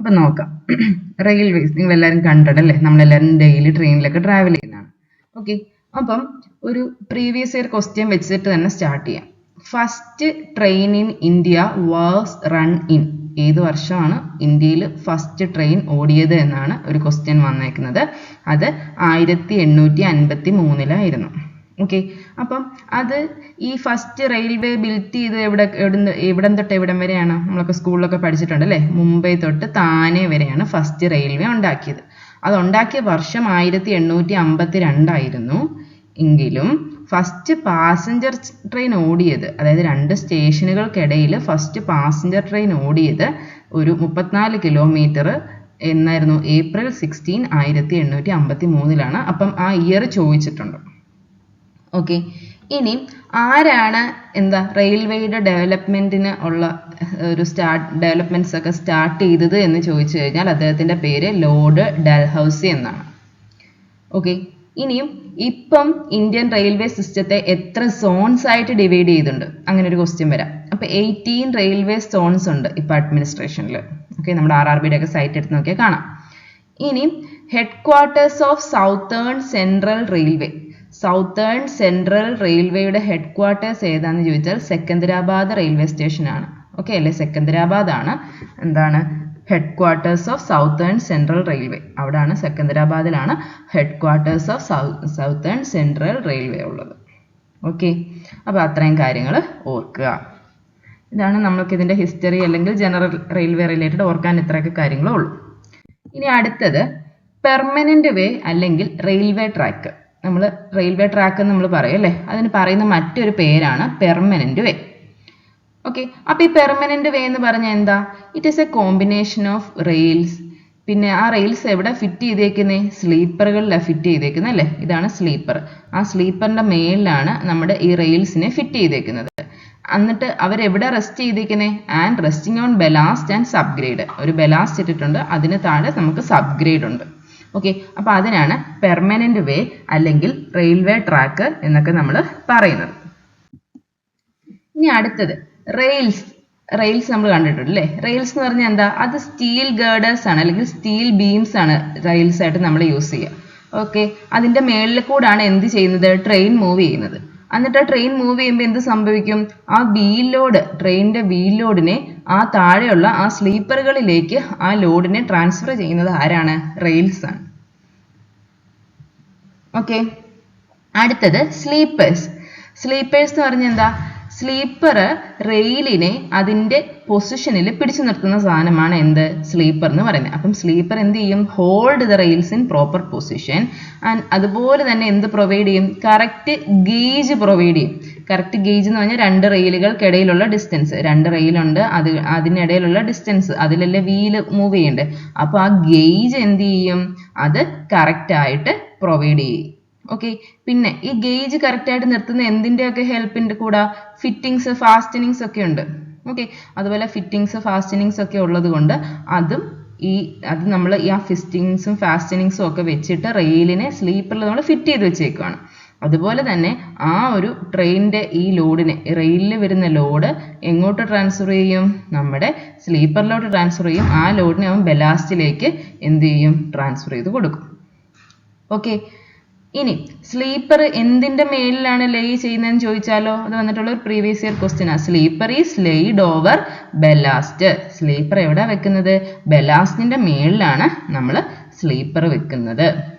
അപ്പം നോക്കാം. റെയിൽവേസ് നിങ്ങളെല്ലാവരും കണ്ടിട്ടല്ലേ, നമ്മളെല്ലാവരും ഡെയിലി ട്രെയിനിലൊക്കെ ട്രാവൽ ചെയ്യുന്നതാണ്. ഓക്കെ, അപ്പം ഒരു പ്രീവിയസ് ഇയർ ക്വസ്റ്റ്യൻ വെച്ചിട്ട് തന്നെ സ്റ്റാർട്ട് ചെയ്യാം. First train in India was run in, ഏത് വർഷമാണ് ഇന്ത്യയിൽ ഫസ്റ്റ് ട്രെയിൻ ഓടിയത് എന്നാണ് ഒരു ക്വസ്റ്റ്യൻ വന്നേക്കുന്നത്. അത് 1853 ഓക്കെ, അപ്പം അത് ഈ ഫസ്റ്റ് റെയിൽവേ ബിൽറ്റ് ചെയ്ത് എവിടം തൊട്ട് എവിടം വരെയാണ് നമ്മളൊക്കെ സ്കൂളിലൊക്കെ പഠിച്ചിട്ടുണ്ട് അല്ലേ, മുംബൈ തൊട്ട് താനെ വരെയാണ് ഫസ്റ്റ് റെയിൽവേ ഉണ്ടാക്കിയത്. അത് ഉണ്ടാക്കിയ വർഷം 1852 എങ്കിലും ഫസ്റ്റ് പാസഞ്ചർ ട്രെയിൻ ഓടിയത്, അതായത് 2 സ്റ്റേഷനുകൾക്കിടയിൽ ഫസ്റ്റ് പാസഞ്ചർ ട്രെയിൻ ഓടിയത് ഒരു 34 കിലോമീറ്റർ എന്നായിരുന്നു, April 16, 1853. അപ്പം ആ ഇയർ ചോദിച്ചിട്ടുണ്ട്. ഓക്കെ, ഇനി ആരാണ് റെയിൽവേയുടെ ഡെവലപ്മെന്റിന് ഉള്ള ഒരു ഡെവലപ്മെന്റ്സ് ഒക്കെ സ്റ്റാർട്ട് ചെയ്തത് എന്ന് ചോദിച്ചു കഴിഞ്ഞാൽ അദ്ദേഹത്തിന്റെ പേര് ലോർഡ് ഡൽഹൌസി എന്നാണ്. ഓക്കെ, ഇനിയും ഇപ്പം ഇന്ത്യൻ റെയിൽവേ സിസ്റ്റത്തെ എത്ര സോൺസ് ആയിട്ട് ഡിവൈഡ് ചെയ്തിട്ടുണ്ട്, അങ്ങനെ ഒരു ക്വസ്റ്റ്യൻ വരാം. അപ്പൊ 18 റെയിൽവേ സോൺസ് ഉണ്ട് ഇപ്പൊ അഡ്മിനിസ്ട്രേഷനിൽ. ഓക്കെ, നമ്മുടെ RRBയുടെ ഒക്കെ സൈറ്റ് എടുത്ത് നോക്കിയാൽ കാണാം. ഇനി headquarters of southern central railway, southern central റെയിൽവേയുടെ ഹെഡ് ക്വാർട്ടേഴ്സ് ഏതാണെന്ന് ചോദിച്ചാൽ സെക്കന്ദരാബാദ് റെയിൽവേ സ്റ്റേഷൻ ആണ്. ഓക്കെ അല്ലെ, സെക്കന്ദരാബാദ് ആണ് headquarters of southern central railway. അവിടാണ് സെക്കന്ദരാബാദിലാണ് headquarters of southern central railway ഉള്ളത്. ഓക്കെ, അപ്പോൾ അത്രയും കാര്യങ്ങൾ ഓർക്കുക. ഇതാണ് നമ്മൾക്ക് ഇതിൻ്റെ ഹിസ്റ്ററി അല്ലെങ്കിൽ ജനറൽ റെയിൽവേ റിലേറ്റഡ് ഓർക്കാൻ ഇത്രയൊക്കെ കാര്യങ്ങളേ ഉള്ളൂ. ഇനി അടുത്തത് പെർമനന്റ് വേ അല്ലെങ്കിൽ റെയിൽവേ ട്രാക്ക്. നമ്മൾ റെയിൽവേ ട്രാക്ക് എന്ന് നമ്മൾ പറയും അല്ലേ, അതിന് പറയുന്ന മറ്റൊരു പേരാണ് പെർമനന്റ് വേ. ഓക്കെ, അപ്പോൾ ഈ പെർമനന്റ് വേ എന്ന് പറഞ്ഞാൽ എന്താ? It is A combination of rails. പിന്നെ ആ റെയിൽസ് എവിടെ ഫിറ്റ് ചെയ്തേക്കുന്നത്? സ്ലീപ്പറുകളിലാണ് ഫിറ്റ് ചെയ്തേക്കുന്നത് അല്ലേ, ഇതാണ് സ്ലീപ്പർ. ആ സ്ലീപ്പറിന്റെ മേളിലാണ് നമ്മുടെ ഈ റെയിൽസിനെ ഫിറ്റ് ചെയ്തേക്കുന്നത്. എന്നിട്ട് അവരെവിടെ റെസ്റ്റ് ചെയ്തേക്കുന്നത്? And resting on ballast and subgrade. ഒരു ബെലാസ്റ്റ് ഇട്ടിട്ടുണ്ട്, അതിന് താഴെ നമുക്ക് സബ്ഗ്രേഡ് ഉണ്ട്. ഓക്കെ, അപ്പോൾ അതിനാണ് പെർമനന്റ് വേ അല്ലെങ്കിൽ റെയിൽവേ ട്രാക്ക് എന്നൊക്കെ നമ്മൾ പറയുന്നത്. ഇനി അടുത്തത് റെയിൽസ് നമ്മൾ കണ്ടിട്ടുണ്ട് അല്ലേ. റെയിൽസ് എന്ന് പറഞ്ഞാൽ എന്താ? അത് സ്റ്റീൽ ഗേർഡേഴ്സ് ആണ് അല്ലെങ്കിൽ സ്റ്റീൽ ബീംസ് ആണ് റെയിൽസ് ആയിട്ട് നമ്മൾ യൂസ് ചെയ്യുക. ഓക്കെ, അതിന്റെ മേളിൽ കൂടാണ് എന്ത് ചെയ്യുന്നത്? ട്രെയിൻ മൂവ് ചെയ്യുന്നത്. എന്നിട്ട് ആ ട്രെയിൻ മൂവ് ചെയ്യുമ്പോൾ എന്ത് സംഭവിക്കും? ആ ട്രെയിനിന്റെ വീൽ ലോഡിനെ ആ താഴെയുള്ള ആ സ്ലീപ്പറുകളിലേക്ക് ആ ലോഡിനെ ട്രാൻസ്ഫർ ചെയ്യുന്നത് ആരാണ്? റെയിൽസ് ആണ്. ഓക്കെ, അടുത്തത് സ്ലീപ്പേഴ്സ്. സ്ലീപ്പേഴ്സ് എന്ന് പറഞ്ഞാൽ എന്താ? സ്ലീപ്പർ റെയിലിനെ അതിന്റെ പൊസിഷനിൽ പിടിച്ചു നിർത്തുന്ന സാധനമാണ് എന്ത്? സ്ലീപ്പർ എന്ന് പറയുന്നത്. അപ്പം സ്ലീപ്പർ എന്ത് ചെയ്യും? Hold the rails in proper position. And അതുപോലെ തന്നെ എന്ത് പ്രൊവൈഡ് ചെയ്യും? കറക്റ്റ് ഗേജ് പ്രൊവൈഡ് ചെയ്യും. കറക്റ്റ് ഗേജ് എന്ന് പറഞ്ഞാൽ 2 റെയിലുകൾക്കിടയിലുള്ള ഡിസ്റ്റൻസ്, 2 റെയിലുണ്ട്, അതിനിടയിലുള്ള ഡിസ്റ്റൻസ്, അതിലല്ലേ വീല് മൂവ് ചെയ്യണ്ടേ. അപ്പോൾ ആ ഗേജ് എന്ത് ചെയ്യും? അത് കറക്റ്റ് ആയിട്ട് പ്രൊവൈഡ് ചെയ്യും. ഓക്കെ, പിന്നെ ഈ ഗേജ് കറക്റ്റ് ആയിട്ട് നിർത്തുന്ന എന്തിൻ്റെയൊക്കെ ഹെൽപ്പിൻ്റെ കൂടെ? ഫിറ്റിങ്സ്, ഫാസ്റ്റനിങ്സ് ഒക്കെ ഉണ്ട്. ഓക്കെ, അതുപോലെ ഫിറ്റിങ്സ്, ഫാസ്റ്റനിങ്സ് ഒക്കെ ഉള്ളത് കൊണ്ട് അത് നമ്മൾ ഈ ആ ഫിറ്റിങ്സും ഫാസ്റ്റനിങ്സും ഒക്കെ വെച്ചിട്ട് റെയിലിനെ സ്ലീപ്പറിൽ നമ്മൾ ഫിറ്റ് ചെയ്ത് വെച്ചേക്കുവാണ്. അതുപോലെ തന്നെ ആ ഒരു ട്രെയിനിന്റെ ഈ ലോഡിനെ, റെയിലിൽ വരുന്ന ലോഡ് എങ്ങോട്ട് ട്രാൻസ്ഫർ ചെയ്യും? നമ്മുടെ സ്ലീപ്പറിലോട്ട് ട്രാൻസ്ഫർ ചെയ്യും. ആ ലോഡിനെ അവൻ ബെലാസ്റ്റിലേക്ക് എന്ത് ചെയ്യും? ട്രാൻസ്ഫർ ചെയ്ത് കൊടുക്കും. ഓക്കെ, ഇനി സ്ലീപ്പർ എന്തിന്റെ മേലിലാണ് ലേ ചെയ്യുന്നതെന്ന് ചോദിച്ചാലോ, അത് വന്നിട്ടുള്ള ഒരു പ്രീവിയസ് ഇയർ ക്വസ്റ്റ്യൻ ആണ്. Sleeper is laid over ballast. Sleeper എവിടെ വെക്കുന്നത്? ബെലാസ്റ്റിന്റെ മേളിലാണ് നമ്മൾ സ്ലീപ്പർ വെക്കുന്നത്.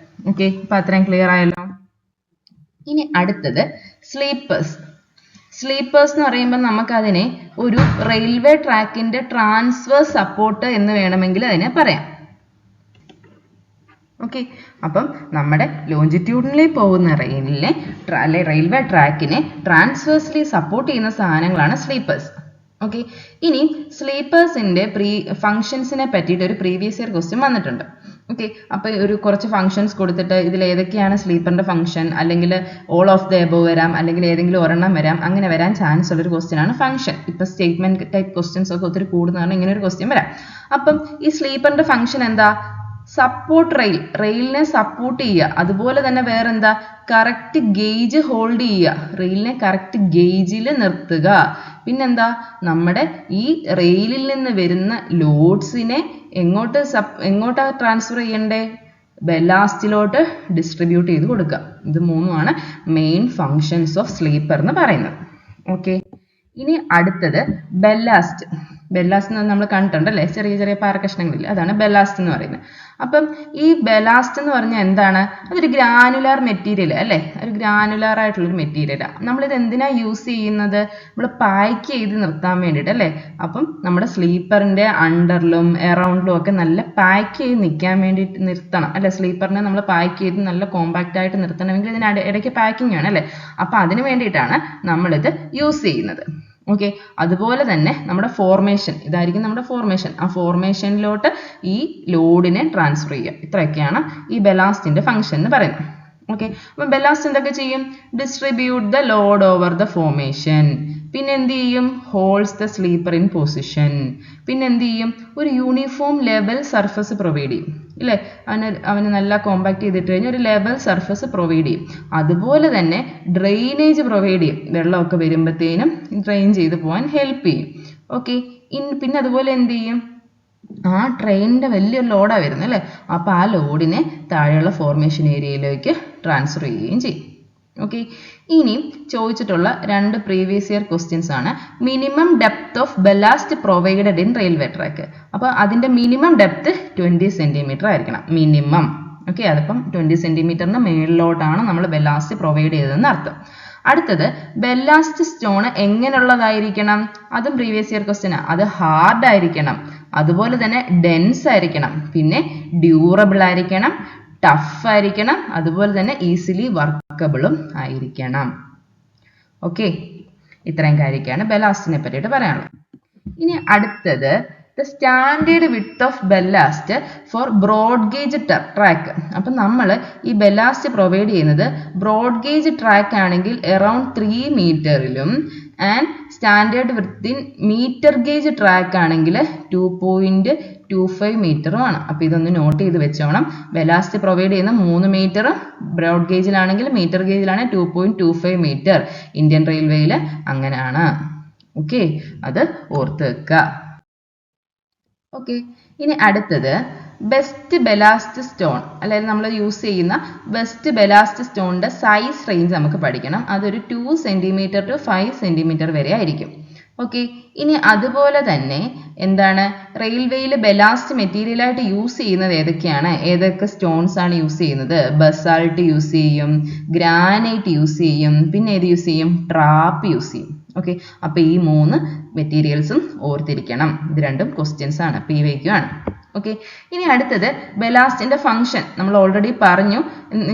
ഓക്കെ, അപ്പൊ അത്രയും ക്ലിയർ ആയല്ലോ. ഇനി അടുത്തത് സ്ലീപ്പേഴ്സ്. സ്ലീപ്പേഴ്സ് എന്ന് പറയുമ്പോൾ നമുക്കതിനെ ഒരു റെയിൽവേ ട്രാക്കിന്റെ ട്രാൻസ്ഫർ സപ്പോർട്ട് എന്ന് വേണമെങ്കിൽ അതിനെ പറയാം. ഓക്കെ, അപ്പം നമ്മുടെ ലോഞ്ചിറ്റ്യൂഡിനലി പോകുന്ന റെയിൽവേ ട്രാക്കിനെ ട്രാൻസ്വേഴ്സ്ലി സപ്പോർട്ട് ചെയ്യുന്ന സാധനങ്ങളാണ് സ്ലീപ്പേഴ്സ്. ഓക്കെ, ഇനി സ്ലീപ്പേഴ്സിന്റെ ഫങ്ഷൻസിനെ പറ്റിയിട്ട് ഒരു പ്രീവിയസ് ഇയർ ക്വസ്റ്റ്യൻ വന്നിട്ടുണ്ട്. ഓക്കെ, അപ്പോൾ ഒരു കുറച്ച് ഫങ്ഷൻസ് കൊടുത്തിട്ട് ഇതിൽ ഏതൊക്കെയാണ് സ്ലീപ്പറിന്റെ ഫംഗ്ഷൻ, അല്ലെങ്കിൽ ഓൾ ഓഫ് ദ എബോവ് വരാം, അല്ലെങ്കിൽ ഏതെങ്കിലും ഒരെണ്ണം വരാം, അങ്ങനെ വരാൻ ചാൻസ് ഉള്ളൊരു ക്വസ്റ്റ്യൻ ആണ് ഫംഗ്ഷൻ. ഇപ്പൊ സ്റ്റേറ്റ്മെന്റ് ടൈപ്പ് ക്വസ്റ്റ്യൻസ് ഒക്കെ ഒത്തിരി കൂടുന്നതാണ് ഇങ്ങനെ ഒരു ക്വസ്റ്റ്യൻ വരാം. അപ്പം ഈ സ്ലീപ്പറിന്റെ ഫംഗ്ഷൻ എന്താ? സപ്പോർട്ട് റെയിലിനെ സപ്പോർട്ട് ചെയ്യുക. അതുപോലെ തന്നെ വേറെന്താ? കറക്റ്റ് ഗേജ് ഹോൾഡ് ചെയ്യുക, റെയിലിനെ കറക്റ്റ് ഗേജിൽ നിർത്തുക. പിന്നെന്താ? നമ്മുടെ ഈ റെയിലിൽ നിന്ന് വരുന്ന ലോഡ്സിനെ എങ്ങോട്ടാ ട്രാൻസ്ഫർ ചെയ്യണ്ടേ? ബെല്ലാസ്റ്റിലോട്ട് ഡിസ്ട്രിബ്യൂട്ട് ചെയ്ത് കൊടുക്കുക. ഇത് മൂന്നുമാണ് മെയിൻ ഫങ്ഷൻസ് ഓഫ് സ്ലീപ്പർ എന്ന് പറയുന്നത്. ഓക്കെ, ഇനി അടുത്തത് ബെല്ലാസ്റ്റ്. ബെല്ലാസ്റ്റ് നമ്മൾ കണ്ടിട്ടുണ്ടല്ലേ, ചെറിയ ചെറിയ പാറക്കഷ്ണങ്ങളില്ല, അതാണ് ബെല്ലാസ്റ്റ് എന്ന് പറയുന്നത്. അപ്പം ഈ ബെല്ലാസ്റ്റ് എന്ന് പറഞ്ഞാൽ എന്താണ്? അതൊരു ഗ്രാനുലാർ മെറ്റീരിയൽ അല്ലേ, ഒരു ഗ്രാനുലാർ ആയിട്ടുള്ളൊരു മെറ്റീരിയലാണ്. നമ്മളിത് എന്തിനാ യൂസ് ചെയ്യുന്നത്? നമ്മൾ പാക്ക് ചെയ്ത് നിർത്താൻ വേണ്ടിയിട്ട് അല്ലേ. അപ്പം നമ്മുടെ സ്ലീപ്പറിന്റെ അണ്ടറിലും എറൗണ്ടിലും ഒക്കെ നല്ല പാക്ക് ചെയ്ത് നിൽക്കാൻ വേണ്ടിയിട്ട് നിർത്തണം അല്ലെ. സ്ലീപ്പറിനെ നമ്മൾ പാക്ക് ചെയ്ത് നല്ല കോമ്പാക്റ്റ് ആയിട്ട് നിർത്തണമെങ്കിൽ ഇതിന് ഇടയ്ക്ക് പാക്കിംഗ് ആണ് അല്ലേ. അപ്പം അതിന് വേണ്ടിയിട്ടാണ് നമ്മളിത് യൂസ് ചെയ്യുന്നത്. ഓക്കെ, അതുപോലെ തന്നെ നമ്മുടെ ഫോർമേഷൻ, ഇതായിരിക്കും നമ്മുടെ ഫോർമേഷൻ. ആ ഫോർമേഷനിലോട്ട് ഈ ലോഡിനെ ട്രാൻസ്ഫർ ചെയ്യുക. ഇത്രയൊക്കെയാണ് ഈ ബെല്ലാസ്റ്റിന്റെ ഫംഗ്ഷൻ എന്ന് പറയുന്നത്. ഓക്കെ, അപ്പം ബെല്ലാസ്റ്റ് എന്തൊക്കെ ചെയ്യും? Distribute the load over the formation. പിന്നെ എന്ത് ചെയ്യും? Holds the sleeper in position. പിന്നെ എന്ത് ചെയ്യും? ഒരു യൂണിഫോം ലെവൽ സർഫസ് പ്രൊവൈഡ് ചെയ്യും ഇല്ലേ. അവന് നല്ല കോമ്പാക്ട് ചെയ്തിട്ട് കഴിഞ്ഞാൽ ഒരു ലെവൽ സർഫസ് പ്രൊവൈഡ് ചെയ്യും. അതുപോലെ തന്നെ ഡ്രെയിനേജ് പ്രൊവൈഡ് ചെയ്യും. വെള്ളമൊക്കെ വരുമ്പോഴത്തേനും ഡ്രെയിൻ ചെയ്ത് പോകാൻ ഹെൽപ്പ് ചെയ്യും. ഓക്കെ, പിന്നെ അതുപോലെ എന്ത് ചെയ്യും? ആ ട്രെയിനിന്റെ വലിയൊരു ലോഡാണ് വരുന്നത് അല്ലേ. അപ്പോൾ ആ ലോഡിനെ താഴെയുള്ള ഫോർമേഷൻ ഏരിയയിലേക്ക് ട്രാൻസ്ഫർ ചെയ്യുകയും ചെയ്യും. ഓക്കെ, ഇനി ചോദിച്ചിട്ടുള്ള 2 പ്രീവിയസ് ഇയർ ക്വസ്റ്റ്യൻസ് ആണ്. Minimum depth of ballast provided in railway track. അപ്പോൾ അതിന്റെ മിനിമം ഡെപ്ത് 20 സെന്റിമീറ്റർ ആയിരിക്കണം മിനിമം. ഓക്കെ, അതിപ്പം 20 സെന്റിമീറ്ററിന് മേളിലോട്ടാണ് നമ്മൾ ബെല്ലാസ്റ്റ് പ്രൊവൈഡ് ചെയ്തതെന്ന് അർത്ഥം. അടുത്തത് ബെല്ലാസ്റ്റ് സ്റ്റോൺ എങ്ങനെയുള്ളതായിരിക്കണം? അതും പ്രീവിയസ് ഇയർ ക്വസ്റ്റ്യൻ ആണ്. അത് ഹാർഡ് ആയിരിക്കണം, അതുപോലെ തന്നെ ഡെൻസ് ആയിരിക്കണം, പിന്നെ ഡ്യൂറബിൾ ആയിരിക്കണം, ടഫ് ആയിരിക്കണം, അതുപോലെ തന്നെ ഈസിലി വർക്കബിളും ആയിരിക്കണം. ഓക്കെ, ഇത്രയും കാര്യമൊക്കെയാണ് ബെല്ലാസ്റ്റിനെ പറ്റിയിട്ട് പറയാനുള്ളത്. ഇനി അടുത്തത് the standard width of ballast for broad gauge track. അപ്പം നമ്മൾ ഈ ബെല്ലാസ്റ്റ് പ്രൊവൈഡ് ചെയ്യുന്നത് ബ്രോഡ് ഗേജ് ട്രാക്ക് ആണെങ്കിൽ അറൌണ്ട് 3 മീറ്ററിലും and standard within metre gauge track ആണെങ്കിൽ 2.25 മീറ്ററുമാണ്. അപ്പോൾ ഇതൊന്ന് നോട്ട് ചെയ്ത് വെച്ചോണം. ബെല്ലാസ്റ്റ് പ്രൊവൈഡ് ചെയ്യുന്ന 3 മീറ്റർ, ബ്രോഡ് ഗേജിലാണെങ്കിൽ മീറ്റർ ഗേജിലാണ് 2.25 മീറ്റർ. ഇന്ത്യൻ റെയിൽവേയിൽ അങ്ങനെയാണ്. ഓക്കെ, അത് ഓർത്ത് വെക്കുക. ഓക്കെ, ഇനി അടുത്തത് ബെസ്റ്റ് ബെല്ലാസ്റ്റ് സ്റ്റോൺ, അതായത് നമ്മൾ യൂസ് ചെയ്യുന്ന ബെസ്റ്റ് ബെല്ലാസ്റ്റ് സ്റ്റോണിന്റെ സൈസ് റേഞ്ച് നമുക്ക് പഠിക്കണം. അതൊരു 2 സെന്റിമീറ്റർ ടു 5 സെന്റിമീറ്റർ വരെ ആയിരിക്കും. ഓക്കെ, ഇനി അതുപോലെ തന്നെ എന്താണ് റെയിൽവേയിൽ ബെല്ലാസ്റ്റ് മെറ്റീരിയൽ ആയിട്ട് യൂസ് ചെയ്യുന്നത് ഏതൊക്കെയാണ്? ഏതൊക്കെ സ്റ്റോൺസ് ആണ് യൂസ് ചെയ്യുന്നത്? ബസാൾട്ട് യൂസ് ചെയ്യും, ഗ്രാനൈറ്റ് യൂസ് ചെയ്യും, പിന്നെ ഏത് യൂസ് ചെയ്യും? ട്രാപ്പ് യൂസ് ചെയ്യും. ഓക്കെ, അപ്പോൾ ഈ 3 മെറ്റീരിയൽസും ഓർത്തിരിക്കണം. ഇത് രണ്ടും ക്വസ്റ്റ്യൻസ് ആണ്, PYQ ആണ്. ഓക്കെ, ഇനി അടുത്തത് ബെല്ലാസ്റ്റിന്റെ ഫംഗ്ഷൻ നമ്മൾ ഓൾറെഡി പറഞ്ഞു,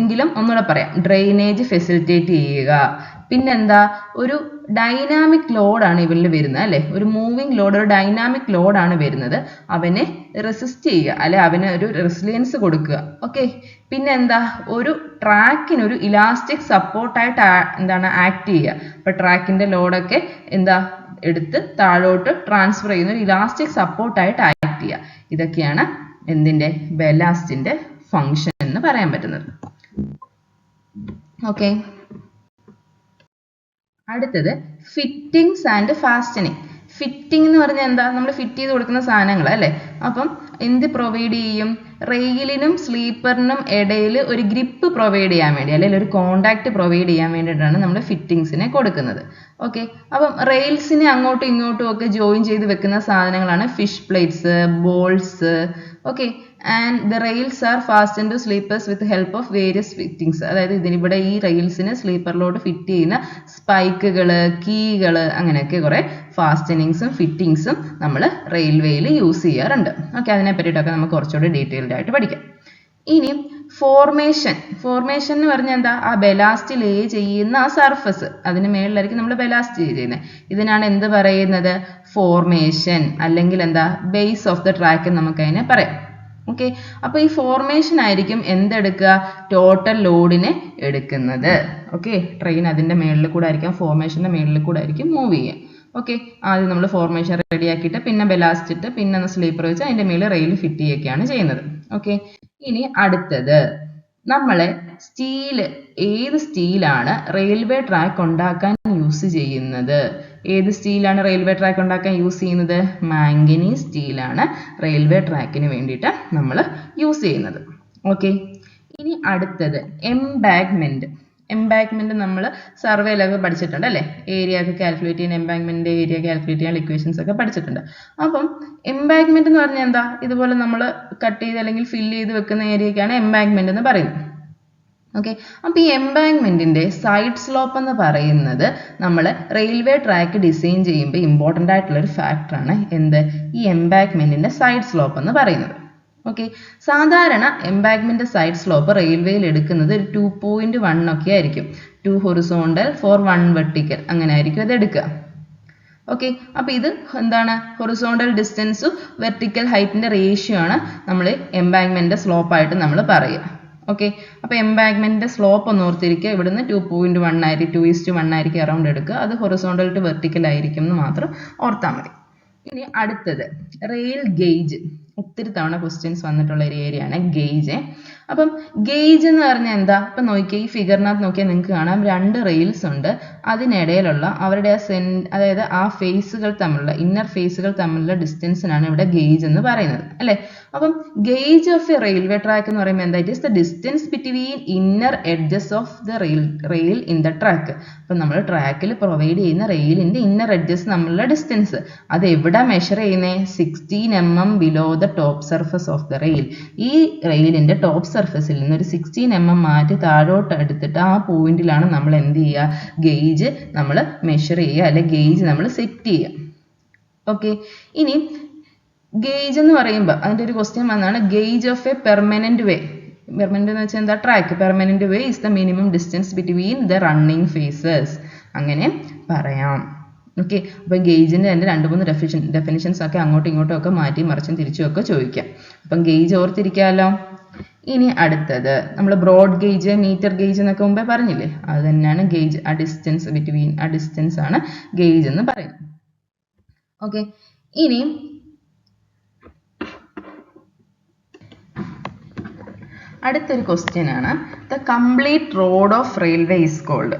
എങ്കിലും ഒന്നുകൂടെ പറയാം. ഡ്രെയിനേജ് ഫെസിലിറ്റേറ്റ് ചെയ്യുക, പിന്നെന്താ ഒരു ഡൈനാമിക് ലോഡാണ് ഇവരിൽ വരുന്നത് അല്ലേ. ഒരു മൂവിങ് ലോഡ്, ഒരു ഡൈനാമിക് ലോഡാണ് വരുന്നത്. അവനെ റെസിസ്റ്റ് ചെയ്യുക അല്ലെ, അവന് ഒരു റെസിലിയൻസ് കൊടുക്കുക. ഓക്കെ, പിന്നെ എന്താ ഒരു ട്രാക്കിന് ഒരു ഇലാസ്റ്റിക് സപ്പോർട്ടായിട്ട് എന്താണ് ആക്ട് ചെയ്യുക. അപ്പൊ ട്രാക്കിന്റെ ലോഡൊക്കെ എന്താ എടുത്ത് താഴോട്ട് ട്രാൻസ്ഫർ ചെയ്യുന്ന ഒരു ഇലാസ്റ്റിക് സപ്പോർട്ടായിട്ട് ആക്ട് ചെയ്യുക. ഇതൊക്കെയാണ് എന്തിന്റെ ബെല്ലാസ്റ്റിന്റെ ഫംഗ്ഷൻ എന്ന് പറയാൻ പറ്റുന്നത്. ഓക്കെ, അടുത്തത് ഫിറ്റിംഗ്സ് ആൻഡ് ഫാസ്റ്റനിങ്. ഫിറ്റിംഗ് എന്ന് പറഞ്ഞാൽ എന്താ? നമ്മൾ ഫിറ്റ് ചെയ്ത് കൊടുക്കുന്ന സാധനങ്ങൾ അല്ലേ. അപ്പം എന്ത് പ്രൊവൈഡ് ചെയ്യും? റെയിലിനും സ്ലീപ്പറിനും ഇടയിൽ ഒരു ഗ്രിപ്പ് പ്രൊവൈഡ് ചെയ്യാൻ വേണ്ടി, അല്ലെങ്കിൽ ഒരു കോണ്ടാക്ട് പ്രൊവൈഡ് ചെയ്യാൻ വേണ്ടിയിട്ടാണ് നമ്മൾ ഫിറ്റിംഗ്സിനെ കൊടുക്കുന്നത്. ഓക്കെ, അപ്പം റെയിൽസിനെ അങ്ങോട്ടും ഇങ്ങോട്ടും ഒക്കെ ജോയിൻ ചെയ്ത് വെക്കുന്ന സാധനങ്ങളാണ് fish plates, bolts. Okay, and the rails are fastened to sleepers with help of various fittings. അതായത് ഇതിനിവിടെ ഈ റെയിൽസിന് സ്ലീപ്പറിലോട്ട് ഫിറ്റ് ചെയ്യുന്ന സ്പൈക്കുകൾ, കീകൾ, അങ്ങനെയൊക്കെ കുറെ ഫാസ്റ്റനിങ്സും ഫിറ്റിംഗ്സും നമ്മൾ റെയിൽവേയിൽ യൂസ് ചെയ്യാറുണ്ട്. ഓക്കെ, അതിനെ പറ്റിയിട്ടൊക്കെ നമുക്ക് കുറച്ചുകൂടി ഡീറ്റെയിൽഡ് ആയിട്ട് പഠിക്കാം. ഇനി ഫോർമേഷൻ. ഫോർമേഷൻ എന്ന് പറഞ്ഞാൽ എന്താ? ആ ബെല്ലാസ്റ്റ് ലേ ചെയ്യുന്ന ആ സർഫസ്, അതിന് മേളിലായിരിക്കും നമ്മൾ ബെല്ലാസ്റ്റ് ചെയ്യുന്നത്. ഇതിനാണ് എന്ത് പറയുന്നത്? ഫോർമേഷൻ, അല്ലെങ്കിൽ എന്താ ബേസ് ഓഫ് ദ ട്രാക്ക് എന്ന് നമുക്ക് അതിനെ പറയാം. ഓക്കെ, അപ്പൊ ഈ ഫോർമേഷൻ ആയിരിക്കും എന്തെടുക്കുക? ടോട്ടൽ ലോഡിനെ എടുക്കുന്നത്. ഓക്കെ, ട്രെയിൻ അതിന്റെ മേളിൽ കൂടെ ആയിരിക്കും, ഫോർമേഷന്റെ മേളിൽ കൂടെ ആയിരിക്കും മൂവ് ചെയ്യുക. ഓക്കെ, ആദ്യം നമ്മൾ ഫോർമേഷൻ റെഡി ആക്കിയിട്ട് പിന്നെ ബെല്ലാസ്റ്റ് ഇട്ട് പിന്നെ സ്ലീപ്പർ വെച്ച് അതിന്റെ മേളിൽ റെയിൽ ഫിറ്റ് ചെയ്യുകയാണ് ചെയ്യുന്നത്. ഓക്കെ, ഇനി അടുത്തത് നമ്മളെ സ്റ്റീല് ഏത് സ്റ്റീലാണ് റെയിൽവേ ട്രാക്ക് ഉണ്ടാക്കാൻ യൂസ് ചെയ്യുന്നത്? ഏത് സ്റ്റീലാണ് റെയിൽവേ ട്രാക്ക് ഉണ്ടാക്കാൻ യൂസ് ചെയ്യുന്നത്? മാംഗനീസ് സ്റ്റീലാണ് റെയിൽവേ ട്രാക്കിന് വേണ്ടിയിട്ട് നമ്മൾ യൂസ് ചെയ്യുന്നത്. ഓക്കെ, ഇനി അടുത്തത് എംബാങ്ക്മെന്റ്. എംബാങ്ക്മെന്റ് നമ്മൾ സർവേയിലൊക്കെ പഠിച്ചിട്ടുണ്ട് അല്ലേ? ഏരിയ ഒക്കെ കാൽക്കുലേറ്റ് ചെയ്യാൻ എംബാങ്ക്മെന്റ് ഏരിയ കാൽക്കുലേറ്റ് ചെയ്യാൻ ഇക്വേഷൻസ് ഒക്കെ പഠിച്ചിട്ടുണ്ട്. അപ്പം എംബാങ്ക്മെന്റ് എന്ന് പറഞ്ഞാൽ എന്താ? ഇതുപോലെ നമ്മൾ കട്ട് ചെയ്ത് അല്ലെങ്കിൽ ഫില്ല് ചെയ്ത് വെക്കുന്ന ഏരിയക്കാണ് എംബാങ്ക്മെന്റ് എന്ന് പറയുന്നത്. ഓക്കെ, അപ്പൊ ഈ എംബാങ്ക്മെന്റിന്റെ സൈഡ് സ്ലോപ്പ് എന്ന് പറയുന്നത് നമ്മൾ റെയിൽവേ ട്രാക്ക് ഡിസൈൻ ചെയ്യുമ്പോൾ ഇമ്പോർട്ടൻ്റ് ആയിട്ടുള്ള ഒരു ഫാക്ടറാണ് എന്ത്? ഈ എംബാങ്ക്മെന്റിന്റെ സൈഡ് സ്ലോപ്പ് എന്ന് പറയുന്നത്. ഓക്കെ, സാധാരണ എംബാങ്ക്മെന്റ് സൈഡ് സ്ലോപ്പ് റെയിൽവേയിൽ എടുക്കുന്നത് 2.1 ഒക്കെ ആയിരിക്കും. 2 ഹൊറിസോണ്ടൽ ഫോർ 1 വെർട്ടിക്കൽ, അങ്ങനെ ആയിരിക്കും അത് എടുക്കുക. ഓക്കെ, അപ്പൊ ഇത് എന്താണ്? ഹൊറിസോണ്ടൽ ഡിസ്റ്റൻസും വെർട്ടിക്കൽ ഹൈറ്റിന്റെ റേഷ്യോ ആണ് നമ്മൾ എംബാങ്ക്മെന്റ് സ്ലോപ്പ് ആയിട്ട് നമ്മൾ പറയുക. ഓക്കെ, അപ്പൊ എംബാങ്ക്മെന്റ് സ്ലോപ്പ് ഒന്ന് ഓർത്തിരിക്കുക. ഇവിടുന്ന് 2.1 ആയിരിക്കും, 2:1 ആയിരിക്കും അറൗണ്ട് എടുക്കുക. അത് ഹൊറിസോണ്ടൽ ടു വെർട്ടിക്കൽ ആയിരിക്കും എന്ന് മാത്രം ഓർത്താൽ മതി. ഇനി അടുത്തത് റെയിൽ ഗേജ്. ഒത്തിരി തവണ ക്വസ്റ്റ്യൻസ് വന്നിട്ടുള്ള ഒരു ഏരിയ ആണ് ഗേജ്. അപ്പം ഗേജ് എന്ന് പറഞ്ഞാൽ എന്താ? ഇപ്പം നോക്കിയാൽ ഈ ഫിഗറിനകത്ത് നോക്കിയാൽ നിങ്ങൾക്ക് കാണാം 2 റെയിൽസ് ഉണ്ട്. അതിനിടയിലുള്ള അവരുടെ അതായത് ആ ഫേസുകൾ തമ്മിലുള്ള ഇന്നർ ഫേസുകൾ തമ്മിലുള്ള ഡിസ്റ്റൻസിനാണ് ഇവിടെ ഗേജ് എന്ന് പറയുന്നത് അല്ലേ? അപ്പം gauge of A railway track എന്ന് പറയുമ്പോൾ എന്താ? It is the distance between inner edges of the rail in the track. അപ്പം നമ്മൾ ട്രാക്കിൽ പ്രൊവൈഡ് ചെയ്യുന്ന റെയിലിന്റെ ഇന്നർ എഡ്ജസ് തമ്മിലുള്ള ഡിസ്റ്റൻസ് അത് എവിടെ മെഷർ ചെയ്യുന്നത്? 16 mm below the top surface of the rail. ഈ റെയിലിന്റെ ടോപ്പ് സർഫസിൽ നിന്ന് ഒരു 16 mm മാറ്റി താഴോട്ട് എടുത്തിട്ട് ആ പോയിന്റിലാണ് നമ്മൾ എന്ത് ചെയ്യുക? ഗേജ് നമ്മൾ മെഷർ ചെയ്യുക, അല്ലെ ഗേജ് നമ്മൾ സെറ്റ് ചെയ്യുക. ഓക്കെ, ഇനി ഗേജ് എന്ന് പറയുമ്പോൾ അതിന്റെ ഒരു ക്വസ്റ്റ്യൻ വന്നാണ് gauge of a permanent way. Permanent എന്ന് വെച്ചാൽ എന്താ? Track. Permanent way is the minimum distance between the running faces, അങ്ങനെ പറയാം. ഓക്കെ, അപ്പൊ ഗേജിന്റെ തന്നെ 2-3 ഡെഫിനിഷൻസ് ഒക്കെ അങ്ങോട്ടും ഇങ്ങോട്ടും ഒക്കെ മാറ്റി മറിച്ചും തിരിച്ചും ഒക്കെ ചോദിക്കാം. അപ്പം ഗേജ് ഓർത്തിരിക്കാമല്ലോ. ഇനി അടുത്തത് നമ്മൾ ബ്രോഡ് ഗേജ്, മീറ്റർ ഗേജ് എന്നൊക്കെ മുമ്പേ പറഞ്ഞില്ലേ? അത് തന്നെയാണ് ഗേജ്. ആ ഡിസ്റ്റൻസ് ബിറ്റ്വീൻ, ആ ഡിസ്റ്റൻസ് ആണ് ഗേജ് എന്ന് പറയുന്നത്. ഓക്കെ, ഇനി അടുത്തൊരു ക്വസ്റ്റ്യൻ ആണ് the complete road of railway is called.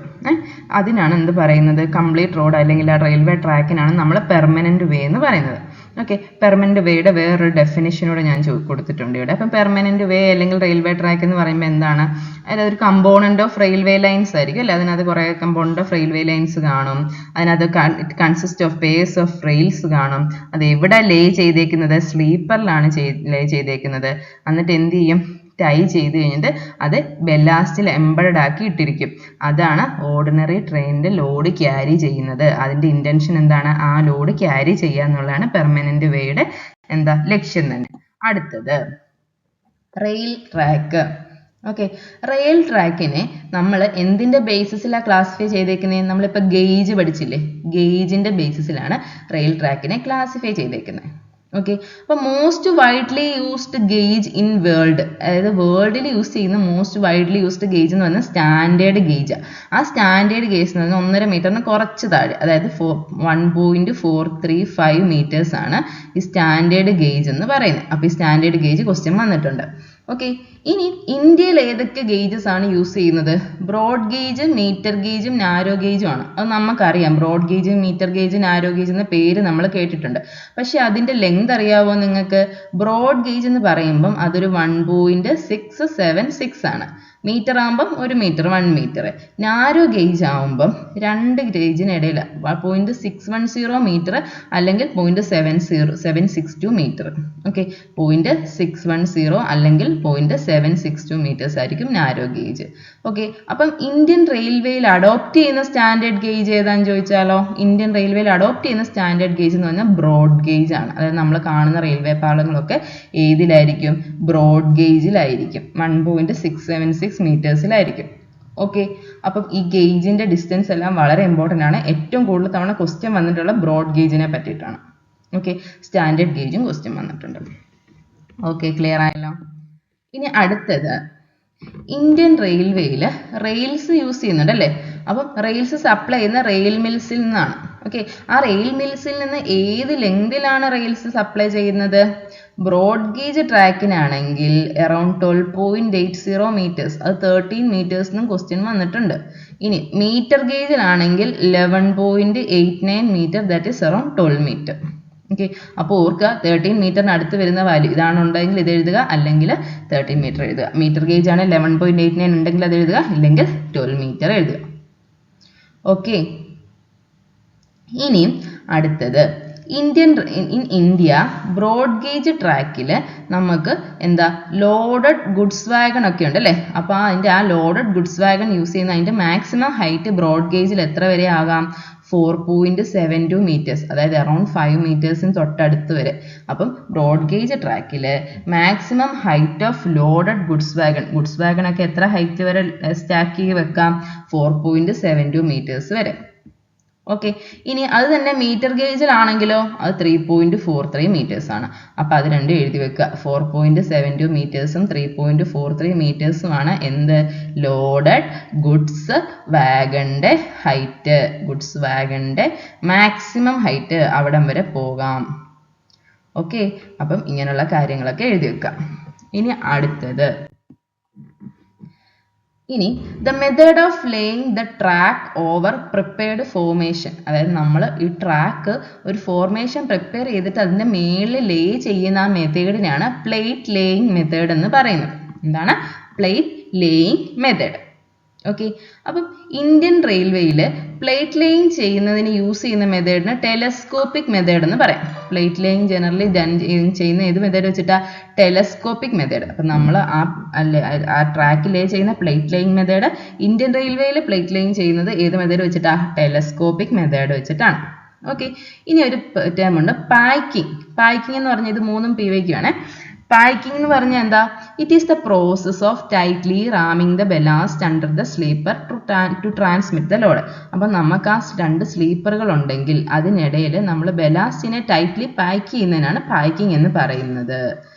അതിനാണ് എന്ത് പറയുന്നത്? കംപ്ലീറ്റ് റോഡ് അല്ലെങ്കിൽ ആ റെയിൽവേ ട്രാക്കിനാണ് നമ്മൾ പെർമനന്റ് വേ എന്ന് പറയുന്നത്. ഓക്കെ, പെർമനന്റ് വേയുടെ വേറൊരു ഡെഫിനിഷനോടെ ഞാൻ കൊടുത്തിട്ടുണ്ട് ഇവിടെ. അപ്പം പെർമനന്റ് വേ അല്ലെങ്കിൽ റെയിൽവേ ട്രാക്ക് എന്ന് പറയുമ്പോൾ എന്താണ്? അതായത് ഒരു കമ്പോണന്റ് ഓഫ് റെയിൽവേ ലൈൻസ് ആയിരിക്കും അല്ലെ? അതിനകത്ത് കുറേ കമ്പോണന്റ് ഓഫ് റെയിൽവേ ലൈൻസ് കാണും. അതിനകത്ത് it consist of purse of rails കാണും. അത് എവിടെ ലേ ചെയ്തേക്കുന്നത്? സ്ലീപ്പറിലാണ് ലേ ചെയ്തേക്കുന്നത്. എന്നിട്ട് എന്ത് ചെയ്യും? ടൈ ചെയ്ത് കഴിഞ്ഞിട്ട് അത് ബെല്ലാസ്റ്റിൽ എംബഡഡ് ആക്കി ഇട്ടിരിക്കും. അതാണ് ഓർഡിനറി ട്രെയിനിന്റെ ലോഡ് ക്യാരി ചെയ്യുന്നത്. അതിന്റെ ഇന്റൻഷൻ എന്താണ്? ആ ലോഡ് ക്യാരി ചെയ്യുക എന്നുള്ളതാണ് പെർമനന്റ് വേയുടെ എന്താ ലക്ഷ്യം തന്നെ. അടുത്തത് റെയിൽ ട്രാക്ക്. ഓക്കെ, റെയിൽ ട്രാക്കിനെ നമ്മൾ എന്തിന്റെ ബേസിസിലാണ് ക്ലാസിഫൈ ചെയ്തേക്കുന്നത്? നമ്മളിപ്പോൾ ഗേജ് പഠിച്ചില്ലേ? ഗേജിന്റെ ബേസിസിലാണ് റെയിൽ ട്രാക്കിനെ ക്ലാസിഫൈ ചെയ്തേക്കുന്നത്. ഓക്കെ, അപ്പൊ most widely used gauge in world, അതായത് വേൾഡിൽ യൂസ് ചെയ്യുന്ന മോസ്റ്റ് വൈഡ്ലി യൂസ്ഡ് ഗേജ് എന്ന് പറഞ്ഞാൽ സ്റ്റാൻഡേർഡ് ഗേജ്. ആ സ്റ്റാൻഡേർഡ് ഗേജ് എന്ന് പറഞ്ഞാൽ 1.5 മീറ്ററിന് കുറച്ച് താഴെ, അതായത് 1.435 മീറ്റേഴ്സ് ആണ് ഈ സ്റ്റാൻഡേർഡ് ഗേജ് എന്ന് പറയുന്നത്. അപ്പൊ ഈ സ്റ്റാൻഡേർഡ് ഗേജ് ക്വസ്റ്റ്യൻ വന്നിട്ടുണ്ട്. ഓക്കെ, ഇനി ഇന്ത്യയിൽ ഏതൊക്കെ ഗേജസ് ആണ് യൂസ് ചെയ്യുന്നത്? ബ്രോഡ് ഗേജ്, മീറ്റർ ഗേജും നാരോ ഗേജും ആണ്. അത് നമുക്കറിയാം. Broad gauge, metre gauge, narrow gauge എന്ന പേര് നമ്മൾ കേട്ടിട്ടുണ്ട്. പക്ഷെ അതിന്റെ ലെങ്ത് അറിയാവോ നിങ്ങൾക്ക്? ബ്രോഡ് ഗേജ് എന്ന് പറയുമ്പം അതൊരു 1.676 ആണ്. മീറ്റർ ആകുമ്പം 1 മീറ്റർ, 1 മീറ്റർ. നാരോ ഗേജ് ആവുമ്പം 2 ഗേജിനിടയിൽ 0.610 മീറ്റർ അല്ലെങ്കിൽ 0.762 മീറ്റർ. ഓക്കെ, 0.610 അല്ലെങ്കിൽ 0.762 മീറ്റേഴ്സ് ആയിരിക്കും നാരോ ഗേജ്. ഓക്കെ, അപ്പം ഇന്ത്യൻ റെയിൽവേയിൽ അഡോപ്റ്റ് ചെയ്യുന്ന സ്റ്റാൻഡേർഡ് ഗേജ് ഏതാന്ന് ചോദിച്ചാലോ? ഇന്ത്യൻ റെയിൽവേയിൽ അഡോപ്റ്റ് ചെയ്യുന്ന സ്റ്റാൻഡേർഡ് ഗേജ് എന്ന് പറഞ്ഞാൽ ബ്രോഡ് ഗേജ് ആണ്. അതായത് നമ്മൾ കാണുന്ന റെയിൽവേ പാളങ്ങളൊക്കെ ഏതിലായിരിക്കും? ബ്രോഡ് ഗേജിലായിരിക്കും. 1.676 മീറ്റേഴ്സിലായിരിക്കും. ഓക്കെ, അപ്പം ഈ ഗേജിന്റെ ഡിസ്റ്റൻസ് എല്ലാം വളരെ ഇമ്പോർട്ടൻ്റ് ആണ്. ഏറ്റവും കൂടുതൽ തവണ ക്വസ്റ്റ്യൻ വന്നിട്ടുള്ള ബ്രോഡ് ഗേജിനെ പറ്റിയിട്ടാണ്. ഓക്കെ, സ്റ്റാൻഡേർഡ് ഗേജും ക്വസ്റ്റ്യൻ വന്നിട്ടുണ്ട്. ഓക്കെ, ക്ലിയർ ആയല്ലോ. ഇനി അടുത്തത് ഇന്ത്യൻ റെയിൽവേയിൽ റെയിൽസ് യൂസ് ചെയ്യുന്നുണ്ട് അല്ലേ? അപ്പം റെയിൽസ് സപ്ലൈ ചെയ്യുന്ന റെയിൽ മിൽസിൽ നിന്നാണ്. ഓക്കെ, ആ റെയിൽ മിൽസിൽ നിന്ന് ഏത് ലെങ്തിലാണ് റെയിൽസ് സപ്ലൈ ചെയ്യുന്നത്? ബ്രോഡ് ഗേജ് ട്രാക്കിനാണെങ്കിൽ അറൌണ്ട് 12.80 മീറ്റേഴ്സ്, അത് 13 മീറ്റേഴ്സ് എന്നും ക്വസ്റ്റ്യൻ വന്നിട്ടുണ്ട്. ഇനി മീറ്റർ ഗേജിലാണെങ്കിൽ 11.89 metre, that is around 12 metre. Okay, അപ്പോൾ ഓർക്കുക 13 മീറ്ററിന് അടുത്ത് വരുന്ന വാല്യൂ ഇതാണ് ഉണ്ടെങ്കിൽ ഇത് എഴുതുക, അല്ലെങ്കിൽ 13 മീറ്റർ എഴുതുക. മീറ്റർ ഗേജ് ആണ് 11.89 ഉണ്ടെങ്കിൽ അത് എഴുതുക, ഇല്ലെങ്കിൽ 12 മീറ്റർ എഴുതുക. ഓക്കെ, ഇനി അടുത്തത് ഇൻ ഇന്ത്യ ബ്രോഡ് ഗേജ് ട്രാക്കിൽ നമുക്ക് എന്താ ലോഡഡ് ഗുഡ്സ് വാഗൺ ഒക്കെ ഉണ്ട് അല്ലേ? അപ്പോൾ അതിൻ്റെ ആ ലോഡഡ് ഗുഡ്സ് വാഗൺ യൂസ് ചെയ്യുന്ന അതിൻ്റെ മാക്സിമം ഹൈറ്റ് ബ്രോഡ് ഗേജിൽ എത്ര വരെ ആകാം? 4.72 മീറ്റേഴ്സ്, അതായത് അറൌണ്ട് 5 മീറ്റേഴ്സിന് തൊട്ടടുത്ത് വരെ. അപ്പം ബ്രോഡ് ഗേജ് ട്രാക്കിൽ maximum height of loaded goods wagon ഒക്കെ എത്ര ഹൈറ്റ് വരെ സ്റ്റാക്ക് ചെയ്ത് വെക്കാം? 4.72 മീറ്റേഴ്സ് വരെ. ഓക്കെ, ഇനി അത് തന്നെ മീറ്റർ ഗേജിലാണെങ്കിലോ അത് 3.43 മീറ്റേഴ്സ് ആണ്. അപ്പം അത് രണ്ടും എഴുതി വെക്കുക. 4.72 മീറ്റേഴ്സും 3.43 മീറ്റേഴ്സുമാണ് എന്ത്? ലോഡഡ് ഗുഡ്സ് വാഗണിൻ്റെ ഹൈറ്റ്. ഗുഡ്സ് വാഗണിൻ്റെ മാക്സിമം ഹൈറ്റ് അവിടം വരെ പോകാം. ഓക്കെ, അപ്പം ഇങ്ങനെയുള്ള കാര്യങ്ങളൊക്കെ എഴുതി വെക്കാം. ഇനി അടുത്തത്, ഇനി the method of laying the track over prepared formation, അതായത് നമ്മൾ ഈ ട്രാക്ക് ഒരു ഫോർമേഷൻ പ്രിപ്പയർ ചെയ്തിട്ട് അതിൻ്റെ മേളിൽ ലേ ചെയ്യുന്ന ആ മെത്തേഡിനാണ് പ്ലേറ്റ് ലേയിങ് മെത്തേഡ് എന്ന് പറയുന്നത്. എന്താണ്? Plate laying method. ഓക്കെ, അപ്പം ഇന്ത്യൻ റെയിൽവേയിൽ പ്ലേറ്റ് ലേയിങ് ചെയ്യുന്നതിന് യൂസ് ചെയ്യുന്ന മെത്തേഡിന് ടെലസ്കോപ്പിക് മെത്തേഡ് എന്ന് പറയാം. പ്ലേറ്റ് ലേയിങ് ജനറലി ചെയ്യുന്ന ഏത് മെത്തേഡ് വെച്ചിട്ടാണ്? Telescopic method. അപ്പം നമ്മൾ ആ ട്രാക്ക് ലേ ചെയ്യുന്ന പ്ലേറ്റ് ലേയിങ് മെത്തേഡ്, ഇന്ത്യൻ റെയിൽവേയിൽ പ്ലേറ്റ് ലേയിങ് ചെയ്യുന്നത് ഏത് മെത്തേഡ് വെച്ചിട്ടാണ്? ടെലസ്കോപ്പിക് മെത്തേഡ് വെച്ചിട്ടാണ്. ഓക്കെ, ഇനി ഒരു ടേം ഉണ്ട് പാക്കിംഗ്. പാക്കിംഗ് എന്ന് പറഞ്ഞാൽ ഇത് 3 PYQ ആണ്. പാക്കിംഗ് എന്ന് പറഞ്ഞാൽ എന്താ? It is the process of tightly ramming the ballast under the sleeper to transmit the load. അപ്പം നമുക്ക് ആ 2 സ്ലീപ്പറുകൾ ഉണ്ടെങ്കിൽ അതിനിടയിൽ നമ്മൾ ബെലാസ്റ്റിനെ ടൈറ്റ്ലി പാക്ക് ചെയ്യുന്നതിനാണ് പാക്കിംഗ് എന്ന് പറയുന്നത്.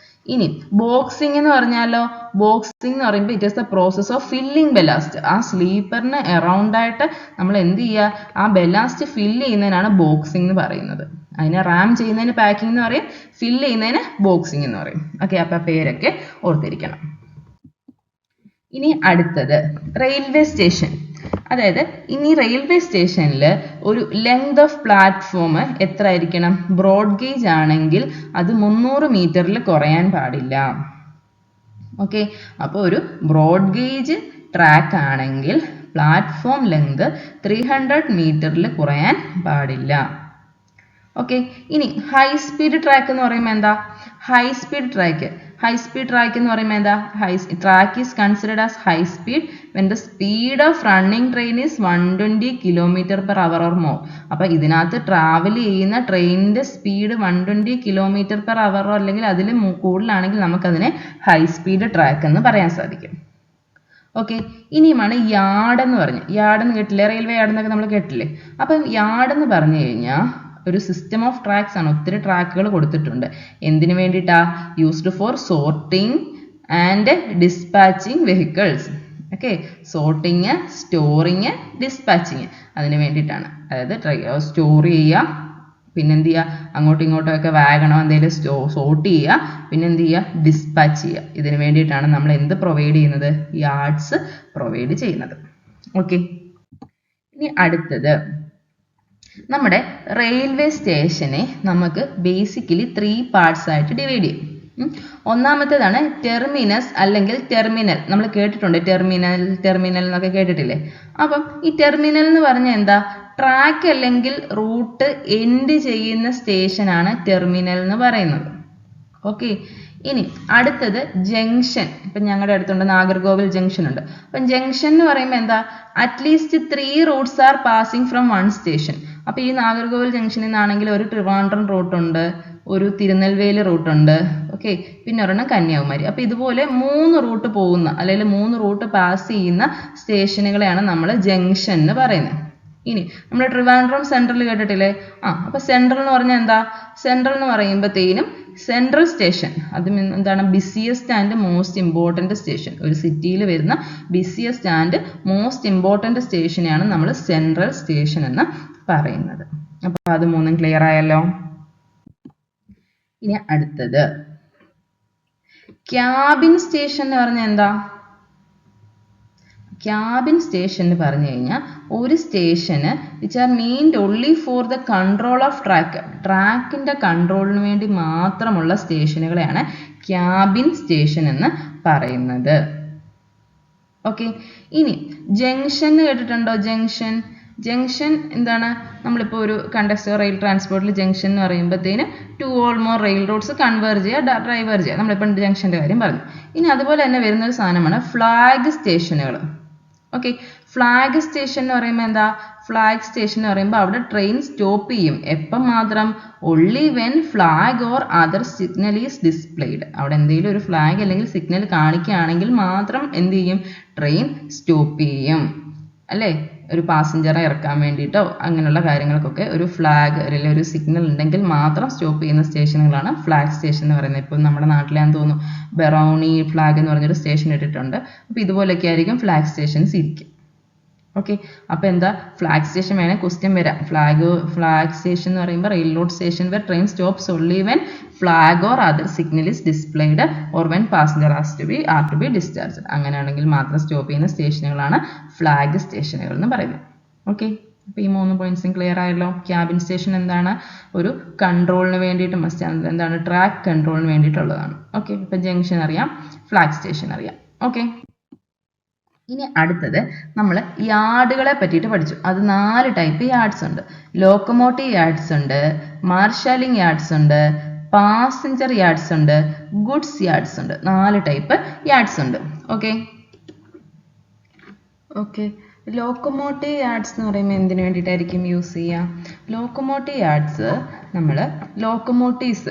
ഇനി ബോക്സിംഗ് എന്ന് പറഞ്ഞാലോ? ബോക്സിംഗ് എന്ന് പറയുമ്പോൾ it is the process of filling ballast. ആ സ്ലീപ്പറിന് അറൗണ്ട് ആയിട്ട് നമ്മൾ എന്ത് ചെയ്യുക? ആ ബെലാസ്റ്റ് ഫില്ല് ചെയ്യുന്നതിനാണ് ബോക്സിംഗ് എന്ന് പറയുന്നത്. അതിനെ റാം ചെയ്യുന്നതിന് പാക്കിംഗ് എന്ന് പറയും, ഫില്ല് ചെയ്യുന്നതിന് ബോക്സിംഗ് എന്ന് പറയും. ഓക്കെ, അപ്പം പേരൊക്കെ ഓർത്തിരിക്കണം. ഇനി അടുത്തത് റെയിൽവേ സ്റ്റേഷൻ. അതായത് ഇനി റെയിൽവേ സ്റ്റേഷനിൽ ഒരു ലെങ്ത് ഓഫ് പ്ലാറ്റ്ഫോം എത്ര ആയിരിക്കണം? ബ്രോഡ് ഗേജ് ആണെങ്കിൽ അത് 300 മീറ്ററിൽ കുറയാൻ പാടില്ല. ഓക്കെ, അപ്പോൾ ഒരു ബ്രോഡ് ഗേജ് ട്രാക്ക് ആണെങ്കിൽ പ്ലാറ്റ്ഫോം ലെങ്ത് 300 മീറ്ററിൽ കുറയാൻ പാടില്ല. ഓക്കെ, ഇനി ഹൈ സ്പീഡ് ട്രാക്ക് എന്ന് പറയുമ്പോൾ എന്താ? ഹൈ സ്പീഡ് ട്രാക്ക് എന്ന് പറയുമ്പോൾ എന്താ? Track is considered as high speed when the speed of running train is 120 km/h or more. അപ്പം ഇതിനകത്ത് ട്രാവൽ ചെയ്യുന്ന ട്രെയിനിൻ്റെ സ്പീഡ് 120 km/h അല്ലെങ്കിൽ അതിൽ കൂടുതലാണെങ്കിൽ നമുക്കതിനെ ഹൈ സ്പീഡ് ട്രാക്ക് എന്ന് പറയാൻ സാധിക്കും. ഓക്കെ, ഇനിയുമാണ് യാർഡ് എന്ന് പറഞ്ഞു. യാർഡ് എന്ന് കേട്ടില്ലേ? റെയിൽവേ യാർഡ് എന്നൊക്കെ നമ്മൾ കേട്ടില്ലേ? അപ്പം യാർഡ് എന്ന് പറഞ്ഞു കഴിഞ്ഞാൽ ഒരു സിസ്റ്റം ഓഫ് ട്രാക്സ് ആണ്. ഒത്തിരി ട്രാക്കുകൾ കൊടുത്തിട്ടുണ്ട്. എന്തിനു വേണ്ടിയിട്ടാ? Used for sorting and dispatching vehicles. Okay, sorting, storing, dispatching അതിന് വേണ്ടിയിട്ടാണ്. അതായത് സ്റ്റോർ ചെയ്യുക, പിന്നെന്ത് ചെയ്യുക? അങ്ങോട്ടും ഇങ്ങോട്ടും ഒക്കെ വാഗണോ എന്തെങ്കിലും സോർട്ട് ചെയ്യുക, പിന്നെന്ത് ചെയ്യുക? ഡിസ്പാച്ച് ചെയ്യുക. ഇതിന് വേണ്ടിയിട്ടാണ് നമ്മൾ എന്ത് പ്രൊവൈഡ് ചെയ്യുന്നത്? യാർഡ്സ് പ്രൊവൈഡ് ചെയ്യുന്നത്. ഓക്കെ, ഇനി അടുത്തത് നമ്മുടെ റെയിൽവേ സ്റ്റേഷനെ നമുക്ക് ബേസിക്കലി 3 പാർട്സ് ആയിട്ട് ഡിവൈഡ് ചെയ്യും. ഒന്നാമത്തേതാണ് ടെർമിനസ് അല്ലെങ്കിൽ ടെർമിനൽ. നമ്മൾ കേട്ടിട്ടുണ്ട് ടെർമിനൽ എന്നൊക്കെ കേട്ടിട്ടില്ലേ? അപ്പം ഈ ടെർമിനൽ എന്ന് പറഞ്ഞാൽ എന്താ? ട്രാക്ക് അല്ലെങ്കിൽ റൂട്ട് എൻഡ് ചെയ്യുന്ന സ്റ്റേഷനാണ് ടെർമിനൽ എന്ന് പറയുന്നത്. ഓക്കെ, ഇനി അടുത്തത് ജംഗ്ഷൻ. ഇപ്പം ഞങ്ങളുടെ അടുത്തുണ്ട് നാഗർകോവിൽ ജംഗ്ഷൻ ഉണ്ട്. അപ്പം ജംഗ്ഷൻ എന്ന് പറയുമ്പോൾ എന്താ? At least 3 roots are passing from 1 station. അപ്പോൾ ഈ നാഗർകോവിൽ ജംഗ്ഷനിൽ നിന്നാണെങ്കിൽ ഒരു ട്രിവാൻഡ്രം റൂട്ടുണ്ട്, ഒരു തിരുനെൽവേലി റൂട്ടുണ്ട്, ഓക്കെ, പിന്നെ ഒരെണ്ണം കന്യാകുമാരി. അപ്പോൾ ഇതുപോലെ 3 റൂട്ട് പോകുന്ന അല്ലെങ്കിൽ 3 റൂട്ട് പാസ് ചെയ്യുന്ന സ്റ്റേഷനുകളെയാണ് നമ്മൾ ജംഗ്ഷൻ എന്ന് പറയുന്നത്. ഇനി നമ്മൾ ട്രിവാൻഡ്രം സെൻട്രൽ കേട്ടിട്ടില്ലേ? അപ്പോൾ സെൻട്രൽ എന്ന് പറഞ്ഞാൽ എന്താ? സെൻട്രൽ എന്ന് പറയുമ്പോഴത്തേനും സെൻട്രൽ സ്റ്റേഷൻ, അത് എന്താണ്? Busiest and most important station. ഒരു സിറ്റിയിൽ വരുന്ന ബിസിയസ്റ്റ് ആൻഡ് മോസ്റ്റ് ഇമ്പോർട്ടൻറ്റ് സ്റ്റേഷനെയാണ് നമ്മൾ സെൻട്രൽ സ്റ്റേഷൻ എന്ന് പറയുന്നത്. അപ്പോൾ അത് മൂന്നും ക്ലിയർ ആയല്ലോ. ഇനി അടുത്തത് ക്യാബിൻ സ്റ്റേഷൻ എന്ന് പറഞ്ഞാൽ എന്താ? ക്യാബിൻ സ്റ്റേഷൻ എന്ന് പറഞ്ഞു കഴിഞ്ഞാൽ ഒരു സ്റ്റേഷന് which are maintained only for the control of ട്രാക്കിൻ്റെ കൺട്രോളിന് വേണ്ടി മാത്രമുള്ള സ്റ്റേഷനുകളെയാണ് ക്യാബിൻ സ്റ്റേഷൻ എന്ന് പറയുന്നത്. ഓക്കെ, ഇനി ജംഗ്ഷൻ കേട്ടിട്ടുണ്ടോ? ജംഗ്ഷൻ എന്താണ്? നമ്മളിപ്പോൾ ഒരു കണ്ടക്ടർ റെയിൽ ട്രാൻസ്പോർട്ടിൽ ജംഗ്ഷൻ എന്ന് പറയുമ്പോഴത്തേന് 2 or more rail roads converge ചെയ്യുക, ഡ്രൈവേർജ് ചെയ്യുക. നമ്മളിപ്പോൾ ജംഗ്ഷൻ്റെ കാര്യം പറഞ്ഞു. ഇനി അതുപോലെ തന്നെ വരുന്നൊരു സാധനമാണ് ഫ്ലാഗ് സ്റ്റേഷനുകൾ. ഓക്കെ, ഫ്ലാഗ് സ്റ്റേഷൻ എന്ന് പറയുമ്പോൾ എന്താ? ഫ്ലാഗ് സ്റ്റേഷൻ എന്ന് പറയുമ്പോൾ അവിടെ ട്രെയിൻ സ്റ്റോപ്പ് ചെയ്യും. എപ്പം മാത്രം? only when flag or other signal is displayed. അവിടെ എന്തെങ്കിലും ഒരു ഫ്ലാഗ് അല്ലെങ്കിൽ സിഗ്നൽ കാണിക്കുകയാണെങ്കിൽ മാത്രം എന്ത് ചെയ്യും? ട്രെയിൻ സ്റ്റോപ്പ് ചെയ്യും, അല്ലേ? ഒരു പാസഞ്ചറെ ഇറക്കാൻ വേണ്ടിയിട്ടോ അങ്ങനെയുള്ള കാര്യങ്ങൾക്കൊക്കെ ഒരു ഫ്ലാഗ് അല്ലെങ്കിൽ ഒരു സിഗ്നൽ ഉണ്ടെങ്കിൽ മാത്രം സ്റ്റോപ്പ് ചെയ്യുന്ന സ്റ്റേഷനുകളാണ് ഫ്ലാഗ് സ്റ്റേഷൻ എന്ന് പറയുന്നത്. ഇപ്പം നമ്മുടെ നാട്ടിലാന്ന് തോന്നുന്നു ബറൗണി ഫ്ലാഗ് എന്ന് പറഞ്ഞൊരു സ്റ്റേഷൻ ഇട്ടിട്ടുണ്ട്. അപ്പോൾ ഇതുപോലെയൊക്കെ ആയിരിക്കും ഫ്ലാഗ് സ്റ്റേഷൻസ് ഇരിക്കും. ഓക്കെ, അപ്പോൾ എന്താ? ഫ്ലാഗ് സ്റ്റേഷൻ വേണേൽ ക്വസ്റ്റ്യൻ വരാം. ഫ്ലാഗ് സ്റ്റേഷൻ എന്ന് പറയുമ്പോൾ railroad station where train stops only when flag or other signal is displayed or when passenger are to be discharge. അങ്ങനെയാണെങ്കിൽ മാത്രം സ്റ്റോപ്പ് ചെയ്യുന്ന സ്റ്റേഷനുകളാണ് ഫ്ലാഗ് സ്റ്റേഷനുകൾ എന്ന് പറയുന്നത്. ഓക്കെ, അപ്പോൾ ഈ 3 പോയിന്റ്സും ക്ലിയർ ആയല്ലോ. ക്യാബിൻ സ്റ്റേഷൻ എന്താണ്? ഒരു കൺട്രോളിന് വേണ്ടിയിട്ട് എന്താണ്? ട്രാക്ക് കൺട്രോളിന് വേണ്ടിയിട്ടുള്ളതാണ്. ഓക്കെ, ഇപ്പം ജംഗ്ഷൻ അറിയാം, ഫ്ലാഗ് സ്റ്റേഷൻ അറിയാം. ഓക്കെ, ഇനി അടുത്തത് നമ്മൾ യാർഡുകളെ പറ്റിയിട്ട് പഠിച്ചു. അത് 4 ടൈപ്പ് യാർഡ്സ് ഉണ്ട്. ലോക്കോമോട്ടീവ് യാർഡ്സ് ഉണ്ട്, മാർഷലിംഗ് യാർഡ്സ് ഉണ്ട്, പാസഞ്ചർ യാർഡ്സ് ഉണ്ട്, ഗുഡ്സ് യാർഡ്സ് ഉണ്ട്. 4 ടൈപ്പ് യാർഡ്സ് ഉണ്ട്. ഓക്കെ, ലോക്കോമോട്ടീവ് യാർഡ്സ് എന്ന് പറയുമ്പോൾ എന്തിനു വേണ്ടിയിട്ടായിരിക്കും യൂസ് ചെയ്യുക? ലോക്കോമോട്ടീവ് യാർഡ്സ് നമ്മൾ ലോക്കോമോട്ടീവ്സ്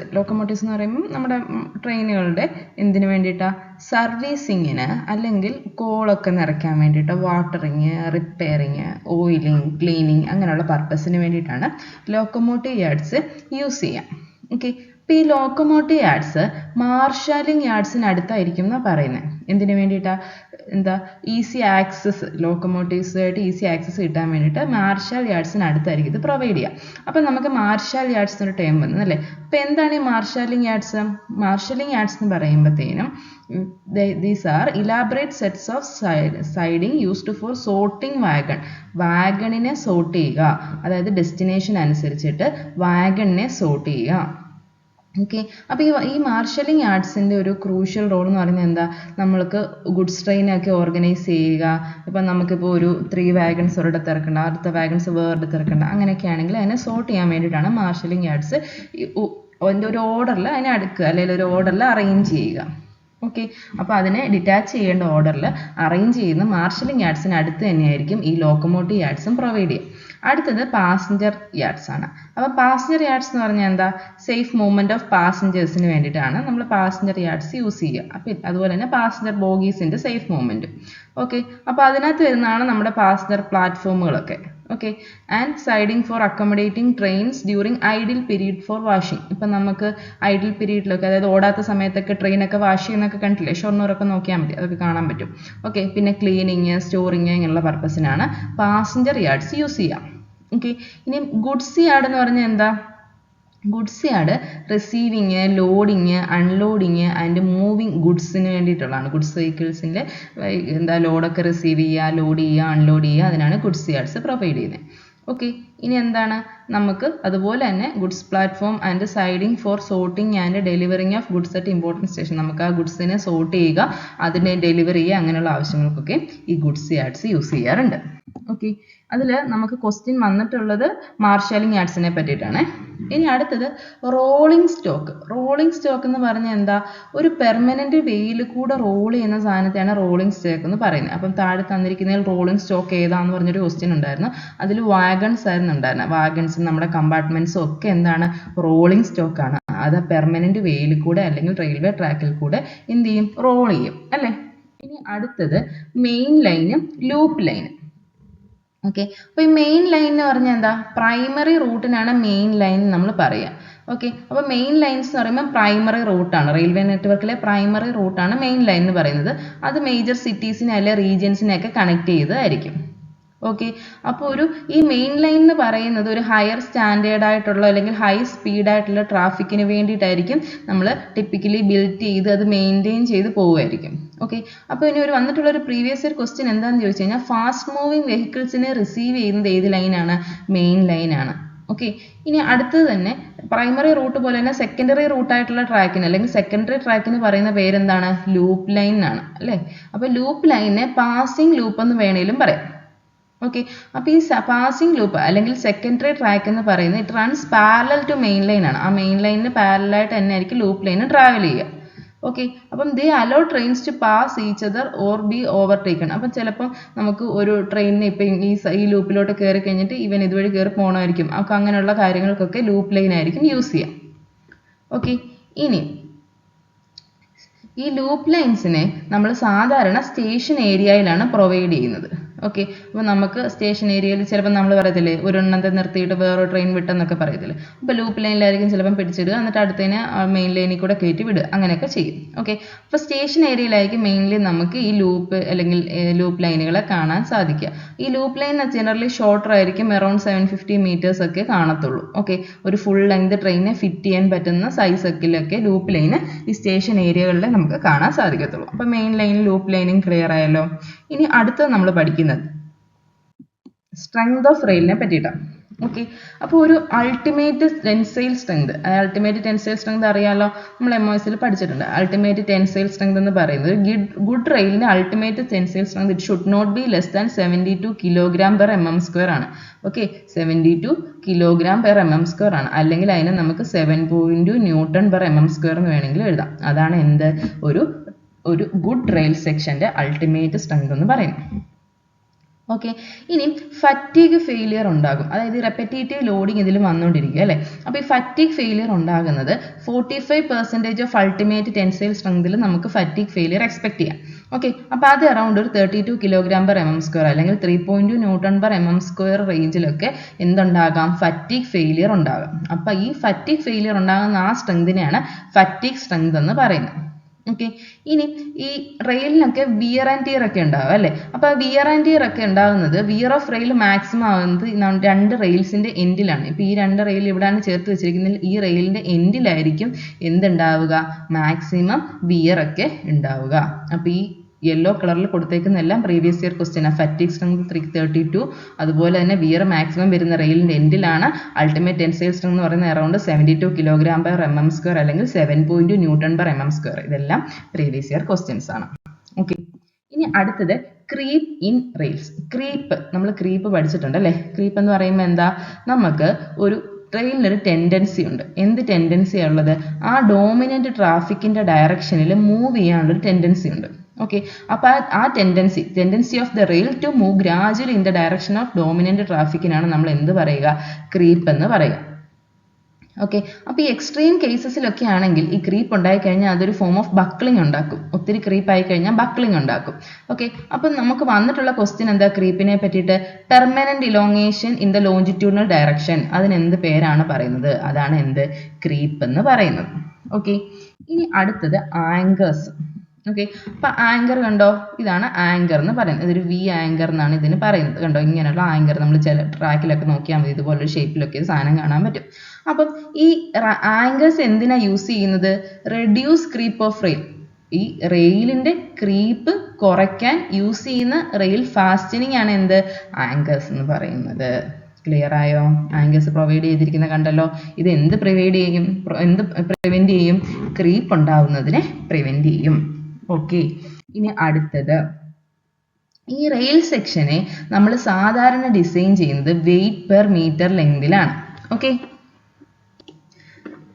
എന്ന് പറയുമ്പോൾ നമ്മുടെ ട്രെയിനുകളുടെ എന്തിനു വേണ്ടിയിട്ടാണ്? സർവീസിങ്ങിന് അല്ലെങ്കിൽ കോളൊക്കെ നിറയ്ക്കാൻ വേണ്ടിയിട്ട്, വാട്ടറിങ്, റിപ്പയറിങ്, ഓയിലിംഗ്, ക്ലീനിങ് അങ്ങനെയുള്ള പർപ്പസിന് വേണ്ടിയിട്ടാണ് ലോക്കോമോട്ടീവ് യാർഡ്സ് യൂസ് ചെയ്യാം. ഓക്കെ, അപ്പോൾ ഈ ലോക്കോമോട്ടീവ് യാർഡ്സ് മാർഷലിംഗ് യാർഡ്സിന് അടുത്തായിരിക്കും എന്നാണ് പറയുന്നത്. എന്തിനു വേണ്ടിയിട്ടാണ്? എന്താ? ഈസി ആക്സസ്, ലോക്കോമോട്ടീവ്സുമായിട്ട് ഈസി ആക്സസ് കിട്ടാൻ വേണ്ടിയിട്ട് മാർഷൽ യാർഡ്സിന് അടുത്തായിരിക്കും ഇത് പ്രൊവൈഡ് ചെയ്യുക. അപ്പം നമുക്ക് മാർഷൽ യാർഡ്സ് എന്നൊരു ടേം വന്നല്ലേ. അപ്പോൾ എന്താണ് ഈ മാർഷലിംഗ് യാർഡ്സ്? മാർഷലിംഗ് യാർഡ്സ് എന്ന് പറയുമ്പോഴത്തേനും these are elaborate sets of siding used for sorting wagon. വാഗണിനെ സോർട്ട് ചെയ്യുക, അതായത് ഡെസ്റ്റിനേഷൻ അനുസരിച്ചിട്ട് വാഗണിനെ സോർട്ട് ചെയ്യുക. ഓക്കെ, അപ്പോൾ ഈ മാർഷലിംഗ് യാർഡ്സിൻ്റെ ഒരു ക്രൂഷ്യൽ റോൾ എന്ന് പറയുന്നത് എന്താ? നമ്മൾക്ക് ഗുഡ്സ് ട്രെയിനൊക്കെ ഓർഗനൈസ് ചെയ്യുക. ഇപ്പം നമുക്കിപ്പോൾ ഒരു 3 വാഗൺസ് ഒരിടത്ത് ഇറക്കണ്ട, അടുത്ത വാഗൺസ് വേറൊരിടത്ത് ഇറക്കണ്ട, അങ്ങനെയൊക്കെ ആണെങ്കിൽ അതിനെ സോർട്ട് ചെയ്യാൻ വേണ്ടിയിട്ടാണ് മാർഷലിംഗ് യാർഡ്സ് അതിൻ്റെ ഒരു ഓർഡറിൽ അതിനെ അടുക്കുക അല്ലെങ്കിൽ ഒരു ഓർഡറിൽ അറേഞ്ച് ചെയ്യുക. ഓക്കെ, അപ്പോൾ അതിനെ ഡിറ്റാച്ച് ചെയ്യേണ്ട ഓർഡറിൽ അറേഞ്ച് ചെയ്യുന്ന മാർഷലിംഗ് യാർഡ്സിന് അടുത്ത് തന്നെയായിരിക്കും ഈ ലോക്കോമോട്ടീവ് യാർഡ്സും പ്രൊവൈഡ് ചെയ്യുക. അടുത്തത് പാസഞ്ചർ യാർഡ്സ് ആണ്. അപ്പോൾ പാസഞ്ചർ യാർഡ്സ് എന്ന് പറഞ്ഞാൽ എന്താ? സേഫ് മൂവ്മെൻറ്റ് ഓഫ് പാസഞ്ചേഴ്സിന് വേണ്ടിയിട്ടാണ് നമ്മൾ പാസഞ്ചർ യാർഡ്സ് യൂസ് ചെയ്യുക. അപ്പം അതുപോലെ തന്നെ പാസഞ്ചർ ബോഗീസിൻ്റെ സേഫ് മൂവ്മെൻറ്റ്. ഓക്കെ, അപ്പോൾ അതിനകത്ത് വരുന്നതാണ് നമ്മുടെ പാസഞ്ചർ പ്ലാറ്റ്ഫോമുകളൊക്കെ. Okay, and siding for accommodating trains during idle period for washing. ഇപ്പം നമുക്ക് ഐഡിൽ പീരീഡിലൊക്കെ, അതായത് ഓടാത്ത സമയത്തൊക്കെ ട്രെയിനൊക്കെ വാഷ് ചെയ്യുന്നൊക്കെ കണ്ടില്ലേ? ഷൊർണൂരൊക്കെ നോക്കിയാൽ മതി, അതൊക്കെ കാണാൻ പറ്റും. ഓക്കെ, പിന്നെ ക്ലീനിങ്, സ്റ്റോറിങ് ഇങ്ങനെയുള്ള പർപ്പസിനാണ് പാസഞ്ചർ യാർഡ്സ് യൂസ് ചെയ്യുക. ഓക്കെ, ഇനി ഗുഡ്സ് യാർഡ് എന്ന് പറഞ്ഞാൽ എന്താ? Goods yard receiving, loading, unloading and moving ഗുഡ്സിന് വേണ്ടിയിട്ടുള്ളതാണ്. ഗുഡ്സ് വെഹിക്കിൾസിൻ്റെ എന്താ ലോഡൊക്കെ റിസീവ് ചെയ്യുക, ലോഡ് ചെയ്യുക, അൺലോഡ് ചെയ്യുക, അതിനാണ് ഗുഡ്സ് യാർഡ്സ് പ്രൊവൈഡ് ചെയ്യുന്നത്. ഓക്കെ, ഇനി എന്താണ്? നമുക്ക് അതുപോലെ തന്നെ goods platform and siding for sorting and delivering of goods at important station. നമുക്ക് ആ ഗുഡ്സിനെ സോർട്ട് ചെയ്യുക, അതിനെ ഡെലിവറി ചെയ്യുക, അങ്ങനെയുള്ള ആവശ്യങ്ങൾക്കൊക്കെ ഈ ഗുഡ്സ് യാർഡ്സ് യൂസ് ചെയ്യാറുണ്ട്. ഓക്കെ, അതിൽ നമുക്ക് ക്വസ്റ്റ്യൻ വന്നിട്ടുള്ളത് മാർഷലിംഗ് യാർഡ്സിനെ പറ്റിയിട്ടാണ്. ഇനി അടുത്തത് റോളിംഗ് സ്റ്റോക്ക്. റോളിംഗ് സ്റ്റോക്ക് എന്ന് പറഞ്ഞാൽ എന്താ? ഒരു പെർമനന്റ് വേയിൽ കൂടെ റോൾ ചെയ്യുന്ന സാധനത്തെയാണ് റോളിംഗ് സ്റ്റോക്ക് എന്ന് പറയുന്നത്. അപ്പം താഴെ തന്നിരിക്കുന്നതിൽ റോളിംഗ് സ്റ്റോക്ക് ഏതാന്ന് പറഞ്ഞൊരു ക്വസ്റ്റ്യൻ ഉണ്ടായിരുന്നു. അതിൽ വാഗൺസ് ആയിരുന്നു ഉണ്ടായിരുന്നത്. വാഗൺസും നമ്മുടെ കമ്പാർട്ട്മെന്റ്സും ഒക്കെ എന്താണ്? റോളിംഗ് സ്റ്റോക്കാണ്. അത് പെർമനന്റ് വേയിൽ കൂടെ അല്ലെങ്കിൽ റെയിൽവേ ട്രാക്കിൽ കൂടെ എന്ത് ചെയ്യും? റോൾ ചെയ്യും, അല്ലേ? ഇനി അടുത്തത് മെയിൻ ലൈനും ലൂപ്പ് ലൈനും. ഓക്കെ, അപ്പോൾ ഈ മെയിൻ ലൈൻ എന്ന് പറഞ്ഞാൽ എന്താ? പ്രൈമറി റൂട്ടിനാണ് മെയിൻ ലൈൻ നമ്മൾ പറയുക. ഓക്കെ, അപ്പോൾ മെയിൻ ലൈൻസ് എന്ന് പറയുമ്പോൾ പ്രൈമറി റൂട്ടാണ്. റെയിൽവേ നെറ്റ്വർക്കിലെ പ്രൈമറി റൂട്ടാണ് മെയിൻ ലൈൻ എന്ന് പറയുന്നത്. അത് മേജർ സിറ്റീസിനെ അല്ലെ റീജിയൻസിനെയൊക്കെ കണക്ട് ചെയ്തതായിരിക്കും. ഓക്കെ, അപ്പോൾ ഈ മെയിൻ ലൈൻ എന്ന് പറയുന്നത് ഒരു ഹയർ സ്റ്റാൻഡേർഡ് ആയിട്ടുള്ള അല്ലെങ്കിൽ ഹൈ സ്പീഡ് ആയിട്ടുള്ള ട്രാഫിക്കിന് വേണ്ടിയിട്ടായിരിക്കും നമ്മൾ ടിപ്പിക്കലി ബിൽഡ് ചെയ്ത് അത് മെയിൻറ്റെയിൻ ചെയ്ത് പോവുമായിരിക്കും. ഓക്കെ, അപ്പോൾ ഇനി വന്നിട്ടുള്ള ഒരു പ്രീവിയസ് ഇയർ ക്വസ്റ്റ്യൻ എന്താണെന്ന് ചോദിച്ചു കഴിഞ്ഞാൽ ഫാസ്റ്റ് മൂവിങ് വെഹിക്കിൾസിനെ റിസീവ് ചെയ്യുന്നത് ഏത് ലൈനാണ്? മെയിൻ ലൈനാണ്. ഓക്കെ, ഇനി അടുത്തത് തന്നെ പ്രൈമറി റൂട്ട് പോലെ തന്നെ സെക്കൻഡറി റൂട്ടായിട്ടുള്ള ട്രാക്കിന് അല്ലെങ്കിൽ സെക്കൻഡറി ട്രാക്കിന് പറയുന്ന പേരെന്താണ്? ലൂപ്പ് ലൈൻ ആണ് അല്ലേ? അപ്പോൾ ലൂപ്പ് ലൈനെ പാസിംഗ് ലൂപ്പ് എന്ന് വേണേലും പറയാം. ഓക്കെ, അപ്പോൾ ഈ പാസിംഗ് ലൂപ്പ് അല്ലെങ്കിൽ സെക്കൻഡറി ട്രാക്ക് എന്ന് പറയുന്നത് it runs parallel to main line ആണ്. ആ മെയിൻ ലൈനിന് പാരലായിട്ട് തന്നെ ആയിരിക്കും ലൂപ്പ് ലൈൻ ട്രാവൽ ചെയ്യുക. ഓക്കെ, അപ്പം they allow trains to pass each other or be overtaken. അപ്പം ചിലപ്പം നമുക്ക് ഒരു ട്രെയിനിന് ഇപ്പം ഈ ലൂപ്പിലോട്ട് കയറി കഴിഞ്ഞിട്ട് ഇവൻ ഇതുവഴി കയറി പോകണമായിരിക്കും. അപ്പോൾ അങ്ങനെയുള്ള കാര്യങ്ങൾക്കൊക്കെ ലൂപ്പ് ലൈൻ ആയിരിക്കും യൂസ് ചെയ്യാം. ഓക്കെ, ഇനി ഈ ലൂപ്പ് ലൈൻസിനെ നമ്മൾ സാധാരണ സ്റ്റേഷൻ ഏരിയയിലാണ് പ്രൊവൈഡ് ചെയ്യുന്നത്. ഓക്കെ, അപ്പോൾ നമുക്ക് സ്റ്റേഷൻ ഏരിയയിൽ ചിലപ്പോൾ നമ്മൾ പറയത്തില്ലേ ഒരെണ്ണത്തെ നിർത്തിയിട്ട് വേറൊരു ട്രെയിൻ വിട്ടെന്നൊക്കെ പറയത്തില്ലേ. അപ്പോൾ ലൂപ്പ് ലൈനിലായിരിക്കും ചിലപ്പം പിടിച്ചിടുക, എന്നിട്ട് അടുത്തതിനെ മെയിൻ ലൈനിൽ കൂടെ കയറ്റി വിടുക, അങ്ങനെയൊക്കെ ചെയ്യും. ഓക്കെ, അപ്പോൾ സ്റ്റേഷൻ ഏരിയയിലായിരിക്കും മെയിൻലി നമുക്ക് ഈ ലൂപ്പ് അല്ലെങ്കിൽ ലൂപ്പ് ലൈനുകളെ കാണാൻ സാധിക്കുക. ഈ ലൂപ്പ് ലൈൻ ജനറലി ഷോർട്ടർ ആയിരിക്കും, അറൌണ്ട് 750 meters ഒക്കെ കാണത്തുള്ളൂ. ഓക്കെ, ഒരു ഫുൾ ലെങ്ത് ട്രെയിനെ ഫിറ്റ് ചെയ്യാൻ പറ്റുന്ന സൈസൊക്കെ ലൂപ്പ് ലൈന് ഈ സ്റ്റേഷൻ ഏരിയകളിൽ നമുക്ക് കാണാൻ സാധിക്കത്തുള്ളൂ. അപ്പോൾ മെയിൻ ലൈനും ലൂപ്പ് ലൈനും ക്ലിയർ ആയല്ലോ. ഇനി അടുത്തത് നമ്മൾ പഠിക്കുന്നത് സ്ട്രെങ്ത് ഓഫ് റെയിലിനെ പറ്റിയിട്ടാണ്. ഓക്കെ, അപ്പോൾ ഒരു അൾട്ടിമേറ്റ് ടെൻസൈൽ സ്ട്രെങ്ത് അറിയാലോ, നമ്മൾ MOSൽ പഠിച്ചിട്ടുണ്ട്. അൾട്ടിമേറ്റ് ടെൻസൈൽ സ്ട്രെങ്ത് എന്ന് പറയുന്നത് ഗുഡ് റെയിലിന്റെ ultimate tensile strength it should not be less than 72 kg/mm² ആണ്. ഓക്കെ, 72 kg/mm² ആണ്. അല്ലെങ്കിൽ അതിനെ നമുക്ക് 7.2 Newton/mm² എന്ന് വേണമെങ്കിൽ എഴുതാം. അതാണ് എന്ത് ഒരു ഗുഡ് റെയിൽ സെക്ഷന്റെ അൾട്ടിമേറ്റ് സ്ട്രെങ്ത് എന്ന് പറയുന്നത്. ഓക്കെ, ഇനി ഫറ്റീഗ് ഫെയിലിയർ ഉണ്ടാകും. അതായത് റെപ്പറ്റേറ്റീവ് ലോഡിങ് ഇതിൽ വന്നുകൊണ്ടിരിക്കുക അല്ലേ. അപ്പോൾ ഈ ഫറ്റീഗ് ഫെയിലിയർ ഉണ്ടാകുന്നത് 45% ഓഫ് അൾട്ടിമേറ്റ് ടെൻസൈൽ സ്ട്രെങ്തിൽ നമുക്ക് ഫറ്റീഗ് ഫെയിലിയർ എക്സ്പെക്ട് ചെയ്യാം. ഓക്കെ, അപ്പോൾ അത് അറൗണ്ട് ഒരു 32 kg/mm² അല്ലെങ്കിൽ 3.2 Newton/mm² റേഞ്ചിലൊക്കെ എന്തുണ്ടാകാം? ഫറ്റീഗ് ഫെയിലിയർ ഉണ്ടാകാം. അപ്പോൾ ഈ ഫറ്റീഗ് ഫെയിലിയർ ഉണ്ടാകുന്ന ആ സ്ട്രെങ്തിനെയാണ് ഫറ്റീഗ് സ്ട്രെങ്ത് എന്ന് പറയുന്നത്. ഓക്കെ, ഇനി ഈ റെയിലിനൊക്കെ വിയർ ആൻഡ് ടിയർ ഒക്കെ ഉണ്ടാവും അല്ലേ. അപ്പോൾ വിയർ ആൻഡ് ടിയർ ഒക്കെ ഉണ്ടാകുന്നത് വിയർ ഓഫ് റെയിൽ മാക്സിമം ആകുന്നത് രണ്ട് റെയിൽസിന്റെ എൻഡിലാണ്. ഇപ്പോൾ ഈ രണ്ട് റെയിൽ ഇവിടെയാണ് ചേർത്ത് വെച്ചിരിക്കുന്നത്. ഈ റെയിലിന്റെ എൻഡിലായിരിക്കും എന്തുണ്ടാവുക? മാക്സിമം വിയർ ഒക്കെ ഉണ്ടാവുക. അപ്പോൾ ഈ യെല്ലോ കളറിൽ കൊടുത്തേക്കുന്ന എല്ലാം previous year question. Fatigue strength 332, അതുപോലെ തന്നെ വിയർ മാക്സിമം വരുന്ന റെയിലിന്റെ എൻഡിലാണ്. അൾട്ടിമേറ്റ് ടെൻസൈൽ സ്ട്രെങ്ത് എന്ന് പറയുന്നത് അറൗണ്ട് 72 kg/mm² അല്ലെങ്കിൽ 7.2 Newton/mm². ഇതെല്ലാം പ്രീവിയസ് ഇയർ ക്വസ്റ്റ്യൻസ് ആണ്. ഓക്കെ, ഇനി അടുത്തത് ക്രീപ്പ് ഇൻ റെയിൽസ്. നമ്മൾ ക്രീപ്പ് പഠിച്ചിട്ടുണ്ട് അല്ലേ. ക്രീപ്പ് എന്ന് പറയുമ്പോൾ എന്താ? നമുക്ക് ഒരു ട്രെയിനിനൊരു ടെൻഡൻസി ഉണ്ട്. എന്ത് ടെൻഡൻസിയാണ് ഉള്ളത്? ആ ഡോമിനന്റ് ട്രാഫിക്കിന്റെ ഡയറക്ഷനിൽ മൂവ് ചെയ്യാനുള്ളൊരു ടെൻഡൻസി ഉണ്ട്. ഓക്കെ, അപ്പോൾ ആ tendency of the rail to move gradually in the direction of dominant ട്രാഫിക്കിനാണ് നമ്മൾ എന്ത് പറയുക? ക്രീപ്പ് എന്ന് പറയുക. ഓക്കെ, അപ്പോൾ ഈ എക്സ്ട്രീം കേസസിലൊക്കെ ആണെങ്കിൽ ഈ ക്രീപ്പ് ഉണ്ടായിക്കഴിഞ്ഞാൽ അതൊരു ഫോം ഓഫ് ബക്ലിംഗ് ഉണ്ടാക്കും. ഒത്തിരി ക്രീപ്പ് ആയി കഴിഞ്ഞാൽ ബക്ലിംഗ് ഉണ്ടാക്കും. ഓക്കെ, അപ്പം നമുക്ക് വന്നിട്ടുള്ള ക്വസ്റ്റ്യൻ എന്താ ക്രീപ്പിനെ പറ്റിയിട്ട്? Permanent elongation in the longitudinal direction. അതിന് എന്ത് പേരാണ് പറയുന്നത്? അതാണ് എന്ത്? ക്രീപ്പ് എന്ന് പറയുന്നത്. ഓക്കെ, ഇനി അടുത്തത് ആങ്കേഴ്സ്. ഓക്കെ, അപ്പൊ ആങ്കർ കണ്ടോ, ഇതാണ് ആങ്കർ എന്ന് പറയുന്നത്. ഇതൊരു വി ആങ്കർ എന്നാണ് ഇതിന് പറയുന്നത്. കണ്ടോ, ഇങ്ങനെയുള്ള ആങ്കർ നമ്മൾ ചില ട്രാക്കിലൊക്കെ നോക്കിയാൽ മതി, ഇതുപോലൊരു ഷേപ്പിലൊക്കെ സാധനം കാണാൻ പറ്റും. അപ്പം ഈ ആങ്കേഴ്സ് എന്തിനാ യൂസ് ചെയ്യുന്നത്? Reduce creep of rail. ഈ റെയിലിന്റെ ക്രീപ്പ് കുറയ്ക്കാൻ യൂസ് ചെയ്യുന്ന റെയിൽ ഫാസ്റ്റനിങ് ആണ് എന്ത്? ആങ്കേഴ്സ് എന്ന് പറയുന്നത്. ക്ലിയർ ആയോ? ആങ്കേഴ്സ് പ്രൊവൈഡ് ചെയ്തിരിക്കുന്ന കണ്ടല്ലോ. ഇത് എന്ത് പ്രിവെന്റ് ചെയ്യും? ക്രീപ്പ് ഉണ്ടാവുന്നതിനെ പ്രിവെന്റ് ചെയ്യും. ഓക്കെ, ഇനി അടുത്തത് ഈ റെയിൽ സെക്ഷനെ നമ്മൾ സാധാരണ ഡിസൈൻ ചെയ്യുന്നത് വെയിറ്റ് പെർ മീറ്റർ ലെങ്തിലാണ്. ഓക്കെ,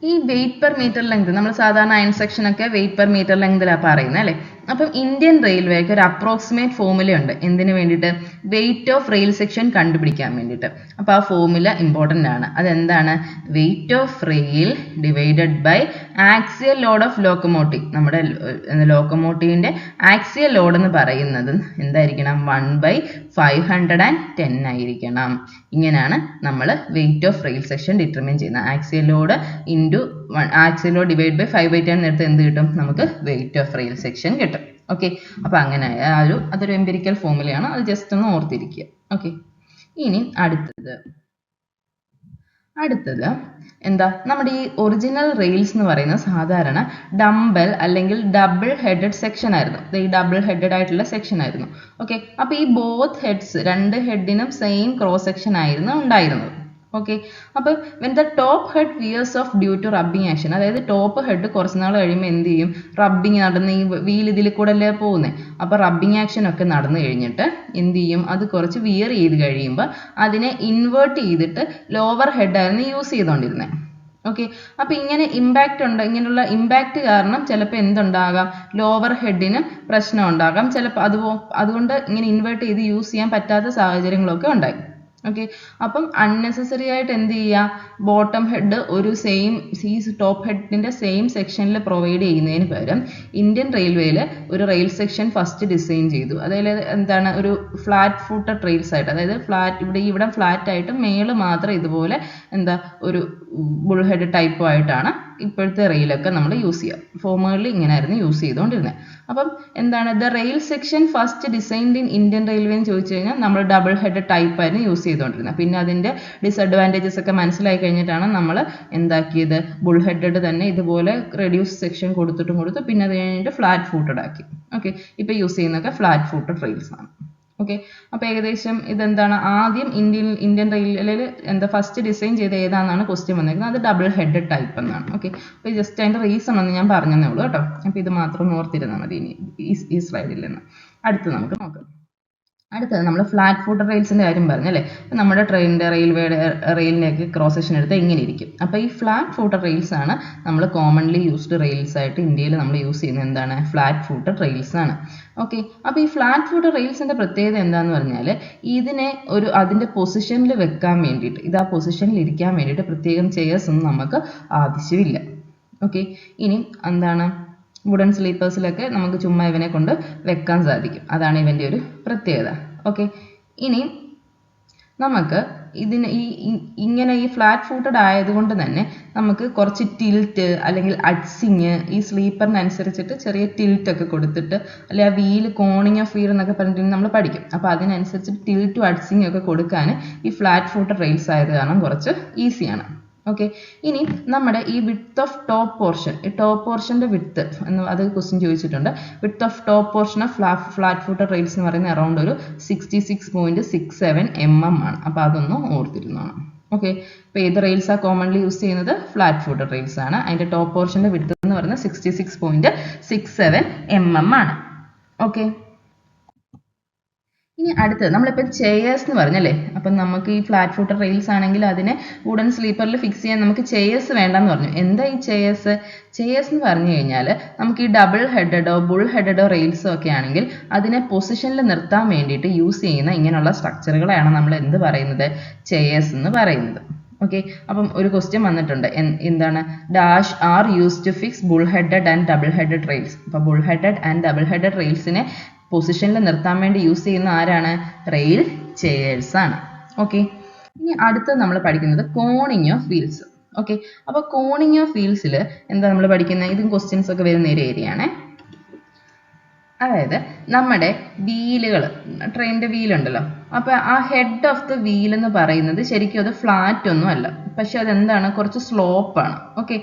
ഈ വെയിറ്റ് പെർ മീറ്റർ ലെങ്ത് നമ്മൾ സാധാരണ അയൺ സെക്ഷൻ ഒക്കെ വെയിറ്റ് പെർ മീറ്റർ ലെങ്തിലാണ് പറയുന്നത് അല്ലേ. അപ്പം ഇന്ത്യൻ റെയിൽവേക്ക് ഒരു അപ്രോക്സിമേറ്റ് ഫോർമുല ഉണ്ട്. എന്തിനു വേണ്ടിയിട്ട്? വെയിറ്റ് ഓഫ് റെയിൽ സെക്ഷൻ കണ്ടുപിടിക്കാൻ വേണ്ടിയിട്ട്. അപ്പോൾ ആ ഫോർമുല ഇമ്പോർട്ടൻ്റ് ആണ്. അതെന്താണ്? Weight of rail divided by axial load of locomotive. നമ്മുടെ ലോക്കോമോട്ടീവിൻ്റെ ആക്സിയൽ ലോഡ് എന്ന് പറയുന്നത് എന്തായിരിക്കണം? 1/510 ആയിരിക്കണം. ഇങ്ങനെയാണ് നമ്മൾ weight of rail section determine ചെയ്യുന്നത്. Axial load into axial load divide by 5/10 എടുത്ത് എന്ത് കിട്ടും? നമുക്ക് വെയിറ്റ് ഓഫ് റെയിൽ സെക്ഷൻ കിട്ടും. ഓക്കെ, അപ്പോൾ അങ്ങനെ അതൊരു എംപിരിക്കൽ ഫോർമുലയാണ്, അത് ജസ്റ്റ് ഒന്ന് ഓർത്തിരിക്കുക. ഓക്കെ, ഇനി അടുത്തത് എന്താ, നമ്മുടെ ഈ ഒറിജിനൽ റെയിൽസ് എന്ന് പറയുന്നത് സാധാരണ ഡംബൽ അല്ലെങ്കിൽ ഡബിൾ ഹെഡഡ് സെക്ഷൻ ആയിരുന്നു. ഈ ഡബിൾ ഹെഡഡ് ആയിട്ടുള്ള സെക്ഷൻ ആയിരുന്നു. ഓക്കെ, അപ്പോൾ ഈ ബോത്ത് ഹെഡ്സ്, രണ്ട് ഹെഡിനും സെയിം ക്രോസ് സെക്ഷൻ ആയിരുന്നു ഉണ്ടായിരുന്നത്. ഓക്കെ, അപ്പോൾ when the top head wears off due to rubbing action, അതായത് ടോപ്പ് ഹെഡ് കുറച്ച് നാൾ കഴിയുമ്പോൾ എന്ത് ചെയ്യും, റബ്ബിങ് നടന്ന് ഈ വീൽ ഇതിൽ കൂടെ അല്ലേ പോകുന്നത്, അപ്പോൾ റബ്ബിങ് ആക്ഷൻ ഒക്കെ നടന്നു കഴിഞ്ഞിട്ട് എന്ത് ചെയ്യും, അത് കുറച്ച് വിയർ ചെയ്ത് കഴിയുമ്പോൾ അതിനെ ഇൻവേർട്ട് ചെയ്തിട്ട് ലോവർ ഹെഡായിരുന്നു യൂസ് ചെയ്തുകൊണ്ടിരുന്നത്. ഓക്കെ, അപ്പോൾ ഇങ്ങനെ ഇങ്ങനെയുള്ള ഇമ്പാക്റ്റ് കാരണം ചിലപ്പോൾ എന്തുണ്ടാകാം, ലോവർ ഹെഡിന് പ്രശ്നം ഉണ്ടാകാം, ചിലപ്പോൾ അതുകൊണ്ട് ഇങ്ങനെ ഇൻവേർട്ട് ചെയ്ത് യൂസ് ചെയ്യാൻ പറ്റാത്ത സാഹചര്യങ്ങളൊക്കെ ഉണ്ടായി. ഓക്കെ, അപ്പം അൺനെസസറി ആയിട്ട് എന്ത് ചെയ്യുക, ബോട്ടം ഹെഡ് ഒരു ഈ ടോപ്പ് ഹെഡിന്റെ സെയിം സെക്ഷനിൽ പ്രൊവൈഡ് ചെയ്യുന്നതിന് പകരം ഇന്ത്യൻ റെയിൽവേയിൽ ഒരു റെയിൽ സെക്ഷൻ ഫസ്റ്റ് ഡിസൈൻ ചെയ്തു. അതായത് എന്താണ്, ഒരു ഫ്ലാറ്റ് ഫൂട്ടഡ് റെയിൽസ് ആയിട്ട്, അതായത് ഇവിടെ ഫ്ലാറ്റ് ആയിട്ട് മേള് മാത്രം ഇതുപോലെ എന്താ ഒരു ബുൾ ഹെഡ് ടൈപ്പ് ആയിട്ടാണ് ഇപ്പോഴത്തെ റെയിലൊക്കെ നമ്മൾ യൂസ് ചെയ്യുക. ഫോമേഴ്ലി ഇങ്ങനെയായിരുന്നു യൂസ് ചെയ്തുകൊണ്ടിരുന്നത്. അപ്പം എന്താണ്, the rail section first designed in Indian railway എന്ന് ചോദിച്ചു കഴിഞ്ഞാൽ നമ്മൾ ഡബിൾ ഹെഡ് ടൈപ്പ് ആയിരുന്നു യൂസ് ചെയ്തുകൊണ്ടിരുന്നത്. പിന്നെ അതിൻ്റെ ഡിസഡ്വാൻറ്റേജസ് ഒക്കെ മനസ്സിലായി കഴിഞ്ഞിട്ടാണ് നമ്മൾ എന്താക്കിയത്, ബുൾ ഹെഡഡ് തന്നെ ഇതുപോലെ റെഡ്യൂസ് സെക്ഷൻ കൊടുത്തു, പിന്നെ അത് കഴിഞ്ഞിട്ട് ഫ്ലാറ്റ് ഫൂട്ടഡ് ആക്കി. ഓക്കെ, ഇപ്പോൾ യൂസ് ചെയ്യുന്നതൊക്കെ ഫ്ലാറ്റ് ഫൂട്ടഡ് റെയിൽസ് ആണ്. ഓക്കെ, അപ്പോൾ ഏകദേശം ഇതെന്താണ്, ആദ്യം ഇന്ത്യൻ റെയിൽവേയിൽ ഫസ്റ്റ് ഡിസൈൻ ചെയ്ത ഏതാണെന്നാണ് ക്വസ്റ്റ്യൻ വന്നിരിക്കുന്നത്, അത് ഡബിൾ ഹെഡ് ടൈപ്പ് എന്നാണ്. ഓക്കെ, അപ്പോൾ ജസ്റ്റ് അതിൻ്റെ റീസൺ ഒന്ന് ഞാൻ പറഞ്ഞതേ ഉള്ളൂ കേട്ടോ. അപ്പോൾ ഇത് മാത്രം ഒന്ന് ഓർത്തിരുന്നാൽ മതി ഇനി ഈ സ്ലൈഡിൽ നിന്ന്. അടുത്ത് നമുക്ക് നോക്കാം. അടുത്തത് നമ്മൾ ഫ്ലാറ്റ് ഫൂട്ടഡ് റെയിൽസിൻ്റെ കാര്യം പറഞ്ഞല്ലേ. നമ്മുടെ റെയിലിൻ്റെയൊക്കെ ക്രോസ് സെക്ഷൻ എടുത്താൽ ഇങ്ങനെ ഇരിക്കും. അപ്പോൾ ഈ ഫ്ലാറ്റ് ഫൂട്ടഡ് റെയിൽസ് ആണ് നമ്മൾ കോമൺലി യൂസ്ഡ് റെയിൽസ് ആയിട്ട് ഇന്ത്യയിൽ നമ്മൾ യൂസ് ചെയ്യുന്നത്. എന്താണ്, ഫ്ലാറ്റ് ഫൂട്ടഡ് റെയിൽസ് ആണ്. ഓക്കെ, അപ്പോൾ ഈ ഫ്ലാറ്റ് ഫൂട്ടഡ് റെയിൽസിൻ്റെ പ്രത്യേകത എന്താണെന്ന് പറഞ്ഞാൽ ഇതിനെ അതിൻ്റെ പൊസിഷനിൽ വെക്കാൻ വേണ്ടിയിട്ട്, ഇത് ആ പൊസിഷനിൽ ഇരിക്കാൻ വേണ്ടിയിട്ട് പ്രത്യേകം ചെയേഴ്സ് ഒന്നും നമുക്ക് ആവശ്യമില്ല. ഓക്കെ, ഇനി എന്താണ്, വുഡൻ സ്ലീപ്പേഴ്സിലൊക്കെ നമുക്ക് ചുമ്മാ ഇവനെ കൊണ്ട് വെക്കാൻ സാധിക്കും. അതാണ് ഇവൻ്റെ ഒരു പ്രത്യേകത. ഓക്കെ, ഇനി നമുക്ക് ഇങ്ങനെ ഈ ഫ്ലാറ്റ് ഫൂട്ടഡ് ആയതുകൊണ്ട് തന്നെ നമുക്ക് കുറച്ച് ടിൽറ്റ് അല്ലെങ്കിൽ അഡ്സിങ്, ഈ സ്ലീപ്പറിനനുസരിച്ചിട്ട് ചെറിയ ടിൽറ്റ് ഒക്കെ കൊടുത്തിട്ട്, അല്ലെങ്കിൽ ആ വീല് കോണിങ് ഓഫ് വീൽ എന്നൊക്കെ പറഞ്ഞിട്ട് നമ്മൾ പഠിക്കും. അപ്പോൾ അതിനനുസരിച്ചിട്ട് ടിൽറ്റും അഡ്സിങ് ഒക്കെ കൊടുക്കാൻ ഈ ഫ്ലാറ്റ് ഫൂട്ടഡ് റെയിൽസ് ആയത് കാരണം കുറച്ച് ഈസിയാണ്. ഓക്കെ, ഇനി നമ്മുടെ ഈ വിഡ്ത്ത് ഓഫ് ടോപ്പ് പോർഷൻ, ഈ ടോപ്പ് പോർഷൻ്റെ വിഡ്ത്ത് അത് ക്വസ്റ്റ്യൻ ചോദിച്ചിട്ടുണ്ട്. Width of top portion of flat footed rails എന്ന് പറയുന്നത് അറൗണ്ട് ഒരു 66.67 mm ആണ്. അപ്പോൾ അതൊന്ന് ഓർത്തിരുന്നോണം. ഓക്കെ, ഇപ്പോൾ ഏത് റെയിൽസ് ആണ് കോമൺലി യൂസ് ചെയ്യുന്നത്, ഫ്ലാറ്റ് ഫൂട്ടഡ് റെയിൽസ് ആണ്. അതിൻ്റെ ടോപ്പ് പോർഷൻ്റെ വിഡ്ത്ത് എന്ന് പറയുന്നത് 66.67 mm ആണ്. ഓക്കെ, ഇനി അടുത്തത് നമ്മളിപ്പോൾ ചെയേഴ്സ് എന്ന് പറഞ്ഞല്ലേ. അപ്പം നമുക്ക് ഈ ഫ്ലാറ്റ് ഫൂട്ടഡ് റെയിൽസ് ആണെങ്കിൽ അതിനെ വുഡൻ സ്ലീപ്പറിൽ ഫിക്സ് ചെയ്യാൻ നമുക്ക് ചെയേഴ്സ് വേണ്ടെന്ന് പറഞ്ഞു. എന്താ ഈ ചെയേഴ്സ് എന്ന് പറഞ്ഞു കഴിഞ്ഞാൽ നമുക്ക് ഈ ഡബിൾ ഹെഡഡോ ബുൾ ഹെഡഡോ റെയിൽസോ ഒക്കെ ആണെങ്കിൽ അതിനെ പൊസിഷനിൽ നിർത്താൻ വേണ്ടിയിട്ട് യൂസ് ചെയ്യുന്ന ഇങ്ങനെയുള്ള സ്ട്രക്ചറുകളെയാണ് നമ്മൾ എന്ത് പറയുന്നത്, ചെയേഴ്സ് എന്ന് പറയുന്നത്. ഓക്കെ, അപ്പം ഒരു ക്വസ്റ്റ്യൻ വന്നിട്ടുണ്ട്, എന്താണ്, dash are use to fix bull headed and double headed rails. അപ്പോൾ bull headed and double headed റെയിൽസിനെ പൊസിഷനിൽ നിർത്താൻ വേണ്ടി യൂസ് ചെയ്യുന്ന ആരാണ്, റെയിൽ ചെയേഴ്സ് ആണ്. ഓക്കെ, ഇനി അടുത്തത് നമ്മൾ പഠിക്കുന്നത് കോണിങ് ഓഫ് വീൽസ്. ഓക്കെ, അപ്പോൾ കോണിങ് ഓഫ് വീൽസിൽ എന്താ നമ്മൾ പഠിക്കുന്നത്, ഇതും ക്വസ്റ്റ്യൻസ് ഒക്കെ വരുന്ന ഒരു ഏരിയ ആണ്. അതായത് നമ്മുടെ വീലുകൾ, ട്രെയിനിൻ്റെ വീലുണ്ടല്ലോ, അപ്പോൾ ആ ഹെഡ് ഓഫ് ദ വീൽ എന്ന് പറയുന്നത് ശരിക്കും അത് ഫ്ലാറ്റ് ഒന്നും അല്ല, പക്ഷെ അതെന്താണ്, കുറച്ച് സ്ലോപ്പാണ്. Okay,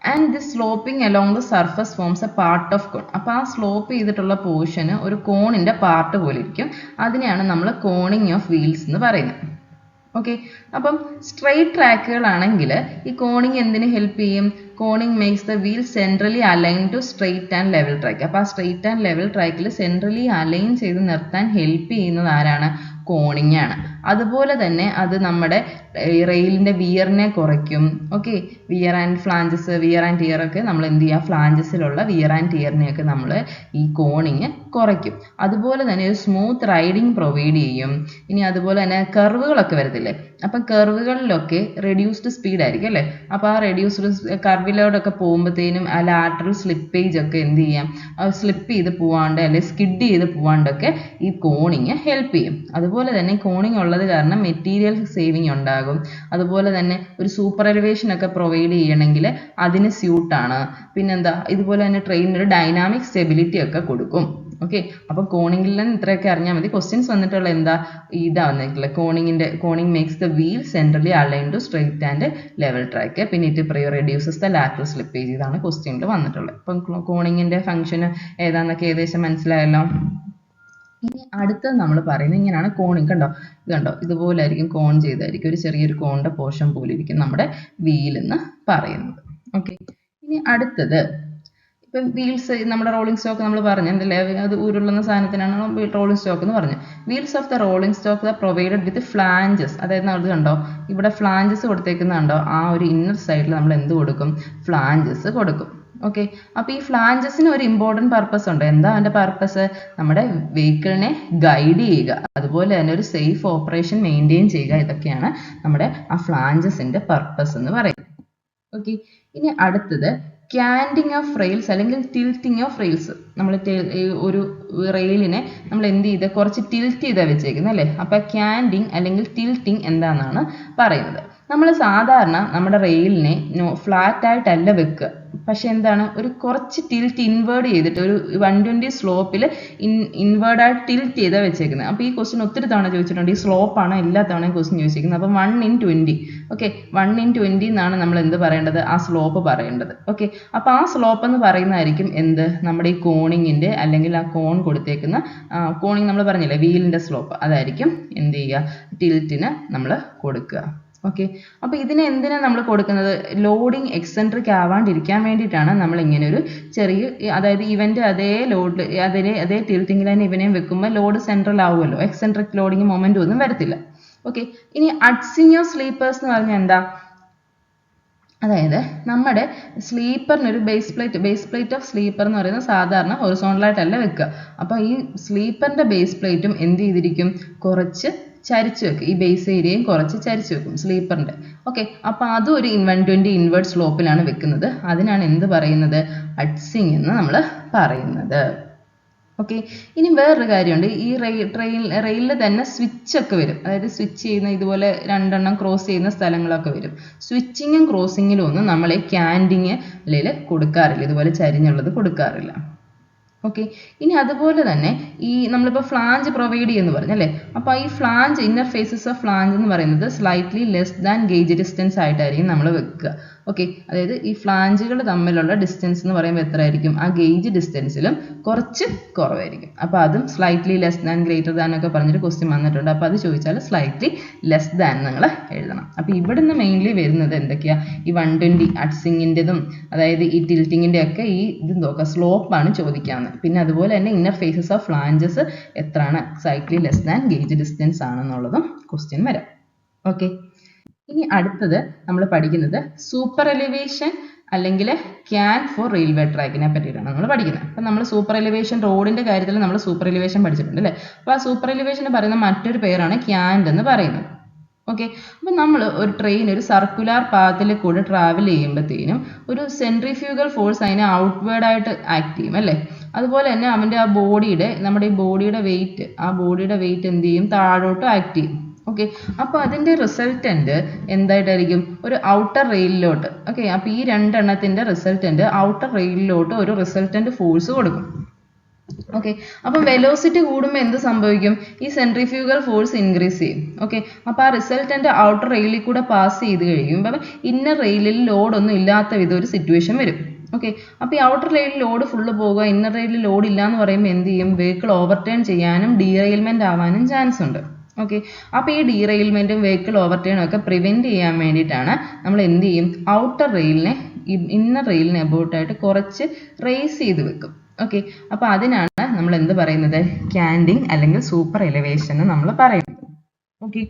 and this sloping along the surface forms a part of cone. അപ്പോൾ ആ സ്ലോപ്പ് ചെയ്തിട്ടുള്ള പോർഷന് ഒരു കോണിൻ്റെ പാർട്ട് പോലെ ഇരിക്കും. അതിനെയാണ് നമ്മൾ കോണിങ് ഓഫ് വീൽസ് എന്ന് പറയുന്നത്. ഓക്കെ, അപ്പം സ്ട്രെയിറ്റ് ട്രാക്കുകളാണെങ്കിൽ ഈ കോണിങ് എന്തിന് ഹെൽപ്പ് ചെയ്യും, coning makes the wheel centrally align to straight and level track. അപ്പോൾ ആ സ്ട്രെയിറ്റ് ആൻഡ് ലെവൽ ട്രാക്കിൽ സെൻട്രലി അലൈൻ ചെയ്ത് നിർത്താൻ ഹെൽപ്പ് ചെയ്യുന്നത് ആരാണ്, കോണിങ് ആണ്. അതുപോലെ തന്നെ അത് നമ്മുടെ റെയിലിൻ്റെ വിയറിനെ കുറയ്ക്കും. Okay, wear and flanges, wear and tear ഒക്കെ നമ്മൾ എന്ത് ചെയ്യുക, ഫ്ലാഞ്ചസിലുള്ള വിയർ ആൻഡ് ടിയറിനെയൊക്കെ നമ്മൾ ഈ കോണിങ് കുറയ്ക്കും. അതുപോലെ തന്നെ ഒരു സ്മൂത്ത് റൈഡിങ് പ്രൊവൈഡ് ചെയ്യും. ഇനി അതുപോലെ തന്നെ കർവുകളൊക്കെ വരത്തില്ലേ, അപ്പം കർവുകളിലൊക്കെ റെഡ്യൂസ്ഡ് സ്പീഡ് ആയിരിക്കും അല്ലേ. അപ്പോൾ ആ റെഡ്യൂസ്ഡ് കർവിലോടൊക്കെ പോകുമ്പോഴത്തേനും ആ ലാറ്ററൽ സ്ലിപ്പേജ് ഒക്കെ എന്ത് ചെയ്യാം, സ്ലിപ്പ് ചെയ്ത് പോവാണ്ട് അല്ലെങ്കിൽ സ്കിഡ് ചെയ്ത് പോവാണ്ടൊക്കെ ഈ കോണിങ് ഹെൽപ്പ് ചെയ്യും. അതുപോലെ അതുപോലെ തന്നെ കോണിങ് ഉള്ളത് കാരണം മെറ്റീരിയൽ സേവിങ് ഉണ്ടാകും. അതുപോലെ തന്നെ ഒരു സൂപ്പർ എലിവേഷൻ ഒക്കെ പ്രൊവൈഡ് ചെയ്യണമെങ്കിൽ അതിന് സ്യൂട്ടാണ്. പിന്നെന്താ, ഇതുപോലെ തന്നെ ട്രെയിനിന് ഡൈനാമിക് സ്റ്റെബിലിറ്റി ഒക്കെ കൊടുക്കും. ഓക്കെ, അപ്പോൾ കോണിങ്ങിൽ നിന്ന് ഇത്രയൊക്കെ അറിഞ്ഞാൽ മതി. ക്വസ്റ്റ്യൻസ് വന്നിട്ടുള്ള എന്താ, ഇതാ വന്നിട്ടുള്ളത്, coning makes the wheel centrally align to straight and level track, പിന്നെ it reduces the lateral slippage. ഇതാണ് ക്വസ്റ്റ്യനിൽ വന്നിട്ടുള്ളത്. അപ്പം കോണിങ്ങിന്റെ ഫംഗ്ഷൻ ഏതാന്നൊക്കെ ഏകദേശം മനസ്സിലായല്ലോ. ഇനി അടുത്തത് നമ്മൾ പറയുന്നത് ഇങ്ങനെയാണ് കോണിങ്. കണ്ടോ, ഇതുപോലെ ആയിരിക്കും, കോൺ ചെയ്തായിരിക്കും, ഒരു ചെറിയൊരു കോണിന്റെ പോർഷൻ പോലെ ഇരിക്കും നമ്മുടെ വീൽ എന്ന് പറയുന്നത്. ഓക്കെ, ഇനി അടുത്തത് ഇപ്പം വീൽസ്, നമ്മുടെ റോളിംഗ് സ്റ്റോക്ക് നമ്മൾ പറഞ്ഞു എന്തല്ലേ, അത് ഉരുളുന്ന സാധനത്തിനാണ് റോളിംഗ് സ്റ്റോക്ക് എന്ന് പറഞ്ഞു. Wheels of the rolling stock the provided with flanges. അതായത് അത് കണ്ടോ, ഇവിടെ ഫ്ലാഞ്ചസ് കൊടുത്തേക്കുന്നുണ്ടോ, ആ ഒരു ഇന്നർ സൈഡിൽ നമ്മൾ എന്ത് കൊടുക്കും, ഫ്ലാഞ്ചസ് കൊടുക്കും. ഓക്കെ, അപ്പോൾ ഈ ഫ്ലാഞ്ചസിന് ഒരു ഇമ്പോർട്ടൻറ്റ് പർപ്പസ് ഉണ്ട്. എന്താ അതിൻ്റെ പർപ്പസ്, നമ്മുടെ വെഹിക്കിളിനെ ഗൈഡ് ചെയ്യുക, അതുപോലെ തന്നെ ഒരു സേഫ് ഓപ്പറേഷൻ മെയിൻറ്റെയിൻ ചെയ്യുക. ഇതൊക്കെയാണ് നമ്മുടെ ആ ഫ്ലാഞ്ചസിൻ്റെ പർപ്പസ് എന്ന് പറയുന്നത്. ഓക്കെ, ഇനി അടുത്തത് ക്യാൻഡിങ് ഓഫ് റെയിൽസ് അല്ലെങ്കിൽ ടിൽറ്റിങ് ഓഫ് റെയിൽസ്. നമ്മൾ ഒരു റെയിലിനെ നമ്മൾ എന്ത് ചെയ്ത് കുറച്ച് ടിൽറ്റ് ചെയ്താൽ വെച്ചേക്കുന്നത് അല്ലേ. അപ്പോൾ ക്യാൻഡിങ് അല്ലെങ്കിൽ ടിൽറ്റിങ് എന്താണെന്നാണ് പറയുന്നത്. നമ്മൾ സാധാരണ നമ്മുടെ റെയിലിനെ ഫ്ലാറ്റ് ആയിട്ടല്ല വെക്കുക, പക്ഷെ എന്താണ്, ഒരു കുറച്ച് ടിൽറ്റ് ഇൻവേർഡ് ചെയ്തിട്ട് ഒരു 120 സ്ലോപ്പിൽ ഇൻവേർഡായിട്ട് ടിൽറ്റ് ചെയ്താൽ വെച്ചേക്കുന്നത്. അപ്പോൾ ഈ ക്വസ്റ്റ്യൻ ഒത്തിരി തവണ ചോദിച്ചിട്ടുണ്ട്. ഈ സ്ലോപ്പാണ് എല്ലാ തവണയും ക്വസ്റ്റ്യൻ ചോദിച്ചിരിക്കുന്നത്. അപ്പോൾ 1/20. ഓക്കെ, 1/20 എന്നാണ് നമ്മൾ എന്ത് പറയേണ്ടത്, ആ സ്ലോപ്പ് പറയേണ്ടത്. ഓക്കെ, അപ്പോൾ ആ സ്ലോപ്പ് എന്ന് പറയുന്നതായിരിക്കും എന്ത്, നമ്മുടെ ഈ കോണിങ്ങിൻ്റെ അല്ലെങ്കിൽ ആ കോൺ കൊടുത്തേക്കുന്ന കോണിങ് നമ്മൾ പറഞ്ഞില്ലേ വീലിൻ്റെ സ്ലോപ്പ്, അതായിരിക്കും എന്ത് ചെയ്യുക, ടിൽറ്റിന് നമ്മൾ കൊടുക്കുക. ഓക്കെ, അപ്പോൾ ഇതിന് എന്തിനാണ് നമ്മൾ കൊടുക്കുന്നത്, ലോഡിങ് എക്സെൻട്രിക് ആവാണ്ടിരിക്കാൻ വേണ്ടിയിട്ടാണ് നമ്മൾ ഇങ്ങനെ ഒരു ചെറിയ, അതായത് ഇവൻ്റെ അതേ ലോഡ് അതേ ടിൽറ്റിങ്ങിൽ തന്നെ ഇവനെയും വെക്കുമ്പോൾ ലോഡ് സെൻട്രൽ ആവുമല്ലോ, എക്സെൻട്രിക് ലോഡിങ് മൊമെൻ്റ് ഒന്നും വരത്തില്ല. ഓക്കെ, ഇനി അഡ്സിങ് ഓഫ് സ്ലീപ്പേഴ്സ് എന്ന് പറഞ്ഞാൽ എന്താ, അതായത് നമ്മുടെ സ്ലീപ്പറിനൊരു ബേസ് പ്ലേറ്റ് ഓഫ് സ്ലീപ്പർ എന്ന് പറയുന്നത് സാധാരണ ഹൊറിസോണ്ടലായിട്ടല്ല വെക്കുക. അപ്പോൾ ഈ സ്ലീപ്പറിൻ്റെ ബേസ് പ്ലേറ്റും എന്ത് ചെയ്തിരിക്കും, കുറച്ച് ചരിച്ചു വെക്കും, ഈ ബേസ് ഏരിയയും കുറച്ച് ചരിച്ചു വെക്കും സ്ലീപ്പറിൻ്റെ. ഓക്കെ, അപ്പോൾ അതും ഒരു 120 ഇൻവേർട്ട് സ്ലോപ്പിലാണ് വെക്കുന്നത്. അതിനാണ് എന്ത് പറയുന്നത്, അഡ്സിങ് എന്ന് നമ്മൾ പറയുന്നത്. ഓക്കെ, ഇനി വേറൊരു കാര്യമുണ്ട്, ഈ റെയിലിൽ തന്നെ സ്വിച്ച് ഒക്കെ വരും. അതായത് സ്വിച്ച് ചെയ്യുന്ന ഇതുപോലെ 2 എണ്ണം ക്രോസ് ചെയ്യുന്ന സ്ഥലങ്ങളൊക്കെ വരും. സ്വിച്ചിങ്ങും ക്രോസിങ്ങിലും ഒന്നും നമ്മൾ ക്യാൻഡിങ് അല്ലെങ്കിൽ കൊടുക്കാറില്ല, ഇതുപോലെ ചരിഞ്ഞുള്ളത് കൊടുക്കാറില്ല. ഓക്കെ, ഇനി അതുപോലെ തന്നെ ഈ നമ്മളിപ്പോൾ ഫ്ലാഞ്ച് പ്രൊവൈഡ് ചെയ്യുമെന്ന് പറഞ്ഞല്ലേ. അപ്പോൾ ഈ flange, inner faces of flange എന്ന് പറയുന്നത് slightly less than gauge distance ആയിട്ടായിരിക്കും നമ്മൾ വെക്കുക. ഓക്കെ, അതായത് ഈ ഫ്ലാഞ്ചുകൾ തമ്മിലുള്ള ഡിസ്റ്റൻസ് എന്ന് പറയുമ്പോൾ എത്ര ആയിരിക്കും, ആ ഗേജ് ഡിസ്റ്റൻസിലും കുറച്ച് കുറവായിരിക്കും. അപ്പോൾ അതും slightly less than greater than ഒക്കെ പറഞ്ഞിട്ട് ക്വസ്റ്റ്യൻ വന്നിട്ടുണ്ട്. അപ്പോൾ അത് ചോദിച്ചാൽ സ്ലൈറ്റ്ലി ലെസ് ദാൻ നിങ്ങൾ എഴുതണം. അപ്പോൾ ഇവിടുന്ന് മെയിൻലി വരുന്നത് എന്തൊക്കെയാണ്, ഈ 120 അഡ്സിങ്ങിൻ്റെതും അതായത് ഈ ടിൽറ്റിങ്ങിൻ്റെ ഒക്കെ ഈ ഇത് നോക്കുക, സ്ലോപ്പാണ് ചോദിക്കാവുന്നത്. പിന്നെ അതുപോലെ തന്നെ ഇന്നർ ഫേസസ് ഓഫ് ഫ്ലാഞ്ചസ് എത്രയാണ്, slightly less than gauge distance ആണെന്നുള്ളതും ക്വസ്റ്റ്യൻ വരാം. ഓക്കെ, ഇനി അടുത്തത് നമ്മൾ പഠിക്കുന്നത് സൂപ്പർ എലിവേഷൻ അല്ലെങ്കിൽ ക്യാൻ ഫോർ റെയിൽവേ ട്രാക്കിനെ പറ്റിയിട്ടാണ് നമ്മൾ പഠിക്കുന്നത്. അപ്പം നമ്മൾ സൂപ്പർ എലിവേഷൻ റോഡിൻ്റെ കാര്യത്തിൽ നമ്മൾ സൂപ്പർ എലിവേഷൻ പഠിച്ചിട്ടുണ്ട് അല്ലേ. അപ്പോൾ ആ സൂപ്പർ എലിവേഷൻ പറയുന്ന മറ്റൊരു പേരാണ് ക്യാൻഡ് എന്ന് പറയുന്നത്. ഓക്കെ, അപ്പം നമ്മൾ ഒരു ട്രെയിൻ ഒരു സർക്കുലർ പാത്തിൽ കൂടെ ട്രാവൽ ചെയ്യുമ്പോഴത്തേനും ഒരു സെൻട്രിഫ്യൂഗൽ ഫോഴ്സ് അതിനെ ഔട്ട്വേർഡായിട്ട് ആക്ട് ചെയ്യും അല്ലേ. അതുപോലെ തന്നെ അവൻ്റെ ആ ബോഡിയുടെ, നമ്മുടെ ഈ ബോഡിയുടെ വെയിറ്റ് എന്ത് ചെയ്യും, താഴോട്ട് ആക്ട് ചെയ്യും. ഓക്കെ, അപ്പോൾ അതിൻ്റെ റിസൾട്ടൻ്റ് എന്തായിട്ടായിരിക്കും, ഒരു ഔട്ടർ റെയിലിലോട്ട്. ഓക്കെ, അപ്പോൾ ഈ 2 എണ്ണത്തിൻ്റെ റിസൾട്ടൻ്റ് ഔട്ടർ റെയിലിലോട്ട് ഒരു റിസൾട്ടൻ്റ് ഫോഴ്സ് കൊടുക്കും. ഓക്കെ, അപ്പം വെലോസിറ്റി കൂടുമ്പോൾ എന്ത് സംഭവിക്കും, ഈ സെൻട്രിഫ്യൂഗൽ ഫോഴ്സ് ഇൻക്രീസ് ചെയ്യും. ഓക്കെ, അപ്പോൾ ആ റിസൾട്ടൻ്റ് ഔട്ടർ റെയിലിൽ കൂടെ പാസ് ചെയ്ത് കഴിയുമ്പോൾ ഇന്നർ റെയിലിൽ ലോഡൊന്നും ഇല്ലാത്ത വിധം ഒരു സിറ്റുവേഷൻ വരും. ഓക്കെ, അപ്പോൾ ഈ ഔട്ടർ റെയിലിൽ ലോഡ് ഫുള്ള് പോകുക, ഇന്നർ റെയിലിൽ ലോഡ് ഇല്ല എന്ന് പറയുമ്പോൾ എന്ത് ചെയ്യും, വെഹിക്കിൾ ഓവർടേൺ ചെയ്യാനും ഡീറെയിൽമെൻറ്റ് ആവാനും ചാൻസ് ഉണ്ട്. ഓക്കെ, അപ്പോൾ ഈ ഡീറെയിൽമെൻറ്റും വെഹിക്കിൾ ഓവർടേണും ഒക്കെ പ്രിവെൻറ്റ് ചെയ്യാൻ വേണ്ടിയിട്ടാണ് നമ്മൾ എന്ത് ചെയ്യും, ഔട്ടർ റെയിലിനെ ഇന്നർ റെയിലിനെ അബൌട്ടായിട്ട് കുറച്ച് റേസ് ചെയ്ത് വെക്കും. ഓക്കെ, അപ്പോൾ അതിനാണ് നമ്മൾ എന്ത് പറയുന്നത്, ക്യാൻഡിങ് അല്ലെങ്കിൽ സൂപ്പർ എലിവേഷൻ എന്ന് നമ്മൾ പറയുന്നത്. ഓക്കെ,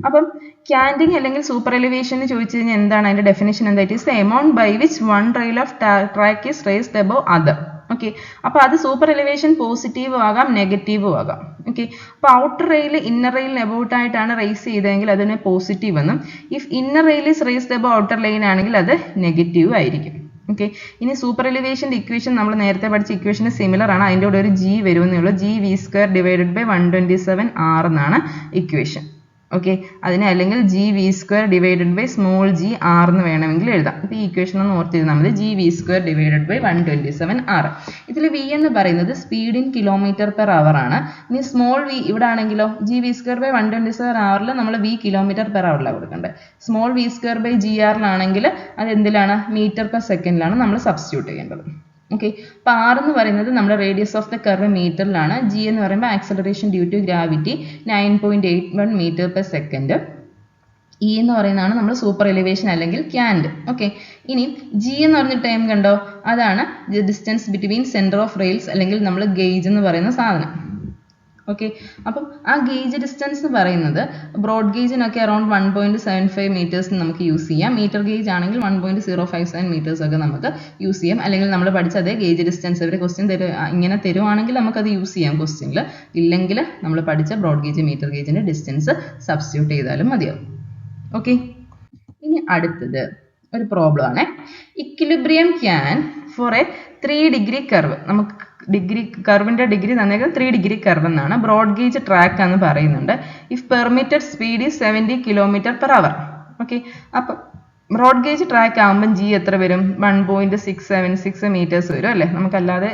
അപ്പം ക്യാൻഡിങ് അല്ലെങ്കിൽ സൂപ്പർ എലിവേഷൻ ചോദിച്ചു കഴിഞ്ഞാൽ എന്താണ് അതിൻ്റെ ഡെഫിനേഷൻ, എന്താ, it is the amount by which one rail of track is raised above other. Okay, അപ്പോൾ അത് സൂപ്പർ എലിവേഷൻ പോസിറ്റീവും ആകാം നെഗറ്റീവും ആകാം. ഓക്കെ, അപ്പോൾ ഔട്ടർ റെയിൽ ഇന്നർ റെയിലിന് അബൌട്ടായിട്ടാണ് റേസ് ചെയ്തതെങ്കിൽ അതിന് പോസിറ്റീവ് എന്നും, if inner rail is raised above outer line ആണെങ്കിൽ അത് നെഗറ്റീവ് ആയിരിക്കും. ഓക്കെ, ഇനി സൂപ്പർ എലിവേഷൻ്റെ ഇക്വേഷൻ നമ്മൾ നേരത്തെ പഠിച്ച ഇക്വേഷന് സിമിലർ ആണ്. അതിൻ്റെ കൂടെ ഒരു ജി വരുമെന്നേ ഉള്ളൂ. G V square divided by 127R എന്നാണ് ഇക്വേഷൻ. ഓക്കെ, അതിനെ അല്ലെങ്കിൽ G V square divided by small G R എന്ന് വേണമെങ്കിൽ എഴുതാം. ഇപ്പോൾ ഈ ഇക്വേഷൻ ഒന്ന് ഓർത്തിരുന്നാൽ മതി. G V square divided by 127R. ഇതിൽ വി എന്ന് പറയുന്നത് speed in kilometre per hour ആണ്. ഇനി സ്മോൾ വി ഇവിടെ ആണെങ്കിലോ G V square by 127R നമ്മൾ വി കിലോമീറ്റർ പെർ അവറിലാണ് കൊടുക്കേണ്ടത്. Small V square by G ആറിലാണെങ്കിൽ അത് എന്തിലാണ്, മീറ്റർ പെർ സെക്കൻഡിലാണ് നമ്മൾ സബ്സ്റ്റിറ്റ്യൂട്ട് ചെയ്യേണ്ടത്. ഓക്കെ, അപ്പോൾ ആർ എന്ന് പറയുന്നത് നമ്മുടെ റേഡിയസ് ഓഫ് ദ കർവ് മീറ്ററിലാണ്. ജി എന്ന് പറയുമ്പോൾ acceleration due to gravity 9.81 metre per second. E എന്ന് പറയുന്നതാണ് നമ്മൾ സൂപ്പർ എലിവേഷൻ അല്ലെങ്കിൽ ക്യാൻഡ്. ഓക്കെ, ഇനി ജി എന്ന് പറഞ്ഞ ടൈം കണ്ടോ, അതാണ് distance between centre of rails അല്ലെങ്കിൽ നമ്മൾ ഗേജ് എന്ന് പറയുന്ന സാധനം. ഓക്കെ, അപ്പം ആ ഗേജ് ഡിസ്റ്റൻസ് എന്ന് പറയുന്നത് ബ്രോഡ് ഗേജിനൊക്കെ അറൌണ്ട് 1.75 മീറ്റേഴ്സ് നമുക്ക് യൂസ് ചെയ്യാം. മീറ്റർ ഗേജ് ആണെങ്കിൽ 1.057 മീറ്റേഴ്സ് ഒക്കെ നമുക്ക് യൂസ് ചെയ്യാം. അല്ലെങ്കിൽ നമ്മൾ പഠിച്ച അതേ ഗേജ് ഡിസ്റ്റൻസ് അവർ ക്വസ്റ്റ്യൻ ഇങ്ങനെ തരുവാണെങ്കിൽ നമുക്കത് യൂസ് ചെയ്യാം ക്വസ്റ്റ്യനിൽ. ഇല്ലെങ്കിൽ നമ്മൾ പഠിച്ച ബ്രോഡ് ഗേജ് മീറ്റർ ഗേജിൻ്റെ ഡിസ്റ്റൻസ് സബ്സ്റ്റിറ്റ്യൂട്ട് ചെയ്താലും മതിയാവും. ഓക്കെ, ഇനി അടുത്തത് ഒരു പ്രോബ്ലം ആണ്. Equilibrium cant for a 3 degree curve. നമുക്ക് ഡിഗ്രി കർവിൻ്റെ ഡിഗ്രി തന്നേക്കുന്നത് 3 ഡിഗ്രി കർവ് എന്നാണ്. ബ്രോഡ് ഗേജ് ട്രാക്ക് എന്ന് പറയുന്നുണ്ട്. If permitted speed is 70 km/h. Okay, അപ്പം ബ്രോഡ് ഗേജ് ട്രാക്ക് ആകുമ്പം ജി എത്ര വരും, 1.676 മീറ്റേഴ്സ് വരും അല്ലേ. നമുക്കല്ലാതെ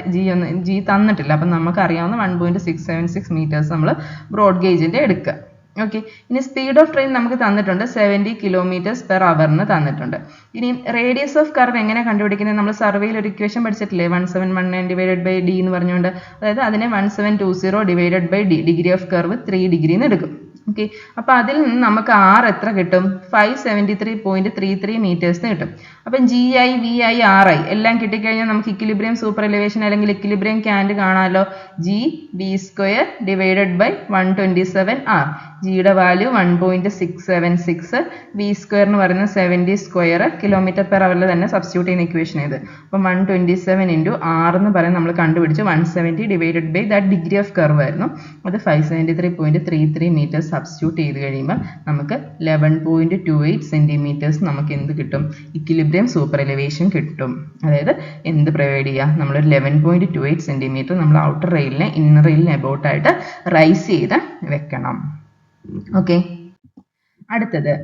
ജി തന്നിട്ടില്ല. അപ്പം നമുക്കറിയാവുന്ന 1.676 മീറ്റേഴ്സ് നമ്മൾ ബ്രോഡ് ഗേജിൻ്റെ എടുക്കുക. ഓക്കെ, ഇനി സ്പീഡ് ഓഫ് ട്രെയിൻ നമുക്ക് തന്നിട്ടുണ്ട് 70 km/h തന്നിട്ടുണ്ട്. ഇനി റേഡിയസ് ഓഫ് കർവ് എങ്ങനെ കണ്ടുപിടിക്കുന്നത്, നമ്മൾ സർവേയിൽ ഒരു ഇക്വേഷൻ പഠിച്ചിട്ടില്ലേ, 1719 ഡിവൈഡഡ് ബൈ ഡി എന്ന് പറഞ്ഞുകൊണ്ട്. അതായത് അതിനെ 1720 divided by D, degree of curve 3 degree എന്ന് എടുക്കും. ഓക്കെ, അപ്പോൾ അതിൽ നിന്ന് നമുക്ക് ആർ എത്ര കിട്ടും, 573.33 മീറ്റേഴ്സിന് കിട്ടും. അപ്പം G I V I R I എല്ലാം കിട്ടിക്കഴിഞ്ഞാൽ നമുക്ക് ഇക്വിലിബ്രിയം സൂപ്പർ എലിവേഷൻ അല്ലെങ്കിൽ ഇക്വിലിബ്രിയം ക്യാൻഡ് കാണാമല്ലോ. G V square divided by 127R. ജിയുടെ വാല്യൂ 1.676, വി സ്ക്വയർ എന്ന് പറയുന്നത് 70 സ്ക്വയർ, km/h തന്നെ സബ്സ്റ്റിറ്റ്യൂട്ട് ചെയ്യുന്ന ഇക്വേഷൻ ഇത്. അപ്പം 127 × R എന്ന് പറയുന്നത് നമ്മൾ കണ്ടുപിടിച്ചു 170 divided by that degree of curve ആയിരുന്നു. അത് 573.33 മീറ്റേഴ്സ് സബ്സ്റ്റിറ്റ്യൂട്ട് ചെയ്ത് കഴിയുമ്പോൾ നമുക്ക് 11.28 സെൻറ്റിമീറ്റേഴ്സ് നമുക്ക് എന്ത് കിട്ടും, ഇക്വിലിബ്രിയം സൂപ്പർ എലിവേഷൻ കിട്ടും. അതായത് എന്ത് പ്രൊവൈഡ് ചെയ്യുക, നമ്മളൊരു 11.28 സെൻറ്റിമീറ്റർ നമ്മൾ ഔട്ടർ റെയിലിനെ ഇന്നർ റെയിലിന് അബൌട്ടായിട്ട് റൈസ് ചെയ്ത് വെക്കണം. ഓക്കെ, അടുത്തത്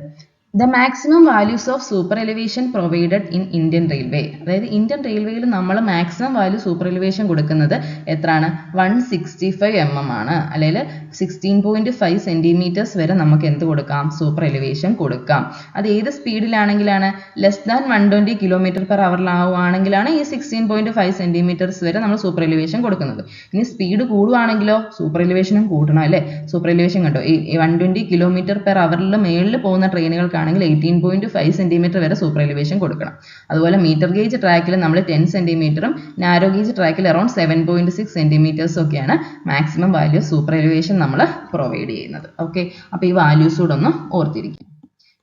the maximum values of super elevation provided in Indian railway. അതായത് ഇന്ത്യൻ റെയിൽവേയിൽ നമ്മൾ മാക്സിമം വാല്യൂ സൂപ്പർ എലിവേഷൻ കൊടുക്കുന്നത് എത്രയാണ്, 165 mm ആണ്. അല്ലെങ്കിൽ 16.5 സെൻറ്റിമീറ്റേഴ്സ് വരെ നമുക്ക് എന്ത് കൊടുക്കാം, സൂപ്പർ എലിവേഷൻ കൊടുക്കാം. അത് ഏത് സ്പീഡിലാണെങ്കിലാണ്, ലെസ് ദാൻ 120 km/h ആവുകയാണെങ്കിലാണ് ഈ 16.5 സെൻറ്റിമീറ്റേഴ്സ് വരെ നമ്മൾ സൂപ്പർ എലിവേഷൻ കൊടുക്കുന്നത്. ഇനി സ്പീഡ് കൂടുവാണെങ്കിലോ സൂപ്പർ എലിവേഷനും കൂട്ടണം അല്ലേ. സൂപ്പർ എലിവേഷൻ കണ്ടോ, ഈ 120 km/h മേളിൽ പോകുന്ന ട്രെയിനുകൾക്ക് ആണെങ്കിൽ 18.5 സെൻറ്റിമീറ്റർ വരെ സൂപ്പർ എലിവേഷൻ കൊടുക്കണം. അതുപോലെ മീറ്റർ ഗേജ് ട്രാക്കിൽ നമ്മൾ 10 സെൻറ്റിമീറ്ററും നാരോ ഗേജ് ട്രാക്കിൽ അറൌണ്ട് 7.6 സെൻറ്റിമീറ്റേഴ്സും ഒക്കെയാണ് മാക്സിമം വാല്യൂ സൂപ്പർ എലിവേഷൻ നമ്മൾ പ്രൊവൈഡ് ചെയ്യുന്നത്. ഓക്കെ, അപ്പോൾ ഈ വാല്യൂസ് കൂടെ ഒന്ന് ഓർത്തിരിക്കും.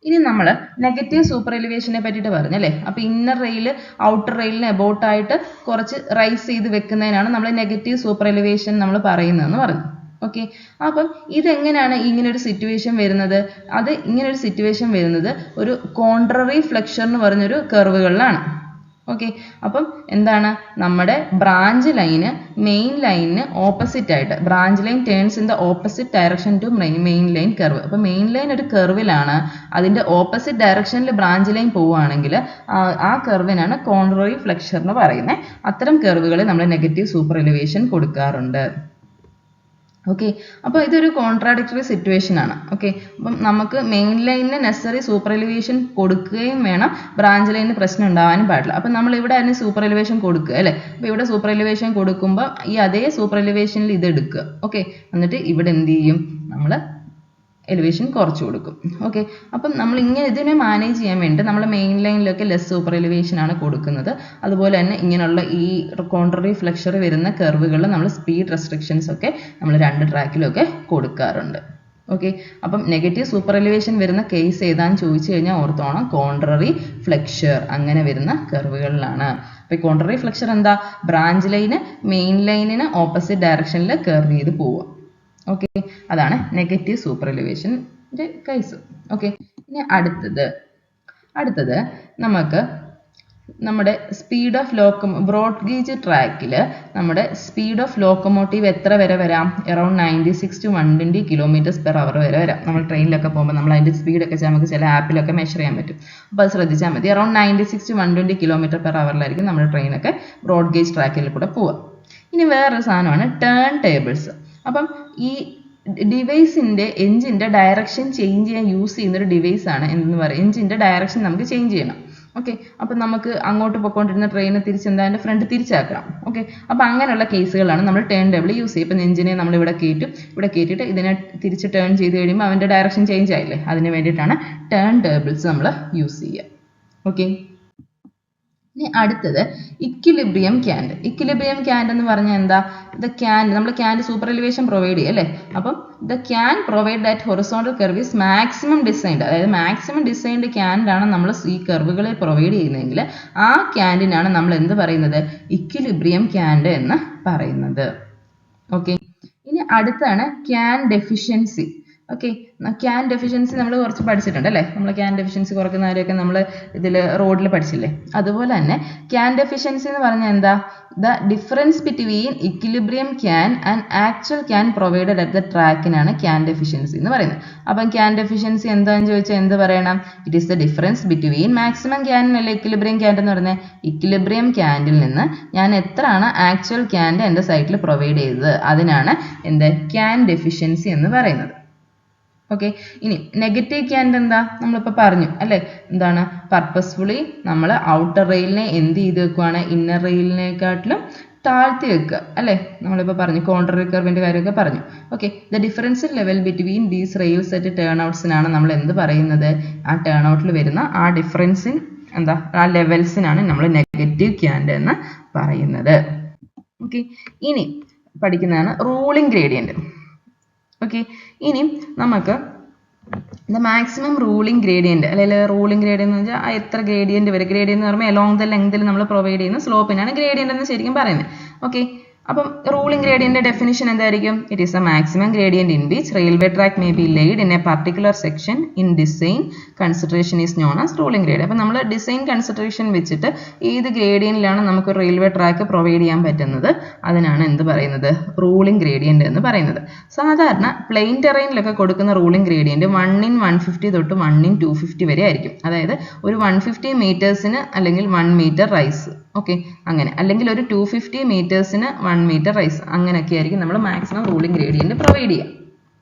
ഇനി നമ്മൾ നെഗറ്റീവ് സൂപ്പർ എലിവേഷനെ പറ്റിയിട്ട് പറഞ്ഞല്ലേ. അപ്പോൾ ഇന്നർ റെയിൽ ഔട്ടർ റെയിലിന് അബൌട്ടായിട്ട് കുറച്ച് റൈസ് ചെയ്ത് വെക്കുന്നതിനാണ് നമ്മൾ നെഗറ്റീവ് സൂപ്പർ എലിവേഷൻ നമ്മൾ പറയുന്നതെന്ന് പറഞ്ഞു. ഓക്കെ, അപ്പം ഇതെങ്ങനെയാണ് ഇങ്ങനൊരു സിറ്റുവേഷൻ വരുന്നത്, അത് ഇങ്ങനൊരു സിറ്റുവേഷൻ വരുന്നത് ഒരു കോൺട്രറി ഫ്ലെക്ചർ എന്ന് പറഞ്ഞൊരു കർവുകളിലാണ്. ഓക്കെ, അപ്പം എന്താണ്, നമ്മുടെ ബ്രാഞ്ച് ലൈന് മെയിൻ ലൈനിന് ഓപ്പോസിറ്റ് ആയിട്ട്, branch line turns in the opposite direction to main line curve. അപ്പോൾ മെയിൻ ലൈൻ ഒരു കർവിലാണ്, അതിൻ്റെ ഓപ്പോസിറ്റ് ഡയറക്ഷനിൽ ബ്രാഞ്ച് ലൈൻ പോവുകയാണെങ്കിൽ ആ കർവിനാണ് കോൺട്രറി ഫ്ലെക്ചർ എന്ന് പറയുന്നത്. അത്തരം കർവുകളിൽ നമ്മൾ നെഗറ്റീവ് സൂപ്പർ എലിവേഷൻ കൊടുക്കാറുണ്ട്. ഓക്കെ, അപ്പോൾ ഇതൊരു കോൺട്രാഡിക്ടറി സിറ്റുവേഷൻ ആണ്. ഓക്കെ, അപ്പം നമുക്ക് മെയിൻ ലൈനിന് നെസസറി സൂപ്പർ എലിവേഷൻ കൊടുക്കുകയും വേണം, ബ്രാഞ്ച് ലൈനിന് പ്രശ്നം ഉണ്ടാവാനും പാടില്ല. അപ്പം നമ്മൾ ഇവിടെ അതിന് സൂപ്പർ എലിവേഷൻ കൊടുക്കുക അല്ലേ. അപ്പോൾ ഇവിടെ സൂപ്പർ എലിവേഷൻ കൊടുക്കുമ്പോൾ ഈ അതേ സൂപ്പർ എലിവേഷനിൽ ഇത് എടുക്കുക. ഓക്കെ, എന്നിട്ട് ഇവിടെ എന്ത് ചെയ്യും, നമ്മൾ എലിവേഷൻ കുറച്ച് കൊടുക്കും. ഓക്കെ, അപ്പം നമ്മൾ ഇങ്ങനെ ഇതിനെ മാനേജ് ചെയ്യാൻ വേണ്ടി നമ്മൾ മെയിൻ ലൈനിലൊക്കെ ലെസ് സൂപ്പർ എലിവേഷൻ ആണ് കൊടുക്കുന്നത്. അതുപോലെ തന്നെ ഇങ്ങനെയുള്ള ഈ കോൺട്രറി ഫ്ലെക്ചർ വരുന്ന കർവുകളിൽ നമ്മൾ സ്പീഡ് റെസ്ട്രിക്ഷൻസ് ഒക്കെ നമ്മൾ 2 ട്രാക്കിലൊക്കെ കൊടുക്കാറുണ്ട്. ഓക്കെ, അപ്പം നെഗറ്റീവ് സൂപ്പർ എലിവേഷൻ വരുന്ന കേസ് ഏതാണെന്ന് ചോദിച്ചു കഴിഞ്ഞാൽ ഓർത്തോണം, കോൺട്രറി ഫ്ലെക്ചർ അങ്ങനെ വരുന്ന കർവുകളിലാണ്. അപ്പോൾ കോൺട്രറി ഫ്ലെക്ചർ എന്താ, ബ്രാഞ്ച് ലൈന് മെയിൻ ലൈനിന് ഓപ്പോസിറ്റ് ഡയറക്ഷനിൽ കർവ് ചെയ്ത് പോവുക. ഓക്കെ, അതാണ് നെഗറ്റീവ് സൂപ്പർ എലിവേഷൻ്റെ കേസ്. ഓക്കെ, ഇനി അടുത്തത് നമുക്ക് നമ്മുടെ സ്പീഡ് ഓഫ് ബ്രോഡ് ഗേജ് ട്രാക്കിൽ നമ്മുടെ സ്പീഡ് ഓഫ് ലോക്കോമോട്ടീവ് എത്ര വരെ വരാം? അറൌണ്ട് 96 to 120 km/h വരെ വരാം. നമ്മൾ ട്രെയിനിലൊക്കെ പോകുമ്പോൾ നമ്മൾ അതിൻ്റെ സ്പീഡൊക്കെ നമുക്ക് ചില ആപ്പിലൊക്കെ മെഷർ ചെയ്യാൻ പറ്റും. അപ്പോൾ അത് ശ്രദ്ധിച്ചാൽ മതി. അറൌണ്ട് 96 to 120 km/h നമ്മുടെ ട്രെയിനൊക്കെ ബ്രോഡ് ഗേജ് ട്രാക്കിൽ കൂടെ പോവുക. ഇനി വേറൊരു സാധനമാണ് ടേൺ ടേബിൾസ്. അപ്പം ഈ ഡിവൈസിൻ്റെ എഞ്ചിൻ്റെ ഡയറക്ഷൻ ചേഞ്ച് ചെയ്യാൻ യൂസ് ചെയ്യുന്നൊരു ഡിവൈസാണ് എന്ന് പറയുക. എഞ്ചിൻ്റെ ഡയറക്ഷൻ നമുക്ക് ചേഞ്ച് ചെയ്യണം. ഓക്കെ, അപ്പം നമുക്ക് അങ്ങോട്ട് പോയിക്കൊണ്ടിരുന്ന ട്രെയിനെ തിരിച്ചെന്താ അതിൻ്റെ ഫ്രണ്ട് തിരിച്ചാക്കണം. ഓക്കെ, അപ്പം അങ്ങനെയുള്ള കേസുകളാണ് നമ്മൾ ടേൺ ടേബിൾ യൂസ് ചെയ്യുക. ഇപ്പം എഞ്ചിനെ നമ്മൾ ഇവിടെ കയറ്റിയിട്ട് ഇതിനെ തിരിച്ച് ടേൺ ചെയ്ത് കഴിയുമ്പോൾ അവൻ്റെ ഡയറക്ഷൻ ചേഞ്ച് ആയില്ലേ, അതിന് വേണ്ടിയിട്ടാണ് ടേൺ ടേബിൾസ് നമ്മൾ യൂസ് ചെയ്യുക. ഓക്കെ, ഇനി അടുത്തത് ഇക്വിലിബ്രിയം ക്യാൻഡ്. ഇക്വിലിബ്രിയം ക്യാൻഡ് എന്ന് പറഞ്ഞാൽ എന്താ? നമ്മൾ ക്യാൻഡ് സൂപ്പർ എലിവേഷൻ പ്രൊവൈഡ് ചെയ്യും അല്ലേ. അപ്പം the can provide that horizontal curve is maximum designed, അതായത് മാക്സിമം ഡിസൈൻഡ് ക്യാൻഡാണ് നമ്മൾ ഈ കർവുകളെ പ്രൊവൈഡ് ചെയ്യുന്നതെങ്കിൽ ആ ക്യാൻഡിനാണ് നമ്മൾ എന്ത് പറയുന്നത്? ഇക്വിലിബ്രിയം ക്യാൻഡ് എന്ന് പറയുന്നത്. ഓക്കെ, ഇനി അടുത്താണ് can deficiency. Okay, can deficiency നമ്മൾ കുറച്ച് പഠിച്ചിട്ടുണ്ട് അല്ലേ. നമ്മൾ ക്യാൻ ഡെഫിഷ്യൻസി കുറയ്ക്കുന്നവരെയൊക്കെ നമ്മൾ ഇതിൽ റോഡിൽ പഠിച്ചില്ലേ. അതുപോലെ തന്നെ ക്യാൻ ഡെഫിഷ്യൻസി എന്ന് പറഞ്ഞാൽ എന്താ? The difference between equilibrium cant and actual cant provided at the ട്രാക്കിനാണ് ക്യാൻ ഡെഫിഷ്യൻസി എന്ന് പറയുന്നത്. അപ്പം ക്യാൻ ഡെഫിഷ്യൻസി എന്താണെന്ന് ചോദിച്ചാൽ എന്ത് പറയണം? It is the difference between maximum ക്യാനിനല്ലേ ഇക്വിലിബ്രിയം ക്യാൻഡ് എന്ന് പറഞ്ഞാൽ. ഇക്വിലിബ്രിയം ക്യാൻഡിൽ നിന്ന് ഞാൻ എത്രയാണ് ആക്ച്വൽ ക്യാൻഡ് എൻ്റെ സൈറ്റിൽ പ്രൊവൈഡ് ചെയ്തത്, അതിനാണ് എന്ത്? ക്യാൻ ഡെഫിഷ്യൻസി എന്ന് പറയുന്നത്. ഓക്കെ, ഇനി നെഗറ്റീവ് ക്യാൻഡ് എന്താ? നമ്മളിപ്പോൾ പറഞ്ഞു അല്ലേ, എന്താണ്? പർപ്പസ്ഫുള്ളി നമ്മൾ ഔട്ടർ റെയിലിനെ എന്ത് ചെയ്ത് വെക്കുവാണ്? ഇന്നർ റെയിലിനെക്കാട്ടിലും താഴ്ത്തി വെക്കുക അല്ലേ. നമ്മളിപ്പോൾ പറഞ്ഞു കോൺട്രറി കർവിൻ്റെ കാര്യമൊക്കെ പറഞ്ഞു. Okay, the difference level between these rails at ടേൺ ഔട്ട്സിനാണ് നമ്മൾ എന്ത് പറയുന്നത്? ആ ടേൺ ഔട്ടിൽ വരുന്ന ആ ഡിഫറൻസിൻ എന്താ? ആ ലെവൽസിനാണ് നമ്മൾ നെഗറ്റീവ് ക്യാൻഡ് എന്ന് പറയുന്നത്. ഓക്കെ, ഇനി പഠിക്കുന്നതാണ് റൂളിംഗ് ഗ്രേഡിയൻറ്റ്. ഓക്കെ, ഇനി നമുക്ക് ദ മാക്സിമം റൂളിംഗ് ഗ്രേഡിയൻറ്റ് അല്ലെങ്കിൽ റൂളിംഗ് ഗ്രേഡിയൻ്റ് എന്ന് വെച്ചാൽ എത്ര ഗ്രേഡിയൻറ്റ് വരെ. ഗ്രേഡിയൻ്റ് എന്ന് പറയുമ്പോൾ അലോങ് ദ ലെങ്തിൽ നമ്മൾ പ്രൊവൈഡ് ചെയ്യുന്ന സ്ലോപ്പിനാണ് ഗ്രേഡിയൻ്റ് എന്ന് ശരിക്കും പറയുന്നത്. ഓക്കെ, അപ്പം റൂളിംഗ് ഗ്രേഡിയൻ്റെ ഡെഫിനിഷൻ എന്തായിരിക്കും? It is A maximum gradient in which railway track may be laid in A particular section in design consideration is known as ruling grade. അപ്പം നമ്മൾ design consideration വെച്ചിട്ട് ഏത് ഗ്രേഡിയൻറ്റിലാണ് നമുക്ക് റെയിൽവേ ട്രാക്ക് പ്രൊവൈഡ് ചെയ്യാൻ പറ്റുന്നത്, അതിനാണ് എന്ത് പറയുന്നത്? റൂളിംഗ് ഗ്രേഡിയൻറ്റ് എന്ന് പറയുന്നത്. സാധാരണ പ്ലെയിൻ ടെറൈനിലൊക്കെ കൊടുക്കുന്ന റൂളിംഗ് ഗ്രേഡിയൻറ്റ് 1/150 തൊട്ട് 1/250 വരെ ആയിരിക്കും. അതായത് ഒരു 150 മീറ്റേഴ്സിന് അല്ലെങ്കിൽ 1 മീറ്റർ റൈസ്. ഓക്കെ, അങ്ങനെ അല്ലെങ്കിൽ ഒരു 250 മീറ്റേഴ്സിന് 1 മീറ്റർ റൈസ്, അങ്ങനെയൊക്കെ ആയിരിക്കും നമ്മൾ മാക്സിമം റൂളിംഗ് ഗ്രേഡിയൻറ്റ് പ്രൊവൈഡ് ചെയ്യുക.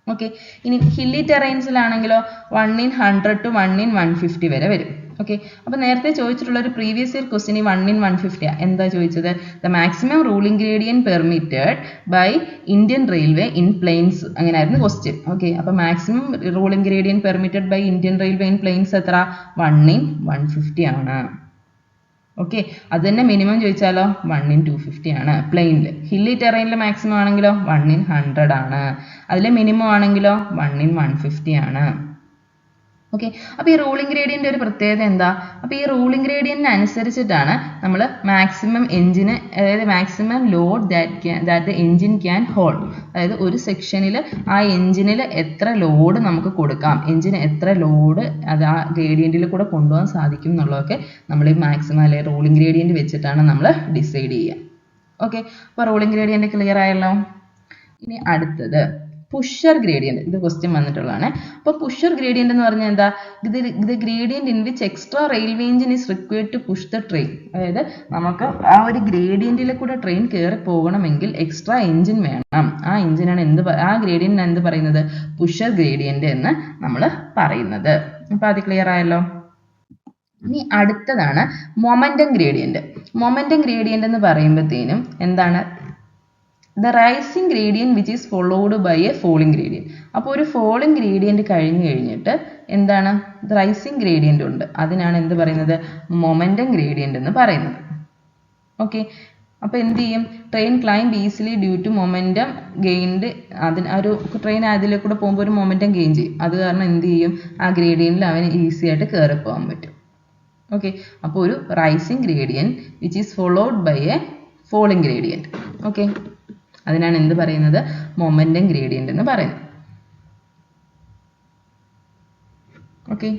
ഓക്കെ, ഇനി ഹില്ലി ടെറൈൻസിലാണെങ്കിലോ 1/100 to 1/150 വരെ വരും. ഓക്കെ, അപ്പോൾ നേരത്തെ ചോദിച്ചിട്ടുള്ള ഒരു പ്രീവിയസ് ഇയർ ക്വസ്റ്റ്യൻ 1/150 എന്താ ചോദിച്ചത്? The maximum ruling gradient permitted by Indian railway in plains, അങ്ങനെയായിരുന്നു ക്വസ്റ്റ്യൻ. ഓക്കെ, അപ്പോൾ maximum ruling gradient permitted by Indian railway in plains എത്ര? 1/150 ആണ്. ഓക്കെ, അത് തന്നെ മിനിമം ചോദിച്ചാലോ 1/250 ആണ് പ്ലെയിനിൽ. ഹില്ലി ടെറൈനിൽ മാക്സിമം ആണെങ്കിലോ 1/100 ആണ്. അതിലെ മിനിമം ആണെങ്കിലോ 1/150 ആണ്. ഓക്കെ, അപ്പോൾ ഈ റൂളിംഗ് ഗ്രേഡിയൻ്റെ ഒരു പ്രത്യേകത എന്താ? അപ്പോൾ ഈ റൂളിംഗ് ഗ്രേഡിയൻറ്റിന് അനുസരിച്ചിട്ടാണ് നമ്മൾ മാക്സിമം എഞ്ചിന്, അതായത് maximum load that the engine can hold, അതായത് ഒരു സെക്ഷനിൽ ആ എഞ്ചിനിൽ എത്ര ലോഡ് നമുക്ക് കൊടുക്കാം, എഞ്ചിന് എത്ര ലോഡ് അത് ആ ഗ്രേഡിയൻറ്റിൽ കൂടെ കൊണ്ടുപോകാൻ സാധിക്കും എന്നുള്ളതൊക്കെ നമ്മൾ ഈ മാക്സിമം അല്ലെങ്കിൽ റൂളിംഗ് ഗ്രേഡിയൻറ്റ് വെച്ചിട്ടാണ് നമ്മൾ ഡിസൈഡ് ചെയ്യുക. ഓക്കെ, അപ്പോൾ റൂളിംഗ് ഗ്രേഡിയൻറ്റ് ക്ലിയർ ആയല്ലോ. ഇനി അടുത്തത് പുഷർ ഗ്രേഡിയൻറ്റ്. ഇത് ക്വസ്റ്റ്യൻ വന്നിട്ടുള്ളതാണ്. അപ്പോൾ പുഷർ ഗ്രേഡിയൻറ്റ് എന്ന് പറഞ്ഞാൽ എന്താ? ഇത് gradient in which extra railway engine is required to push the train. അതായത് നമുക്ക് ആ ഒരു ഗ്രേഡിയൻറ്റിൽ കൂടെ ട്രെയിൻ കയറി പോകണമെങ്കിൽ എക്സ്ട്രാ എഞ്ചിൻ വേണം. ആ എഞ്ചിനാണ് ആ ഗ്രേഡിയൻറ്റിന് എന്ത് പറയുന്നത്? പുഷർ ഗ്രേഡിയൻറ്റ് എന്ന് നമ്മൾ പറയുന്നത്. അപ്പോൾ അത് ക്ലിയർ ആയല്ലോ. ഇനി അടുത്തതാണ് മൊമെൻറ്റം ഗ്രേഡിയൻറ്റ്. മൊമെൻറ്റം ഗ്രേഡിയൻറ്റ് എന്ന് പറയുമ്പോഴത്തേനും എന്താണ്? the rising gradient which is followed by a falling gradient. അപ്പോൾ ഒരു falling gradient കഴിഞ്ഞിട്ട് എന്താണ്? rising gradient ഉണ്ട്, അതിനാണ് എന്ത് പറയുന്നത്? momentum gradient എന്ന് പറയുന്നത്. ഓക്കെ, അപ്പോൾ എന്ത് ചെയ്യും? Train climb easily due to momentum gained. ഒരു ട്രെയിൻ അതിൽ കൂടെ പോകുമ്പോൾ ഒരു മൊമെൻറ്റം ഗെയിൻ ചെയ്യും. അത് കാരണം എന്ത് ചെയ്യും? ആ ഗ്രേഡിയൻറ്റിൽ അവന് ഈസി ആയിട്ട് കയറി പോകാൻ പറ്റും. ഓക്കെ, അപ്പോൾ ഒരു rising gradient which is followed by a falling gradient. Okay, അതിനാണ് എന്ത് പറയുന്നത്? മൊമെൻറ്റം ഗ്രേഡിയൻറ്റ് എന്ന് പറയുന്നത്. ഓക്കെ,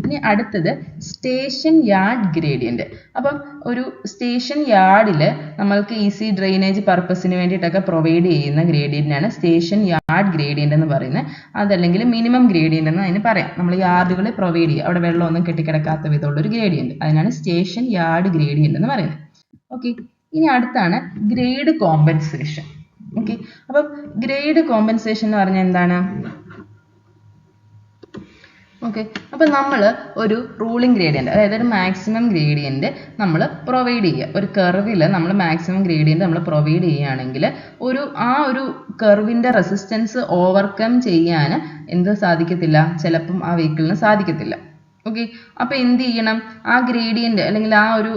ഇനി അടുത്തത് സ്റ്റേഷൻ യാർഡ് ഗ്രേഡിയന്റ്. അപ്പം ഒരു സ്റ്റേഷൻ യാർഡിൽ നമ്മൾക്ക് ഈസി ഡ്രെയിനേജ് പർപ്പസിന് വേണ്ടിയിട്ടൊക്കെ പ്രൊവൈഡ് ചെയ്യുന്ന ഗ്രേഡിയന്റാണ് സ്റ്റേഷൻ യാർഡ് ഗ്രേഡിയന്റ് എന്ന് പറയുന്നത്. അതല്ലെങ്കിൽ മിനിമം ഗ്രേഡിയന്റ് എന്ന് അതിന് പറയാം. നമ്മൾ യാർഡുകളിൽ പ്രൊവൈഡ് ചെയ്യുക, അവിടെ വെള്ളമൊന്നും കെട്ടിക്കിടക്കാത്ത വിധമുള്ള ഒരു ഗ്രേഡിയന്റ്, അതിനാണ് സ്റ്റേഷൻ യാർഡ് ഗ്രേഡിയന്റ് എന്ന് പറയുന്നത്. ഓക്കെ, ഇനി അടുത്താണ് ഗ്രേഡ് കോമ്പൻസേഷൻ. ഓക്കെ, അപ്പം ഗ്രേഡ് കോമ്പൻസേഷൻ എന്ന് പറഞ്ഞാൽ എന്താണ്? ഓക്കെ, അപ്പം നമ്മൾ ഒരു റൂളിംഗ് ഗ്രേഡിയന്റ്, അതായത് ഒരു മാക്സിമം ഗ്രേഡിയന്റ് നമ്മൾ പ്രൊവൈഡ് ചെയ്യുക. ഒരു കർവിൽ നമ്മൾ മാക്സിമം ഗ്രേഡിയന്റ് നമ്മൾ പ്രൊവൈഡ് ചെയ്യുകയാണെങ്കിൽ ആ ഒരു കർവിന്റെ റെസിസ്റ്റൻസ് ഓവർകം ചെയ്യാൻ എന്ത് സാധിക്കത്തില്ല, ചിലപ്പം ആ വെഹിക്കിളിന് സാധിക്കത്തില്ല. ഓക്കെ, അപ്പോൾ എന്ത് ചെയ്യണം? ആ ഗ്രേഡിയന്റ് അല്ലെങ്കിൽ ആ ഒരു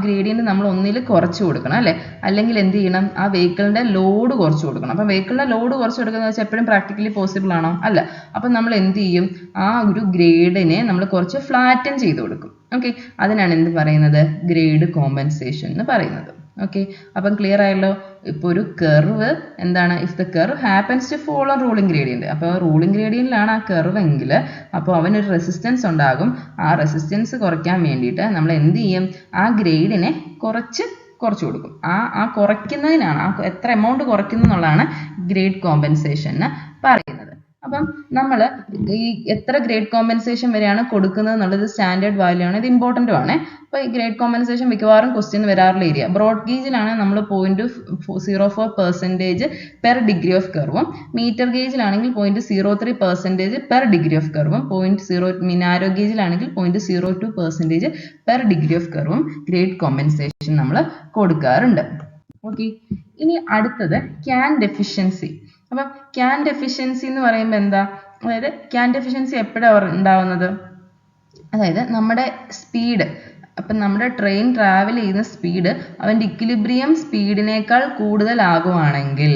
ഗ്രേഡിയന്റ് നമ്മൾ ഒന്നിൽ കുറച്ച് കൊടുക്കണം അല്ലേ, അല്ലെങ്കിൽ എന്ത് ചെയ്യണം? ആ വെഹിക്കിളിന്റെ ലോഡ് കുറച്ച് കൊടുക്കണം. അപ്പം വെഹിക്കിളിന്റെ ലോഡ് കുറച്ച് കൊടുക്കുന്നത് വെച്ചാൽ എപ്പോഴും പ്രാക്ടിക്കലി പോസിബിൾ ആണോ? അല്ല. അപ്പം നമ്മൾ എന്ത് ചെയ്യും? ആ ഒരു ഗ്രേഡിനെ നമ്മൾ കുറച്ച് ഫ്ലാറ്റൻ ചെയ്ത് കൊടുക്കും. ഓക്കെ, അതിനാണ് എന്ത് പറയുന്നത്? ഗ്രേഡ് കോമ്പൻസേഷൻ എന്ന് പറയുന്നത്. ഓക്കെ, അപ്പം ക്ലിയർ ആയല്ലോ. ഇപ്പോൾ ഒരു കർവ് എന്താണ്? If the curve happens to follow ruling gradient, അപ്പോൾ റൂളിംഗ് ഗ്രേഡിയന്റിലാണ് ആ കർവ് എങ്കിൽ അപ്പോൾ അവനൊരു റെസിസ്റ്റൻസ് ഉണ്ടാകും. ആ റെസിസ്റ്റൻസ് കുറയ്ക്കാൻ വേണ്ടിയിട്ട് നമ്മൾ എന്ത് ചെയ്യും? ആ ഗ്രേഡിനെ കുറച്ച് കൊടുക്കും. ആ കുറയ്ക്കുന്നതിനാണ്, എത്ര എമൗണ്ട് കുറയ്ക്കുന്നു എന്നുള്ളതാണ് ഗ്രേഡ് കോമ്പൻസേഷൻ എന്ന് പറയുന്നത്. അപ്പം നമ്മൾ ഈ എത്ര ഗ്രേഡ് കോമ്പൻസേഷൻ വരെയാണ് കൊടുക്കുന്നത് എന്നുള്ളത് സ്റ്റാൻഡേർഡ് വാല്യൂ ആണ്, ഇത് ഇമ്പോർട്ടൻറ്റും ആണ്. അപ്പോൾ ഈ ഗ്രേഡ് കോമ്പൻസേഷൻ മിക്കവാറും ക്വസ്റ്റ്യൻ വരാറുള്ള ഏരിയ. ബ്രോഡ് ഗേജിലാണ് നമ്മൾ 0.04% പെർ ഡിഗ്രി ഓഫ് കർവും, മീറ്റർ ഗേജിലാണെങ്കിൽ 0.03% പെർ ഡിഗ്രി ഓഫ് കർവും, നാരോ ഗേജിലാണെങ്കിൽ 0.02% പെർ ഡിഗ്രി ഓഫ് കർവും ഗ്രേഡ് കോമ്പൻസേഷൻ നമ്മൾ കൊടുക്കാറുണ്ട്. ഓക്കെ, ഇനി അടുത്തത് ക്യാൻ ഡെഫിഷ്യൻസി. അപ്പം ക്യാൻ ഡെഫിഷ്യൻസി എന്ന് പറയുമ്പോൾ എന്താ? അതായത് ക്യാൻ ഡെഫിഷ്യൻസി എപ്പോഴാണ് ഉണ്ടാവുന്നത്? അതായത് നമ്മുടെ സ്പീഡ്, അപ്പം നമ്മുടെ ട്രെയിൻ ട്രാവൽ ചെയ്യുന്ന സ്പീഡ് അവൻ്റെ ഇക്വിലിബ്രിയം സ്പീഡിനേക്കാൾ കൂടുതലാകുവാണെങ്കിൽ,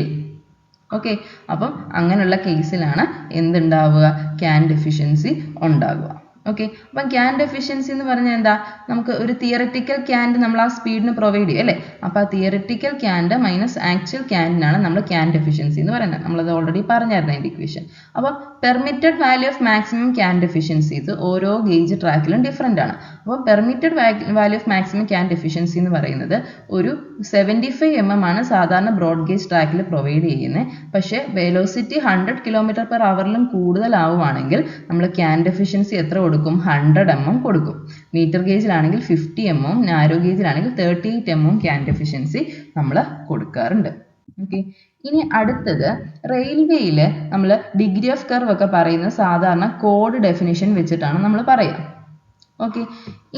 ഓക്കെ, അപ്പം അങ്ങനെയുള്ള കേസിലാണ് എന്തുണ്ടാവുക? ക്യാൻ ഡെഫിഷ്യൻസി ഉണ്ടാകുക. ഓക്കെ, അപ്പം ക്യാൻ ഡെഫിഷ്യൻസി എന്ന് പറഞ്ഞാൽ എന്താ? നമുക്ക് ഒരു തിയററ്റിക്കൽ ക്യാൻഡ് നമ്മൾ ആ സ്പീഡിന് പ്രൊവൈഡ് ചെയ്യും അല്ലേ. അപ്പോൾ ആ തിയററ്റിക്കൽ ക്യാൻഡ് മൈനസ് ആക്ച്വൽ ക്യാൻഡിനാണ് നമ്മൾ ക്യാൻ ഡെഫിഷ്യൻസി എന്ന് പറയുന്നത്. നമ്മളത് ഓൾറെഡി പറഞ്ഞായിരുന്നു അതിൻ്റെ ഇക്വേഷൻ. അപ്പോൾ permitted value of maximum can deficiency ഇത് ഓരോ ഗേജ് ട്രാക്കിലും ഡിഫറെൻ്റ് ആണ്. അപ്പോൾ permitted value of maximum can deficiency എന്ന് പറയുന്നത് ഒരു 75 mm ആണ് സാധാരണ ബ്രോഡ് ഗേജ് ട്രാക്കിൽ പ്രൊവൈഡ് ചെയ്യുന്നത്. പക്ഷേ വെലോസിറ്റി 100 km/h കൂടുതലാവുകയാണെങ്കിൽ നമ്മൾ ക്യാൻ ഡെഫിഷ്യൻസി എത്ര കൊടുക്കും? 100 mm കൊടുക്കും. മീറ്റർ ഗേജിലാണെങ്കിൽ 50 mm, നാരോ ഗേജിലാണെങ്കിൽ 38 mm ക്യാൻ ഡെഫിഷ്യൻസി നമ്മൾ കൊടുക്കാറുണ്ട്. ഓക്കെ, ഇനി അടുത്തത് റെയിൽവേയിൽ നമ്മൾ ഡിഗ്രി ഓഫ് കർവ് ഒക്കെ പറയുന്നത് സാധാരണ കോഡ് ഡെഫിനിഷൻ വെച്ചിട്ടാണ് നമ്മൾ പറയുക. ഓക്കെ,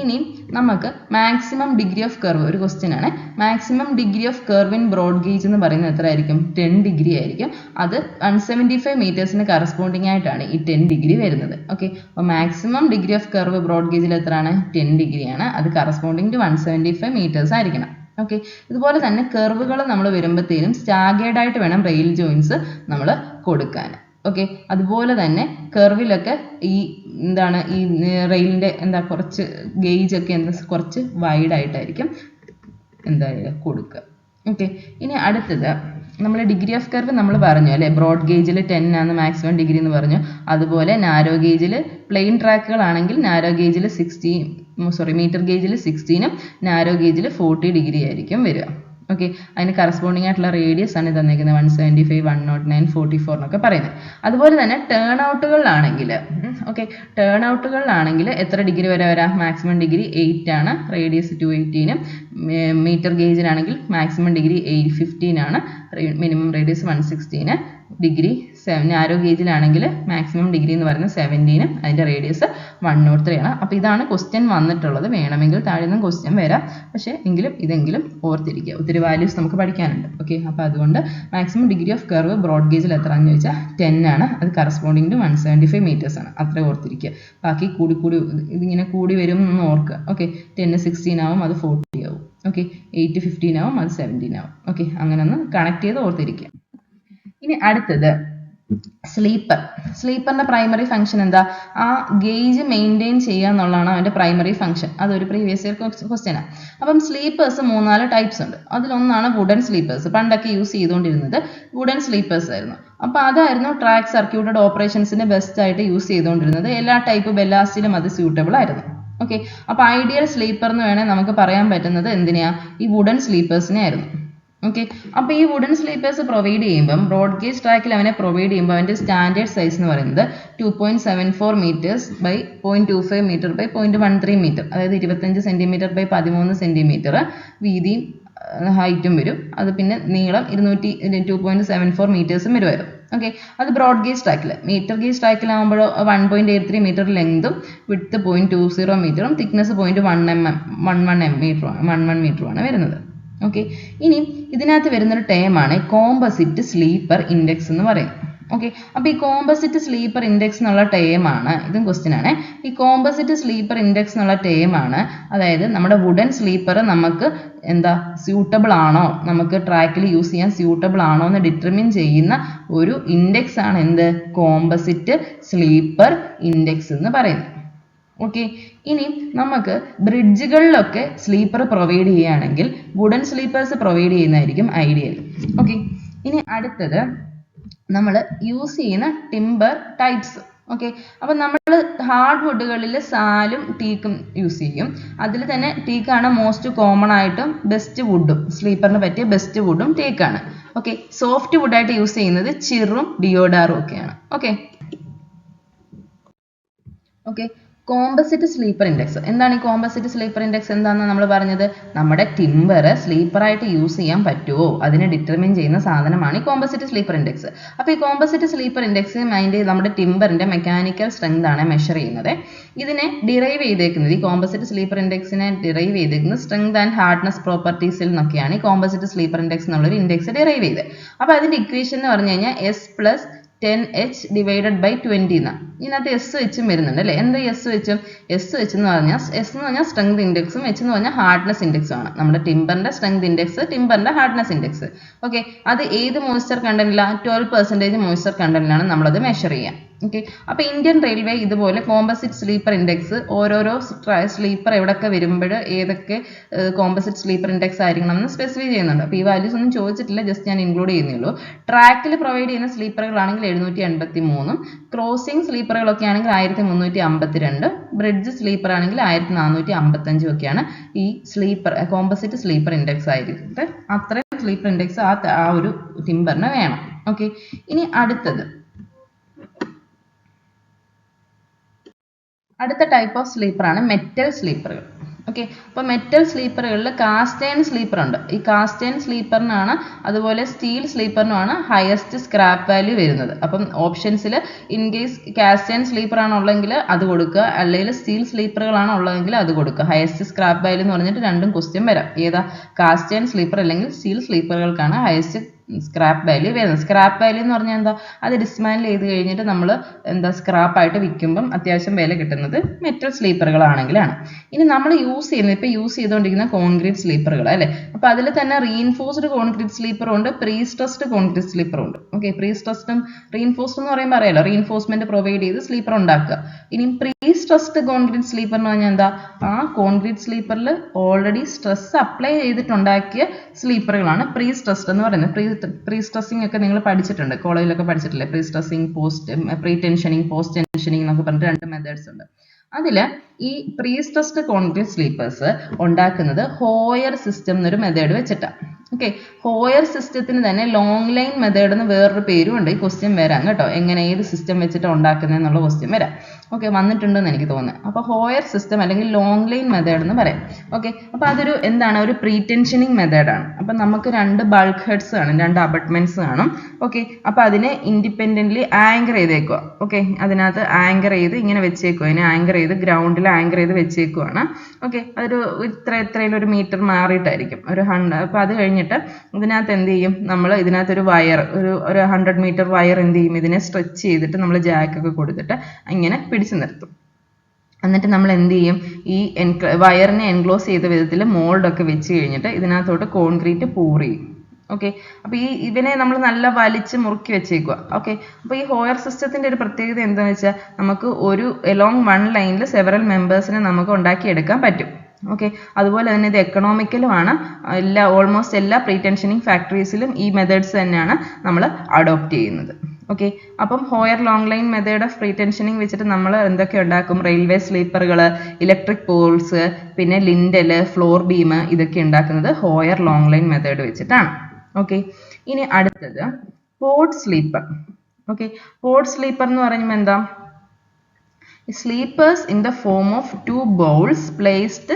ഇനി നമുക്ക് മാക്സിമം ഡിഗ്രി ഓഫ് കർവ് ഒരു ക്വസ്റ്റ്യൻ ആണ്. Maximum degree of curve in broad gauge എന്ന് പറയുന്നത് എത്ര ആയിരിക്കും? 10 ഡിഗ്രി ആയിരിക്കും. അത് 175 മീറ്റേഴ്സിന് കറസ്പോണ്ടിങ് ആയിട്ടാണ് ഈ 10 ഡിഗ്രി വരുന്നത്. ഓക്കെ, അപ്പോൾ maximum degree of curve broad ഗേജിൽ എത്രയാണ്? 10 ഡിഗ്രിയാണ്. അത് കറസ്പോണ്ടിങ് ടു 175 മീറ്റേഴ്സ് ആയിരിക്കണം. ഓക്കെ, ഇതുപോലെ തന്നെ കർവുകൾ നമ്മൾ വരുമ്പോഴത്തേനും സ്റ്റാഗേർഡ് ആയിട്ട് വേണം റെയിൽ ജോയിൻസ് നമ്മൾ കൊടുക്കാൻ. ഓക്കെ, അതുപോലെ തന്നെ കർവിലൊക്കെ ഈ എന്താണ് ഈ റെയിലിൻ്റെ കുറച്ച് ഗേജ് ഒക്കെ കുറച്ച് വൈഡ് ആയിട്ടായിരിക്കും കൊടുക്കുക. ഓക്കെ, ഇനി അടുത്തത് നമ്മൾ ഡിഗ്രി ഓഫ് കർവ് നമ്മൾ പറഞ്ഞു അല്ലേ, ബ്രോഡ് ഗേജിൽ 10 ആണ് മാക്സിമം ഡിഗ്രി എന്ന് പറഞ്ഞു. അതുപോലെ നാരോ ഗേജിൽ പ്ലെയിൻ ട്രാക്കുകളാണെങ്കിൽ നാരോ ഗേജിൽ മീറ്റർ ഗേജിൽ 16ഉം നാരോ ഗേജിൽ 40 ഡിഗ്രി ആയിരിക്കും വരിക. ഓക്കെ, അതിന് കറസ്പോണ്ടിങ് ആയിട്ടുള്ള റേഡിയസ് ആണ് തന്നിരിക്കുന്നത് 175, 109, 44 എന്നൊക്കെ പറയുന്നത്. അതുപോലെ തന്നെ ടേൺ ഔട്ടുകളിലാണെങ്കിൽ എത്ര ഡിഗ്രി വരെ വരാം? മാക്സിമം ഡിഗ്രി 8 ആണ്, റേഡിയസ് 218. മീറ്റർ ഗേജിലാണെങ്കിൽ മാക്സിമം ഡിഗ്രി 15 ആണ്, മിനിമം റേഡിയസ് 116 ഡിഗ്രി. നാരോ ഗേജിലാണെങ്കിൽ മാക്സിമം ഡിഗ്രി എന്ന് പറയുന്നത് 17, അതിൻ്റെ റേഡിയസ് 103 ആണ്. അപ്പോൾ ഇതാണ് ക്വസ്റ്റ്യൻ വന്നിട്ടുള്ളത്. വേണമെങ്കിൽ താഴെ നിന്നും ക്വസ്റ്റ്യൻ വരാം, പക്ഷേ ഇതെങ്കിലും ഓർത്തിരിക്കുക. ഒത്തിരി വാല്യൂസ് നമുക്ക് പഠിക്കാനുണ്ട്. ഓക്കെ, അപ്പോൾ അതുകൊണ്ട് maximum degree of curve broad ഗേജിൽ എത്രയാണെന്ന് ചോദിച്ചാൽ 10 ആണ്. അത് കറസ്പോണ്ടിങ് ടു 175 മീറ്റേഴ്സ് ആണ്. അത്ര ഓർത്തിരിക്കുക. ബാക്കി ഇതിങ്ങനെ കൂടി വരും എന്ന് ഓർക്കുക. ഓക്കെ, 10 16 ആവും, അത് 40 ആവും. ഓക്കെ, 8 15 ആവും, അത് 17 ആവും. ഓക്കെ, അങ്ങനെ ഒന്ന് കണക്ട് ചെയ്ത് ഓർത്തിരിക്കുക. ഇനി അടുത്തത് സ്ലീപ്പറിന്റെ പ്രൈമറി ഫംഗ്ഷൻ എന്താ? ആ ഗേജ് മെയിൻറ്റെയിൻ ചെയ്യുക എന്നുള്ളതാണ് അവന്റെ പ്രൈമറി ഫംഗ്ഷൻ. അതൊരു പ്രീവിയസ് ഇയർ ക്വസ്റ്റ്യനാണ്. അപ്പം സ്ലീപ്പേഴ്സ് 3-4 ടൈപ്സ് ഉണ്ട്. അതിലൊന്നാണ് വുഡൻ സ്ലീപ്പേഴ്സ്. പണ്ടൊക്കെ യൂസ് ചെയ്തുകൊണ്ടിരുന്നത് വുഡൻ സ്ലീപ്പേഴ്സ് ആയിരുന്നു. അപ്പോൾ അതായിരുന്നു ട്രാക്ക് സർക്യൂട്ടഡ് ഓപ്പറേഷൻസിന് ബെസ്റ്റ് ആയിട്ട് യൂസ് ചെയ്തുകൊണ്ടിരുന്നത്. എല്ലാ ടൈപ്പ് ബെല്ലാസ്റ്റിലും അത് സ്യൂട്ടബിൾ ആയിരുന്നു. ഓക്കെ, അപ്പോൾ ഐഡിയൽ സ്ലീപ്പർ എന്ന് വേണേൽ നമുക്ക് പറയാൻ പറ്റുന്നത് എന്തിനാ? ഈ വുഡൻ സ്ലീപ്പേഴ്സിനെ ആയിരുന്നു. ഓക്കെ, അപ്പോൾ ഈ വുഡൻ സ്ലീപ്പേഴ്സ് പ്രൊവൈഡ് ചെയ്യുമ്പം ബ്രോഡ് ഗേജ് ട്രാക്കിൽ അവനെ പ്രൊവൈഡ് ചെയ്യുമ്പോൾ അവൻ്റെ സ്റ്റാൻഡേർഡ് സൈസ് എന്ന് പറയുന്നത് 2.74 meters by 0.25 meter by 0.13 meter, അതായത് 25 centimeter by 13 centimeter വീതിയും ഹൈറ്റും വരും. അത് പിന്നെ നീളം 2.74 meters വരുമായിരുന്നു. ഓക്കെ, അത് ബ്രോഡ് ഗേജ് ട്രാക്കിൽ. മീറ്റർ ഗേജ് ട്രാക്കിലാകുമ്പോൾ 1.83 meter ലെങ്തും വിഡ്ത്ത് 0.20 meter തിക്നെസ് 0.11 meter വരുന്നത്. ഓക്കെ, ഇനി ഇതിനകത്ത് വരുന്നൊരു ടേമാണ് കോമ്പസിറ്റ് സ്ലീപ്പർ ഇൻഡെക്സ് എന്ന് പറയും. ഓക്കെ, അപ്പോൾ ഈ കോമ്പസിറ്റ് സ്ലീപ്പർ ഇൻഡെക്സ് എന്നുള്ള ടേമാണ്, ഇതും ക്വസ്റ്റ്യൻ ആണ്. ഈ കോമ്പസിറ്റ് സ്ലീപ്പർ ഇൻഡെക്സ് എന്നുള്ള ടേമാണ്, അതായത് നമ്മുടെ വുഡൻ സ്ലീപ്പർ നമുക്ക് എന്താ സ്യൂട്ടബിൾ ആണോ, നമുക്ക് ട്രാക്കിൽ യൂസ് ചെയ്യാൻ സ്യൂട്ടബിൾ ആണോ എന്ന് ഡിറ്റർമിൻ ചെയ്യുന്ന ഒരു ഇൻഡെക്സ് ആണ് എന്ത്? കോമ്പസിറ്റ് സ്ലീപ്പർ ഇൻഡെക്സ് എന്ന് പറയുന്നത്. ഓക്കെ, ഇനി നമുക്ക് ബ്രിഡ്ജുകളിലൊക്കെ സ്ലീപ്പർ പ്രൊവൈഡ് ചെയ്യുകയാണെങ്കിൽ വുഡൻ സ്ലീപ്പേഴ്സ് പ്രൊവൈഡ് ചെയ്യുന്നതായിരിക്കും ഐഡിയൽ. ഓക്കെ, ഇനി അടുത്തത് നമ്മൾ യൂസ് ചെയ്യുന്ന ടിമ്പർ ടൈപ്സ്. ഓക്കെ, അപ്പം നമ്മൾ ഹാർഡ് വുഡുകളിൽ സാലും ടീക്കും യൂസ് ചെയ്യും. അതിൽ തന്നെ ടീക്കാണ് മോസ്റ്റ് കോമൺ ആയിട്ടും ബെസ്റ്റ് വുഡും, സ്ലീപ്പറിന് പറ്റിയ ബെസ്റ്റ് വുഡും ടീക്കാണ്. ഓക്കെ, സോഫ്റ്റ് വുഡായിട്ട് യൂസ് ചെയ്യുന്നത് ചിറും ഡിയോഡാറും ഒക്കെയാണ്. Okay, okay, composite sleeper index എന്താണ്? ഈ കോമ്പസിറ്റ് സ്ലീപ്പർ ഇൻഡെക്സ് എന്താണെന്ന് നമ്മൾ പറഞ്ഞത്, നമ്മുടെ ടിമ്പർ സ്ലീപ്പറായിട്ട് യൂസ് ചെയ്യാൻ പറ്റുമോ അതിനെ ഡിറ്റർമിൻ ചെയ്യുന്ന സാധനമാണ് ഈ കോമ്പസിറ്റ് സ്ലീപ്പർ ഇൻഡെക്സ്. അപ്പോൾ ഈ കോമ്പസിറ്റ് സ്ലീപ്പർ ഇൻഡെക്സ് നമ്മുടെ ടിമ്പറിന്റെ മെക്കാനിക്കൽ സ്ട്രെങ്ത് ആണ് മെഷർ ചെയ്യുന്നത്. ഇതിനെ ഡിറൈവ് ചെയ്തേക്കുന്നത്, ഈ കോമ്പസിറ്റ് സ്ലീപ്പർ ഇൻഡെക്സിനെ ഡിറൈവ് ചെയ്തേക്കുന്നത് സ്ട്രെങ്ത് ആൻഡ് ഹാർഡ്നെസ് പ്രോപ്പർട്ടീസിൽ നിന്നൊക്കെയാണ് ഈ കോമ്പസിറ്റ് സ്ലീപ്പർ ഇൻഡെക്സ് എന്നുള്ളൊരു ഇൻഡെക്സ് ഡിറൈവ് ചെയ്തത്. അപ്പോൾ അതിന്റെ ഇക്വേഷൻ എന്ന് പറഞ്ഞു കഴിഞ്ഞാൽ S + 10H / 20 എന്നാണ്. ഇതിനകത്ത് എസ് വെച്ചും വരുന്നുണ്ട് അല്ലേ? എന്താ എസ് വെച്ചും? എസ് എന്ന് പറഞ്ഞാൽ സ്ട്രെങ്ത് ഇൻഡെക്സും എച്ച് എന്ന് പറഞ്ഞാൽ ഹാർഡ്നെസ് ഇൻഡെക്സും ആണ്. നമ്മുടെ ടിമ്പറിന്റെ സ്ട്രെങ്ത് ഇൻഡെക്സ്, ടിമ്പറിന്റെ ഹാർഡ്നെസ് ഇൻഡെക്സ്. ഓക്കെ, അത് ഏത് മോയ്സ്ചർ കണ്ടന്റിലാണ്? 12% മോയ്സ്ചർ കണ്ടന്റിലാണ് നമ്മളത് മെഷർ ചെയ്യുക. ഓക്കെ, അപ്പോൾ ഇന്ത്യൻ റെയിൽവേ ഇതുപോലെ കോമ്പസിറ്റ് സ്ലീപ്പർ ഇൻഡെക്സ് ഓരോരോ സ്ലീപ്പർ എവിടെയൊക്കെ വരുമ്പോൾ ഏതൊക്കെ കോമ്പസിറ്റ് സ്ലീപ്പർ ഇൻഡെക്സ് ആയിരിക്കണം എന്ന് സ്പെസിഫൈ ചെയ്യുന്നുണ്ട്. അപ്പോൾ ഈ വാല്യൂസ് ഒന്നും ചോദിച്ചിട്ടില്ല, ജസ്റ്റ് ഞാൻ ഇൻക്ലൂഡ് ചെയ്യുന്നുള്ളൂ. ട്രാക്കിൽ പ്രൊവൈഡ് ചെയ്യുന്ന സ്ലീപ്പറുകളാണെങ്കിൽ 783, ക്രോസിംഗ് സ്ലീപ്പറുകളൊക്കെ ആണെങ്കിൽ 1352, ബ്രിഡ്ജ് സ്ലീപ്പർ ആണെങ്കിൽ 1455 ഒക്കെയാണ് ഈ സ്ലീപ്പർ കോമ്പസിറ്റ് സ്ലീപ്പർ ഇൻഡെക്സ് ആയിട്ട്. അത്രയും സ്ലീപ്പർ ഇൻഡെക്സ് ആ ഒരു ടിമ്പറിന് വേണം. ഓക്കെ, ഇനി അടുത്ത ടൈപ്പ് ഓഫ് സ്ലീപ്പറാണ് മെറ്റൽ സ്ലീപ്പറുകൾ. ഓക്കെ, അപ്പോൾ മെറ്റൽ സ്ലീപ്പറുകളിൽ കാസ്റ്റ് അയൺ സ്ലീപ്പർ ഉണ്ട്. ഈ കാസ്റ്റ് അയൺ സ്ലീപ്പറിനാണ്, അതുപോലെ സ്റ്റീൽ സ്ലീപ്പറിനുമാണ് ഹയസ്റ്റ് സ്ക്രാപ്പ് വാല്യൂ വരുന്നത്. അപ്പം ഓപ്ഷൻസിൽ in case cast iron sleeper ആണ് ഉള്ളതെങ്കിൽ അത് കൊടുക്കുക, അല്ലെങ്കിൽ സ്റ്റീൽ സ്ലീപ്പറുകളാണ് ഉള്ളതെങ്കിൽ അത് കൊടുക്കുക. ഹയസ്റ്റ് സ്ക്രാപ്പ് വാല്യൂ എന്ന് പറഞ്ഞിട്ട് രണ്ടും ക്വസ്റ്റ്യൻ വരാം. ഏതാ? കാസ്റ്റ് അയൺ സ്ലീപ്പർ അല്ലെങ്കിൽ സ്റ്റീൽ സ്ലീപ്പറുകൾക്കാണ് ഹയസ്റ്റ് സ്ക്രാപ്പ് വാല്യൂ വരുന്നത്. സ്ക്രാപ്പ് വാല്യൂ എന്ന് പറഞ്ഞാൽ എന്താ? അത് ഡിസ്മാൻഡിൽ ചെയ്ത് കഴിഞ്ഞിട്ട് നമ്മൾ സ്ക്രാപ്പായിട്ട് വിൽക്കുമ്പം അത്യാവശ്യം വില കിട്ടുന്നത് മെറ്റൽ സ്ലീപ്പറുകളാണെങ്കിലാണ്. ഇനി നമ്മൾ യൂസ് ചെയ്തുകൊണ്ടിരിക്കുന്ന കോൺക്രീറ്റ് സ്ലീപ്പറുകൾ അല്ലേ? അപ്പോൾ അതിൽ തന്നെ റീഇൻഫോഴ്സ്ഡ് കോൺക്രീറ്റ് സ്ലീപ്പറും ഉണ്ട്, പ്രീ സ്ട്രെസ്ഡ് കോൺക്രീറ്റ് സ്ലീപ്പറും ഉണ്ട്. ഓക്കെ, പ്രീ സ്ട്രെസ്ഡും റീഇൻഫോഴ്സ്ഡ് എന്ന് പറയുമ്പോൾ അറിയാലോ, റീഇൻഫോഴ്സ്മെന്റ് പ്രൊവൈഡ് ചെയ്ത് സ്ലീപ്പർ ഉണ്ടാക്കുക. ഇനി പ്രീ സ്ട്രെസ്ഡ് കോൺക്രീറ്റ് സ്ലീപ്പർ എന്ന് പറഞ്ഞാൽ എന്താ? ആ കോൺക്രീറ്റ് സ്ലീപ്പറിൽ ഓൾറെഡി സ്ട്രെസ് അപ്ലൈ ചെയ്തിട്ടുണ്ടാക്കിയ സ്ലീപ്പറുകളാണ് പ്രീ സ്ട്രെസ്ഡ് എന്ന് പറയുന്നത്. പ്രീ സ്ട്രെസ്സിങ് ഒക്കെ നിങ്ങൾ പഠിച്ചിട്ടുണ്ട്, കോളേജിലൊക്കെ പഠിച്ചിട്ടില്ലേ? Pre stressing, pre tensioning, post tensioning എന്നൊക്കെ പറഞ്ഞിട്ട് 2 മെത്തേഡ്സ് ഉണ്ട്. അതിൽ ഈ പ്രീ സ്ട്രെസ്ഡ് കോൺക്രീറ്റ് സ്ലീപ്പേഴ്സ് ഉണ്ടാക്കുന്നത് ഹോയർ സിസ്റ്റം എന്നൊരു മെത്തേഡ് വെച്ചിട്ടാണ്. ഓക്കെ, ഹോയർ സിസ്റ്റത്തിന് തന്നെ ലോങ് ലൈൻ മെത്തേഡ് എന്ന് വേറൊരു പേരും ഉണ്ട്. ഈ ക്വസ്റ്റ്യൻ വരാം കേട്ടോ, എങ്ങനെ ഏത് സിസ്റ്റം വെച്ചിട്ട് ഉണ്ടാക്കുന്നത് എന്നുള്ള ക്വസ്റ്റ്യൻ വരാം. ഓക്കെ, വന്നിട്ടുണ്ടെന്ന് എനിക്ക് തോന്നുന്നത്. അപ്പോൾ ഹോയർ സിസ്റ്റം അല്ലെങ്കിൽ ലോങ് ലൈൻ മെത്തേഡ് എന്ന് പറയാം. ഓക്കെ, അപ്പോൾ അതൊരു എന്താണ്? ഒരു പ്രീ ടെൻഷനിങ് മെത്തേഡാണ്. അപ്പം നമുക്ക് 2 ബൾക്ക് ഹെഡ്സ് കാണും, 2 അബട്ട്മെന്റ്സ് കാണും. ഓക്കെ, അപ്പോൾ അതിനെ ഇൻഡിപെൻഡൻ്റ്ലി ആങ്കർ ചെയ്തേക്കുക. ഓക്കെ, അതിനകത്ത് ആങ്കർ ചെയ്ത് ഇങ്ങനെ വെച്ചേക്കുക, അതിനെ ആങ്കർ ചെയ്ത് ഗ്രൗണ്ടിൽ ആങ്കർ ചെയ്ത് വെച്ചേക്കുവാണ്. ഓക്കെ, അതൊരു ഇത്രയും ഒരു മീറ്റർ മാറിയിട്ടായിരിക്കും ഒരു 100. അപ്പോൾ അത് കഴിഞ്ഞിട്ട് ഇതിനകത്ത് എന്ത് ചെയ്യും? നമ്മൾ ഇതിനകത്തൊരു വയർ, ഒരു 100 മീറ്റർ വയർ എന്ത് ചെയ്യും? ഇതിനെ സ്ട്രെച്ച് ചെയ്തിട്ട് നമ്മൾ ജാക്കൊക്കെ കൊടുത്തിട്ട് ഇങ്ങനെ പിടിച്ചു നിർത്തും. എന്നിട്ട് നമ്മൾ എന്ത് ചെയ്യും? ഈ വയറിനെ എൻക്ലോസ് ചെയ്ത വിധത്തിൽ മോൾഡൊക്കെ വെച്ച് കഴിഞ്ഞിട്ട് ഇതിനകത്തോട്ട് കോൺക്രീറ്റ് pour ചെയ്യും. ഓക്കെ, അപ്പൊ ഇവനെ നമ്മൾ നല്ല വലിച്ച് മുറുക്കി വെച്ചേക്കുക. ഓക്കെ, അപ്പൊ ഈ ഹോയർ സിസ്റ്റത്തിന്റെ ഒരു പ്രത്യേകത എന്താണെന്ന് വെച്ചാൽ നമുക്ക് ഒരു എലോങ് വൺ ലൈനിൽ സെവറൽ മെമ്പേഴ്സിനെ നമുക്ക് ഉണ്ടാക്കിയെടുക്കാൻ പറ്റും. ഓക്കെ, അതുപോലെ തന്നെ ഇത് എക്കണോമിക്കലും ആണ്. ഓൾമോസ്റ്റ് എല്ലാ പ്രീ ടെൻഷനിങ് ഫാക്ടറീസിലും ഈ മെത്തേഡ്സ് തന്നെയാണ് നമ്മൾ അഡോപ്റ്റ് ചെയ്യുന്നത്. ഓക്കെ, അപ്പം Hoyer long line method of pre tensioning വെച്ചിട്ട് നമ്മൾ എന്തൊക്കെ ഉണ്ടാക്കും? റെയിൽവേ സ്ലീപ്പറുകൾ, ഇലക്ട്രിക് പോൾസ്, പിന്നെ ലിൻഡല്, ഫ്ലോർ ബീം, ഇതൊക്കെ ഉണ്ടാക്കുന്നത് ഹോയർ ലോങ് ലൈൻ മെത്തേഡ് വെച്ചിട്ടാണ്. ഓക്കെ, ഇനി അടുത്തത് pod sleeper. Okay, pod sleeper എന്ന് പറയുമ്പോൾ എന്താ? Sleepers in the form of two bowls placed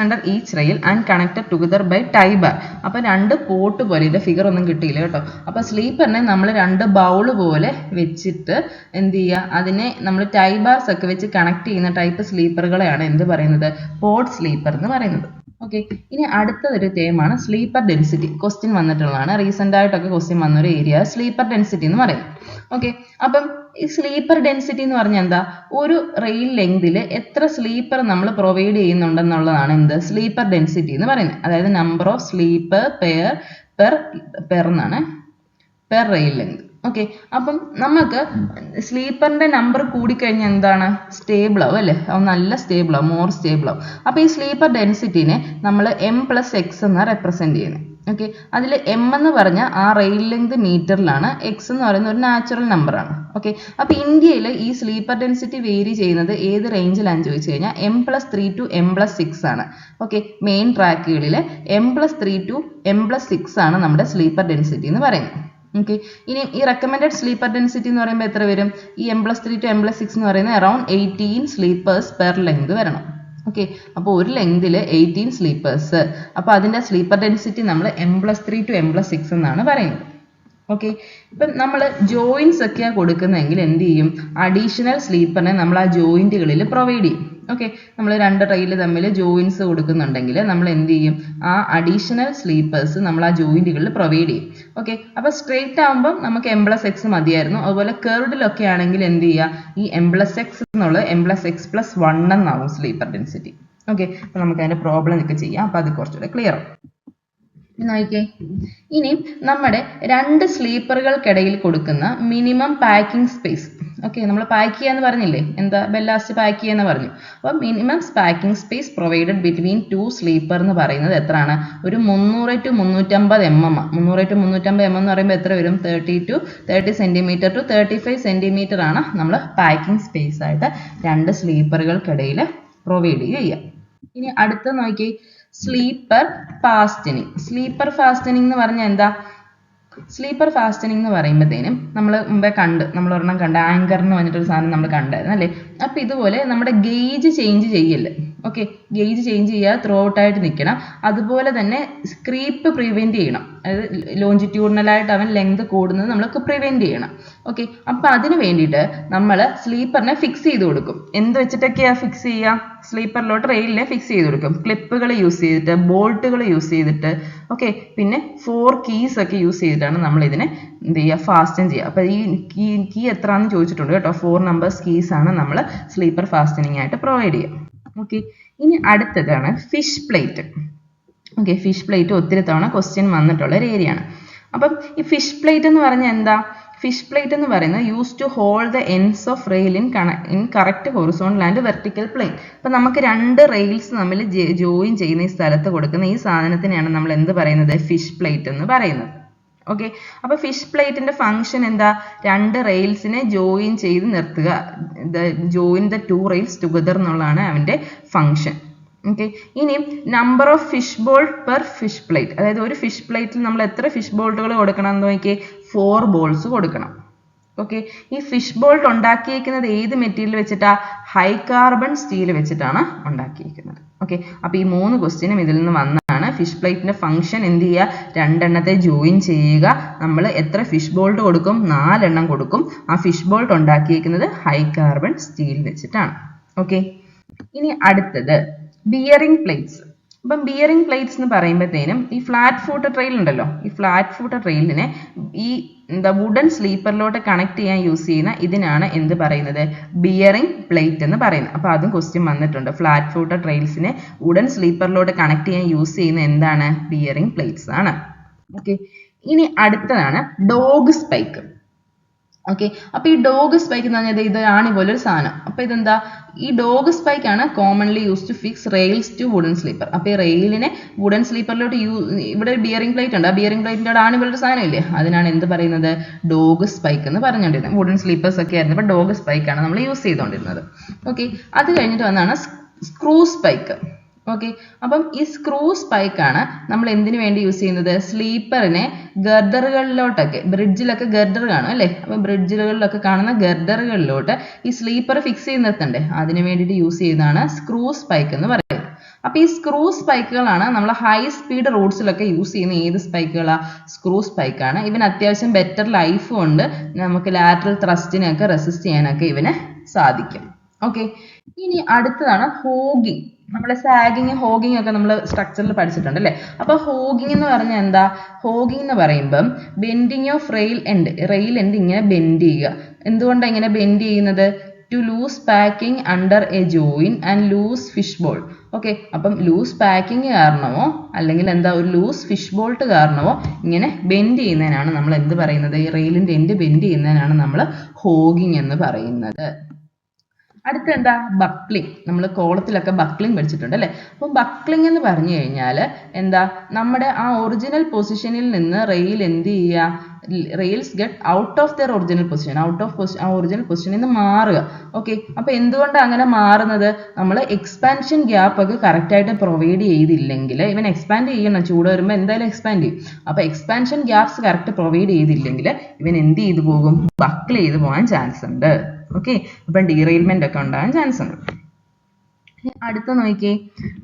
under each rail and connected together by tie bar. അപ്പോൾ രണ്ട് പോട്ട് പോലെ, ഇതിന്റെ ഫിഗർ ഒന്നും കിട്ടിയില്ല കേട്ടോ. അപ്പോൾ സ്ലീപ്പറിനെ നമ്മൾ രണ്ട് ബൗൾ പോലെ വെച്ചിട്ട് എന്ത് ചെയ്യുക? അതിനെ നമ്മൾ ടൈ ബാർസ് ഒക്കെ വെച്ച് കണക്ട് ചെയ്യുന്ന ടൈപ്പ് സ്ലീപ്പറുകളെയാണ് എന്ത് പറയുന്നത്? പോഡ് സ്ലീപ്പർ എന്ന് പറയുന്നത്. ഓക്കെ, ഇനി അടുത്തതൊരു തേമാണ് സ്ലീപ്പർ ഡെൻസിറ്റി. ക്വസ്റ്റ്യൻ വന്നിട്ടുള്ളതാണ്, റീസെന്റ് ആയിട്ടൊക്കെ ക്വസ്റ്റ്യൻ വന്നൊരു ഏരിയ സ്ലീപ്പർ ഡെൻസിറ്റി എന്ന് പറയും. ഓക്കെ, അപ്പം ഈ സ്ലീപ്പർ ഡെൻസിറ്റി എന്ന് പറഞ്ഞാൽ എന്താ? ഒരു റെയിൽ ലെങ്തിൽ എത്ര സ്ലീപ്പർ നമ്മൾ പ്രൊവൈഡ് ചെയ്യുന്നുണ്ടെന്നുള്ളതാണ് എന്ത്? സ്ലീപ്പർ ഡെൻസിറ്റി എന്ന് പറയുന്നത്. അതായത് നമ്പർ ഓഫ് സ്ലീപ്പർ പെർ എന്നാണ്, പെർ റെയിൽ ലെങ്ത്. ഓക്കെ, അപ്പം നമുക്ക് സ്ലീപ്പറിന്റെ നമ്പർ കൂടിക്കഴിഞ്ഞാൽ എന്താണ്? സ്റ്റേബിൾ ആവും അല്ലേ? നല്ല സ്റ്റേബിൾ ആവും, മോർ സ്റ്റേബിൾ ആവും. അപ്പൊ ഈ സ്ലീപ്പർ ഡെൻസിറ്റിനെ നമ്മൾ M+X എന്നാണ് റെപ്രസെന്റ് ചെയ്യുന്നത്. ഓക്കെ, അതിൽ M എന്ന് പറഞ്ഞാൽ ആ റെയിൽ ലെങ്ത് മീറ്ററിലാണ്, X എന്ന് പറയുന്ന ഒരു നാച്ചുറൽ നമ്പർ ആണ്. ഓക്കെ, അപ്പൊ ഇന്ത്യയിൽ ഈ സ്ലീപ്പർ ഡെൻസിറ്റി വേരി ചെയ്യുന്നത് ഏത് റേഞ്ചിലാണെന്ന് ചോദിച്ചു കഴിഞ്ഞാൽ M+3 to M+6 ആണ്. Okay, main ട്രാക്കുകളിൽ M+3 to M+6 ആണ് നമ്മുടെ സ്ലീപ്പർ ഡെൻസിറ്റി എന്ന് പറയുന്നത്. ഓക്കെ, ഇനി ഈ റെക്കമെൻഡഡ് സ്ലീപ്പർ ഡെൻസിറ്റി എന്ന് പറയുമ്പോൾ എത്ര വരും? ഈ M+3 to M+6 എന്ന് പറയുന്നത് അറൌണ്ട് 18 സ്ലീപ്പേഴ്സ് പെർ ലെങ്ത് വരണം. ഓക്കെ, അപ്പോൾ ഒരു ലെങ്തിൽ 18 സ്ലീപ്പേഴ്സ്. അപ്പോൾ അതിന്റെ സ്ലീപ്പർ ഡെൻസിറ്റി നമ്മൾ M+3 to M+6 എന്നാണ് പറയുന്നത്. ഓക്കെ, ഇപ്പം നമ്മൾ ജോയിൻസ് ഒക്കെയാണ് കൊടുക്കുന്നതെങ്കിൽ എന്ത് ചെയ്യും? അഡീഷണൽ സ്ലീപ്പറിനെ നമ്മൾ ആ ജോയിന്റുകളിൽ പ്രൊവൈഡ് ചെയ്യും. ഓക്കെ, നമ്മൾ രണ്ട് റെയിൽ തമ്മിൽ ജോയിൻസ് കൊടുക്കുന്നുണ്ടെങ്കിൽ നമ്മൾ എന്ത് ചെയ്യും? ആ അഡീഷണൽ സ്ലീപ്പേഴ്സ് നമ്മൾ ആ ജോയിന്റുകളിൽ പ്രൊവൈഡ് ചെയ്യും. ഓക്കെ, അപ്പോൾ സ്ട്രെയിറ്റ് ആകുമ്പോൾ നമുക്ക് M+X മതിയായിരുന്നു. അതുപോലെ കർവ്ഡിലൊക്കെ ആണെങ്കിൽ എന്ത് ചെയ്യുക? ഈ M+X എന്നുള്ളത് M+X+1 എന്നാവും സ്ലീപ്പർ ഡെൻസിറ്റി. ഓക്കെ, അപ്പോൾ നമുക്ക് അതിന്റെ പ്രോബ്ലം ഒക്കെ ചെയ്യാം. അപ്പോൾ അത് കുറച്ചുകൂടെ ക്ലിയർ ആവും. നോക്കിയേ, ഇനി നമ്മുടെ രണ്ട് സ്ലീപ്പറുകൾക്കിടയിൽ കൊടുക്കുന്ന മിനിമം പാക്കിംഗ് സ്പേസ്. ഓക്കെ, നമ്മൾ പാക്ക് ചെയ്യാന്ന് പറഞ്ഞില്ലേ? എന്താ? ബെല്ലാസ്റ്റ് പാക്ക് ചെയ്യാന്ന് പറഞ്ഞു. അപ്പോൾ minimum packing space provided between two sleeper എന്ന് പറയുന്നത് എത്രയാണ്? ഒരു 300 to 350 mm. 300 to 350 mm എന്ന് പറയുമ്പോൾ എത്ര വരും? 30 centimeter to 35 centimeter ആണ് നമ്മൾ പാക്കിംഗ് സ്പേസ് ആയിട്ട് രണ്ട് സ്ലീപ്പറുകൾക്കിടയിൽ പ്രൊവൈഡ് ചെയ്യുക. ഇനി അടുത്ത നോക്കി, സ്ലീപ്പർ ഫാസ്റ്റനിങ്. സ്ലീപ്പർ ഫാസ്റ്റനിങ് എന്ന് പറഞ്ഞാൽ എന്താ? സ്ലീപ്പർ ഫാസ്റ്റനിങ് എന്ന് പറയുമ്പോഴത്തേനും നമ്മൾ മുമ്പേ നമ്മൾ ഒരെണ്ണം കണ്ട ആങ്കർ എന്ന് പറഞ്ഞിട്ടൊരു സാധനം നമ്മൾ കണ്ടായിരുന്നു അല്ലേ? അപ്പൊ ഇതുപോലെ നമ്മുടെ ഗേജ് ചേഞ്ച് ചെയ്യല്ലേ? ഓക്കെ, ഗേജ് ചേഞ്ച് ചെയ്യാതെ ത്രൂ ഔട്ട് ആയിട്ട് നിൽക്കണം. അതുപോലെ തന്നെ ക്രീപ്പ് പ്രിവെന്റ് ചെയ്യണം. അതായത് ലോഞ്ചിറ്റ്യൂഡിനലായിട്ട് അവൻ ലെങ്ത് കൂടുന്നത് നമ്മൾക്ക് പ്രിവെന്റ് ചെയ്യണം. ഓക്കെ, അപ്പൊ അതിന് വേണ്ടിയിട്ട് നമ്മൾ സ്ലീപ്പറിനെ ഫിക്സ് ചെയ്ത് കൊടുക്കും. എന്ത് വെച്ചിട്ടൊക്കെയാ ഫിക്സ് ചെയ്യുക? സ്ലീപ്പറിലോട്ട് റെയിലിനെ ഫിക്സ് ചെയ്ത് കൊടുക്കും. ക്ലിപ്പുകൾ യൂസ് ചെയ്തിട്ട്, ബോൾട്ടുകൾ യൂസ് ചെയ്തിട്ട്, ഓക്കെ, പിന്നെ 4 keys ഒക്കെ യൂസ് ചെയ്തിട്ടാണ് നമ്മൾ ഇതിനെ എന്ത് ചെയ്യുക? ഫാസ്റ്റൻ ചെയ്യുക. അപ്പൊ ഈ കീ എത്രയാണെന്ന് ചോദിച്ചിട്ടുണ്ട് കേട്ടോ. 4 numbers keys ആണ് നമ്മൾ സ്ലീപ്പർ ഫാസ്റ്റനിങ് ആയിട്ട് പ്രൊവൈഡ് ചെയ്യുക. ഓക്കെ, ഇനി അടുത്തതാണ് fish plate. Okay, fish plate ഒത്തിരി തവണ ക്വസ്റ്റ്യൻ വന്നിട്ടുള്ള ഒരു ഏരിയ ആണ്. അപ്പം ഈ ഫിഷ് പ്ലേറ്റ് എന്ന് പറഞ്ഞാൽ എന്താ? ഫിഷ് പ്ലേറ്റ് എന്ന് പറയുന്നത് use to hold the ends of rail in correct horizontal and vertical plane. അപ്പം നമുക്ക് രണ്ട് റെയിൽസ് തമ്മിൽ ജോയിൻ ചെയ്യുന്ന ഈ സ്ഥലത്ത് കൊടുക്കുന്ന ഈ സാധനത്തിനെയാണ് നമ്മൾ എന്ത് പറയുന്നത്? ഫിഷ് പ്ലേറ്റ് എന്ന് പറയുന്നത്. ഓക്കെ, അപ്പൊ ഫിഷ് പ്ലേറ്റിന്റെ ഫംഗ്ഷൻ എന്താ? രണ്ട് റെയിൽസിനെ ജോയിൻ ചെയ്ത് നിർത്തുക. ജോയിൻ ദ 2 rails ടുഗദർ എന്നുള്ളതാണ് അവന്റെ ഫംഗ്ഷൻ. ഓക്കെ, ഇനി number of fish ball per fish plate. അതായത് ഒരു ഫിഷ് പ്ലേറ്റിൽ നമ്മൾ എത്ര ഫിഷ് ബോൾട്ടുകൾ കൊടുക്കണം എന്ന് നോക്കിയേ? 4 balls കൊടുക്കണം. ഓക്കെ, ഈ ഫിഷ് ബോൾട്ട് ഉണ്ടാക്കിയിരിക്കുന്നത് ഏത് മെറ്റീരിയൽ വെച്ചിട്ടാ? ഹൈ കാർബൺ സ്റ്റീൽ വെച്ചിട്ടാണ് ഉണ്ടാക്കിയിരിക്കുന്നത്. ഓക്കെ, അപ്പൊ ഈ 3 ക്വസ്റ്റ്യനും ഇതിൽ നിന്ന് വന്നതാണ്. ഫിഷ് പ്ലേറ്റിന്റെ ഫംഗ്ഷൻ എന്ത് ചെയ്യുക? രണ്ടെണ്ണത്തെ ജോയിൻ ചെയ്യുക. നമ്മൾ എത്ര ഫിഷ് ബോൾട്ട് കൊടുക്കും? 4 എണ്ണം കൊടുക്കും. ആ ഫിഷ് ബോൾട്ട് ഉണ്ടാക്കിയിരിക്കുന്നത് ഹൈ കാർബൺ സ്റ്റീൽ വെച്ചിട്ടാണ്. ഓക്കെ, ഇനി അടുത്തത് ബിയറിംഗ് പ്ലേറ്റ്സ്. അപ്പം ബിയറിംഗ് പ്ലേറ്റ്സ് എന്ന് പറയുമ്പോഴത്തേനും ഈ ഫ്ലാറ്റ് ഫൂട്ടഡ് റെയിൽ ഉണ്ടല്ലോ, ഈ ഫ്ലാറ്റ് ഫൂട്ടഡ് റെയിലിനെ ഈ വുഡൻ സ്ലീപ്പറിലോട്ട് കണക്ട് ചെയ്യാൻ യൂസ് ചെയ്യുന്ന ഇതിനാണ് എന്ത് പറയുന്നത്, ബിയറിംഗ് പ്ലേറ്റ് എന്ന് പറയുന്നത്. അപ്പോൾ അതും ക്വസ്റ്റ്യൻ വന്നിട്ടുണ്ട്. ഫ്ലാറ്റ് ഫൂട്ടഡ് റെയിൽസിനെ വുഡൻ സ്ലീപ്പറിലോട്ട് കണക്ട് ചെയ്യാൻ യൂസ് ചെയ്യുന്ന എന്താണ്, ബിയറിംഗ് പ്ലേറ്റ്സ് ആണ്. ഓക്കെ, ഇനി അടുത്തതാണ് ഡോഗ് സ്പൈക്ക്. ഓക്കെ, അപ്പൊ ഈ ഡോഗ് സ്പൈക്ക് എന്ന് പറഞ്ഞാൽ ഇതാണ് പോലൊരു സാധനം. അപ്പൊ ഇതെന്താ, ഈ ഡോഗ് സ്പൈക്ക് ആണ് commonly use to fix rails to wooden sleeper. അപ്പൊ ഈ റെയിലിനെ വുഡൻ സ്ലീപ്പറിലോട്ട് ഇവിടെ ഒരു ബിയറിംഗ് പ്ലേറ്റ് ഉണ്ട്, ആ ബിയറിംഗ് പ്ലേറ്റിന്റെ ആണ് പോലൊരു സാധനം ഇല്ലേ, അതിനാണ് എന്ത് പറയുന്നത്, ഡോഗ് സ്പൈക്ക് എന്ന് പറഞ്ഞുകൊണ്ടിരുന്നത്. വുഡൻ സ്ലീപ്പേഴ്സ് ഒക്കെ ആയിരുന്നു, അപ്പൊ ഡോഗ് സ്പൈക്ക് ആണ് നമ്മൾ യൂസ് ചെയ്തുകൊണ്ടിരുന്നത്. ഓക്കെ, അത് കഴിഞ്ഞിട്ട് വന്നാണ് സ്ക്രൂ സ്പൈക്ക്. ഓക്കെ, അപ്പം ഈ സ്ക്രൂ സ്പൈക്ക് ആണ് നമ്മൾ എന്തിനു വേണ്ടി യൂസ് ചെയ്യുന്നത്, സ്ലീപ്പറിനെ ഗർഡറുകളിലോട്ടൊക്കെ, ബ്രിഡ്ജിലൊക്കെ ഗർഡർ കാണും അല്ലേ, അപ്പൊ ബ്രിഡ്ജുകളിലൊക്കെ കാണുന്ന ഗർഡറുകളിലോട്ട് ഈ സ്ലീപ്പർ ഫിക്സ് ചെയ്ത് നിർത്തണ്ടേ, അതിന് വേണ്ടിയിട്ട് യൂസ് ചെയ്യുന്നതാണ് സ്ക്രൂ സ്പൈക്ക് എന്ന് പറയുന്നത്. അപ്പൊ ഈ സ്ക്രൂ സ്പൈക്കുകളാണ് നമ്മൾ ഹൈ സ്പീഡ് റോഡ്സിലൊക്കെ യൂസ് ചെയ്യുന്ന ഏത് സ്പൈക്കുകളാ, സ്ക്രൂ സ്പൈക്ക് ആണ്. ഇവന് അത്യാവശ്യം ബെറ്റർ ലൈഫും ഉണ്ട്, നമുക്ക് ലാറ്ററൽ ത്രസ്റ്റിനെയൊക്കെ റെസിസ്റ്റ് ചെയ്യാനൊക്കെ ഇവന് സാധിക്കും. ഓക്കെ, ഇനി അടുത്തതാണ് ഹോഗിങ്. നമ്മളെ സാഗിങ് ഹോഗിങ് ഒക്കെ നമ്മൾ സ്ട്രക്ചറിൽ പഠിച്ചിട്ടുണ്ട് അല്ലേ. അപ്പൊ ഹോഗിങ് എന്ന് പറഞ്ഞാൽ എന്താ, ഹോഗിങ് എന്ന് പറയുമ്പം ബെൻഡിങ് ഓഫ് റെയിൽ എൻഡ് ഇങ്ങനെ ബെൻഡ് ചെയ്യുക. എന്തുകൊണ്ടാണ് ഇങ്ങനെ ബെൻഡ് ചെയ്യുന്നത്, to loose packing under a joint and loose fish bolt. Okay, അപ്പം ലൂസ് പാക്കിംഗ് കാരണമോ അല്ലെങ്കിൽ എന്താ ഒരു ലൂസ് ഫിഷ് ബോൾട്ട് കാരണമോ ഇങ്ങനെ ബെൻഡ് ചെയ്യുന്നതിനാണ് നമ്മൾ എന്ത് പറയുന്നത്, ഈ റെയിലിന്റെ എൻഡ് ബെൻഡ് ചെയ്യുന്നതിനാണ് നമ്മൾ ഹോഗിങ് എന്ന് പറയുന്നത്. അടുത്ത എന്താ, ബക്ലിംഗ്. നമ്മൾ കോളത്തിലൊക്കെ ബക്ലിംഗ് പഠിച്ചിട്ടുണ്ട് അല്ലേ. അപ്പം ബക്ലിംഗ് എന്ന് പറഞ്ഞു കഴിഞ്ഞാൽ എന്താ, നമ്മുടെ ആ ഒറിജിനൽ പൊസിഷനിൽ നിന്ന് റെയിൽ എന്ത് ചെയ്യുക, rails get out of there original position, ആ ഒറിജിനൽ പൊസിഷനിൽ നിന്ന് മാറുക. ഓക്കെ, അപ്പൊ എന്തുകൊണ്ടാണ് അങ്ങനെ മാറുന്നത്, നമ്മൾ എക്സ്പാൻഷൻ ഗ്യാപ്പ് ഒക്കെ കറക്റ്റ് ആയിട്ട് പ്രൊവൈഡ് ചെയ്തില്ലെങ്കിൽ, ഇവൻ എക്സ്പാൻഡ് ചെയ്യണം, ചൂട് വരുമ്പോൾ എന്തായാലും എക്സ്പാൻഡ് ചെയ്യും. അപ്പൊ എക്സ്പാൻഷൻ ഗ്യാപ്സ് കറക്റ്റ് പ്രൊവൈഡ് ചെയ്തില്ലെങ്കിൽ ഇവൻ എന്ത് ചെയ്തു പോകും, ബക്കിൾ ചെയ്ത് പോകാൻ ചാൻസ് ഉണ്ട്. ഓക്കെ, അപ്പം ഡീറെയിൽമെന്റ് ഒക്കെ ഉണ്ടാകാൻ ചാൻസ് ഉണ്ട്. അടുത്ത നോക്കിയേ,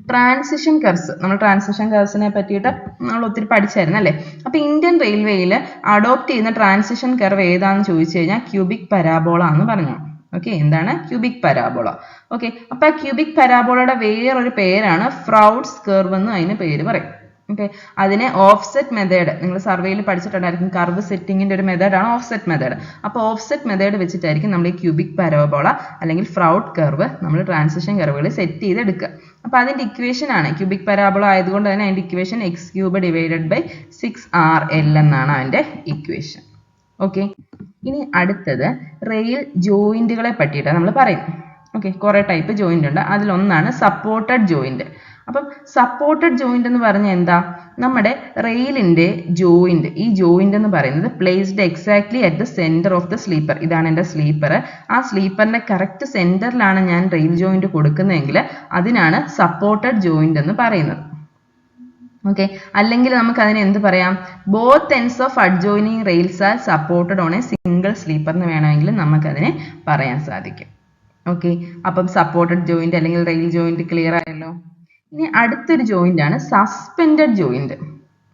ട്രാൻസിഷൻ കർവ്സ്. നമ്മൾ ട്രാൻസിഷൻ കർവ്സിനെ പറ്റിയിട്ട് നമ്മൾ ഒത്തിരി പഠിച്ചായിരുന്നു അല്ലേ. അപ്പൊ ഇന്ത്യൻ റെയിൽവേയിൽ അഡോപ്റ്റ് ചെയ്യുന്ന ട്രാൻസിഷൻ കർവ് ഏതാണെന്ന് ചോദിച്ചു കഴിഞ്ഞാൽ ക്യൂബിക് പരാബോള എന്ന് പറഞ്ഞു. ഓക്കെ, എന്താണ് ക്യൂബിക് പരാബോള. ഓക്കെ, അപ്പൊ ആ ക്യൂബിക് പരാബോളയുടെ വേറൊരു പേരാണ് ഫ്രൗഡ്സ് കർവ് എന്ന് അതിന് പേര് പറയും. ഓക്കെ, അതിനെ ഓഫ്സെറ്റ് മെത്തേഡ്, നിങ്ങൾ സർവേയിൽ പഠിച്ചിട്ടുണ്ടായിരിക്കും, കർവ് സെറ്റിങ്ങിന്റെ ഒരു മെത്തേഡാണ് ഓഫ്സെറ്റ് മെത്തേഡ്. അപ്പോൾ ഓഫ്സെറ്റ് മെത്തേഡ് വെച്ചിട്ടായിരിക്കും നമ്മൾ ഈ ക്യൂബിക് പരാബോള അല്ലെങ്കിൽ ഫ്രൗഡ് കർവ് നമ്മൾ ട്രാൻസിഷൻ കർവുകൾ സെറ്റ് ചെയ്തെടുക്കുക. അപ്പോൾ അതിന്റെ ഇക്വേഷൻ ആണ്, ക്യൂബിക് പരാബോള ആയതുകൊണ്ട് തന്നെ അതിന്റെ equation x³ divided by 6RL എന്നാണ് അതിന്റെ ഇക്വേഷൻ. ഓക്കെ, ഇനി അടുത്തത് റെയിൽ ജോയിന്റുകളെ പറ്റിയിട്ടാണ് നമ്മൾ പറയുന്നത്. ഓക്കെ, കുറെ ടൈപ്പ് ജോയിന്റ് ഉണ്ട്, അതിലൊന്നാണ് സപ്പോർട്ടഡ് ജോയിന്റ്. അപ്പം സപ്പോർട്ടഡ് ജോയിന്റ് എന്ന് പറഞ്ഞാൽ എന്താ, നമ്മുടെ റെയിലിന്റെ ജോയിന്റ്, ഈ ജോയിന്റ് എന്ന് പറയുന്നത് placed exactly at the centre of the sleeper. ഇതാണ് എൻ്റെ സ്ലീപ്പർ, ആ സ്ലീപ്പറിന്റെ കറക്റ്റ് സെന്ററിലാണ് ഞാൻ റെയിൽ ജോയിന്റ് കൊടുക്കുന്നതെങ്കിൽ അതിനാണ് സപ്പോർട്ടഡ് ജോയിന്റ് എന്ന് പറയുന്നത്. ഓക്കെ, അല്ലെങ്കിൽ നമുക്ക് അതിനെ എന്ത് പറയാം, both ends of adjoining rails are supported on a single sleeper എന്ന് വേണമെങ്കിൽ നമുക്കതിനെ പറയാൻ സാധിക്കും. ഓക്കെ, അപ്പം സപ്പോർട്ടഡ് ജോയിന്റ് അല്ലെങ്കിൽ റെയിൽ ജോയിന്റ് ക്ലിയർ ആയല്ലോ. ഇനി അടുത്തൊരു ജോയിന്റ് ആണ് സസ്പെൻഡഡ് ജോയിന്റ്.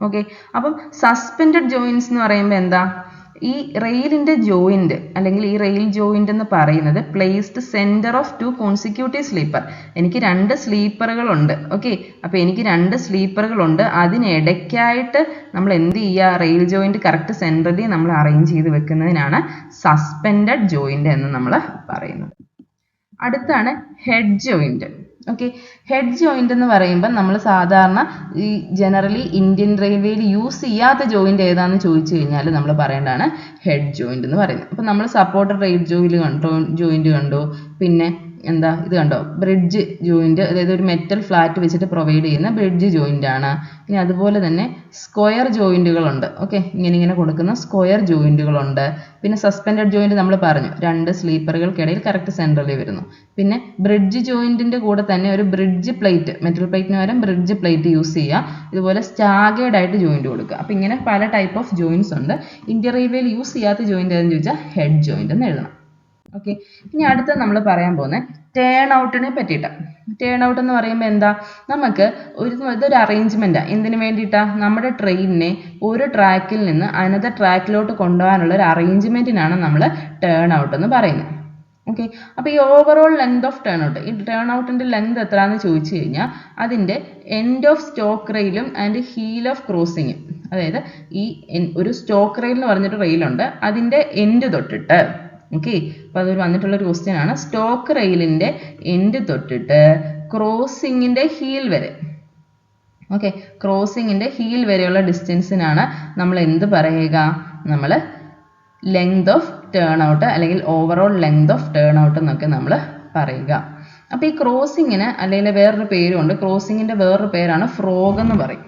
ഓക്കെ, അപ്പം സസ്പെൻഡഡ് ജോയിന്റ്സ് എന്ന് പറയുമ്പോൾ എന്താ, ഈ റെയിലിന്റെ ജോയിന്റ് അല്ലെങ്കിൽ ഈ റെയിൽ ജോയിന്റ് എന്ന് പറയുന്നത് placed centre of 2 consecutive sleeper. എനിക്ക് 2 സ്ലീപ്പറുകൾ ഉണ്ട്. ഓക്കെ, അപ്പൊ എനിക്ക് 2 സ്ലീപ്പറുകൾ ഉണ്ട്, അതിനിടയ്ക്കായിട്ട് നമ്മൾ എന്ത് ചെയ്യുക, റെയിൽ ജോയിന്റ് കറക്റ്റ് സെന്ററിൽ നമ്മൾ അറേഞ്ച് ചെയ്ത് വെക്കുന്നതിനാണ് സസ്പെൻഡഡ് ജോയിന്റ് എന്ന് നമ്മൾ പറയുന്നത്. അടുത്താണ് head joint. Okay, head joint എന്ന് പറയുമ്പോൾ നമ്മൾ സാധാരണ ഈ ജനറലി ഇന്ത്യൻ റെയിൽവേയിൽ യൂസ് ചെയ്യാത്ത ജോയിന്റ് ഏതാണെന്ന് ചോദിച്ചു കഴിഞ്ഞാൽ നമ്മൾ പറയേണ്ടതാണ് ഹെഡ് ജോയിന്റ് എന്ന് പറയുന്നത്. അപ്പം നമ്മൾ സപ്പോർട്ടഡ് റെയിൽ ജോയിന്റ് കണ്ടു, പിന്നെ എന്താ ഇത് കണ്ടോ, ബ്രിഡ്ജ് ജോയിന്റ്, അതായത് ഒരു മെറ്റൽ ഫ്ലാറ്റ് വെച്ചിട്ട് പ്രൊവൈഡ് ചെയ്യുന്ന ബ്രിഡ്ജ് ജോയിന്റ് ആണ്. ഇനി അതുപോലെ തന്നെ സ്ക്വയർ ജോയിന്റുകളുണ്ട്. ഓക്കെ, ഇങ്ങനെ കൊടുക്കുന്ന സ്ക്വയർ ജോയിന്റുകളുണ്ട്. പിന്നെ സസ്പെൻഡഡ് ജോയിന്റ് നമ്മൾ പറഞ്ഞു, 2 സ്ലീപ്പറുകൾക്കിടയിൽ കറക്റ്റ് സെൻട്രലിൽ വരുന്നു. പിന്നെ ബ്രിഡ്ജ് ജോയിന്റിന്റെ കൂടെ തന്നെ ഒരു ബ്രിഡ്ജ് പ്ലേറ്റ്, മെറ്റൽ പ്ലേറ്റിന് പകരം ബ്രിഡ്ജ് പ്ലേറ്റ് യൂസ് ചെയ്യുക. ഇതുപോലെ സ്റ്റാഗേർഡ് ആയിട്ട് ജോയിന്റ് കൊടുക്കുക. അപ്പം ഇങ്ങനെ പല ടൈപ്പ് ഓഫ് ജോയിന്റ്സ് ഉണ്ട്. ഇന്ത്യൻ റെയിൽവേയിൽ യൂസ് ചെയ്യാത്ത ജോയിന്റ് ഏതെന്ന് ചോദിച്ചാൽ ഹെഡ് ജോയിന്റ് എന്ന് എഴുതണം. ഓക്കെ, ഇനി അടുത്ത നമ്മൾ പറയാൻ പോകുന്നത് ടേൺ ഔട്ടിനെ പറ്റിയിട്ടാണ്. ടേൺ ഔട്ട് എന്ന് പറയുമ്പോൾ എന്താ, നമുക്ക് ഇതൊരു അറേഞ്ച്മെന്റാണ്. എന്തിനു വേണ്ടിയിട്ടാ, നമ്മുടെ ട്രെയിനിനെ ഒരു ട്രാക്കിൽ നിന്ന് അനദർ ട്രാക്കിലോട്ട് കൊണ്ടുപോകാനുള്ള ഒരു അറേഞ്ച്മെന്റിനാണ് നമ്മൾ ടേൺ ഔട്ട് എന്ന് പറയുന്നത്. ഓക്കെ, അപ്പോൾ ഈ overall length of turnout, ഈ ടേൺ ഔട്ടിന്റെ ലെങ്ത് എത്രയാണെന്ന് ചോദിച്ചു കഴിഞ്ഞാൽ അതിന്റെ എൻഡ് ഓഫ് സ്റ്റോക്ക് റെയിലും ആൻഡ് ഹീൽ ഓഫ് ക്രോസിങ്ങും, അതായത് ഈ ഒരു സ്റ്റോക്ക് റെയിൽ എന്ന് പറഞ്ഞിട്ട് റെയിലുണ്ട്, അതിന്റെ എൻഡ് തൊട്ടിട്ട്, ഓക്കെ, അപ്പോൾ അതൊരു വന്നിട്ടുള്ളൊരു ക്വസ്റ്റ്യൻ ആണ്, സ്റ്റോക്ക് റെയിലിന്റെ എൻഡ് തൊട്ടിട്ട് ക്രോസിങ്ങിന്റെ ഹീൽ വരെ, ഓക്കെ, ക്രോസിങ്ങിന്റെ ഹീൽ വരെയുള്ള ഡിസ്റ്റൻസിനാണ് നമ്മൾ എന്ത് പറയുക, നമ്മൾ ലെങ്ത് ഓഫ് ടേൺ ഔട്ട് അല്ലെങ്കിൽ overall length of turn out എന്നൊക്കെ നമ്മൾ പറയുക. അപ്പോൾ ഈ ക്രോസിങ്ങിന് അല്ലെങ്കിൽ വേറൊരു പേരുണ്ട്, ക്രോസിങ്ങിന്റെ വേറൊരു പേരാണ് ഫ്രോഗ് എന്ന് പറയും.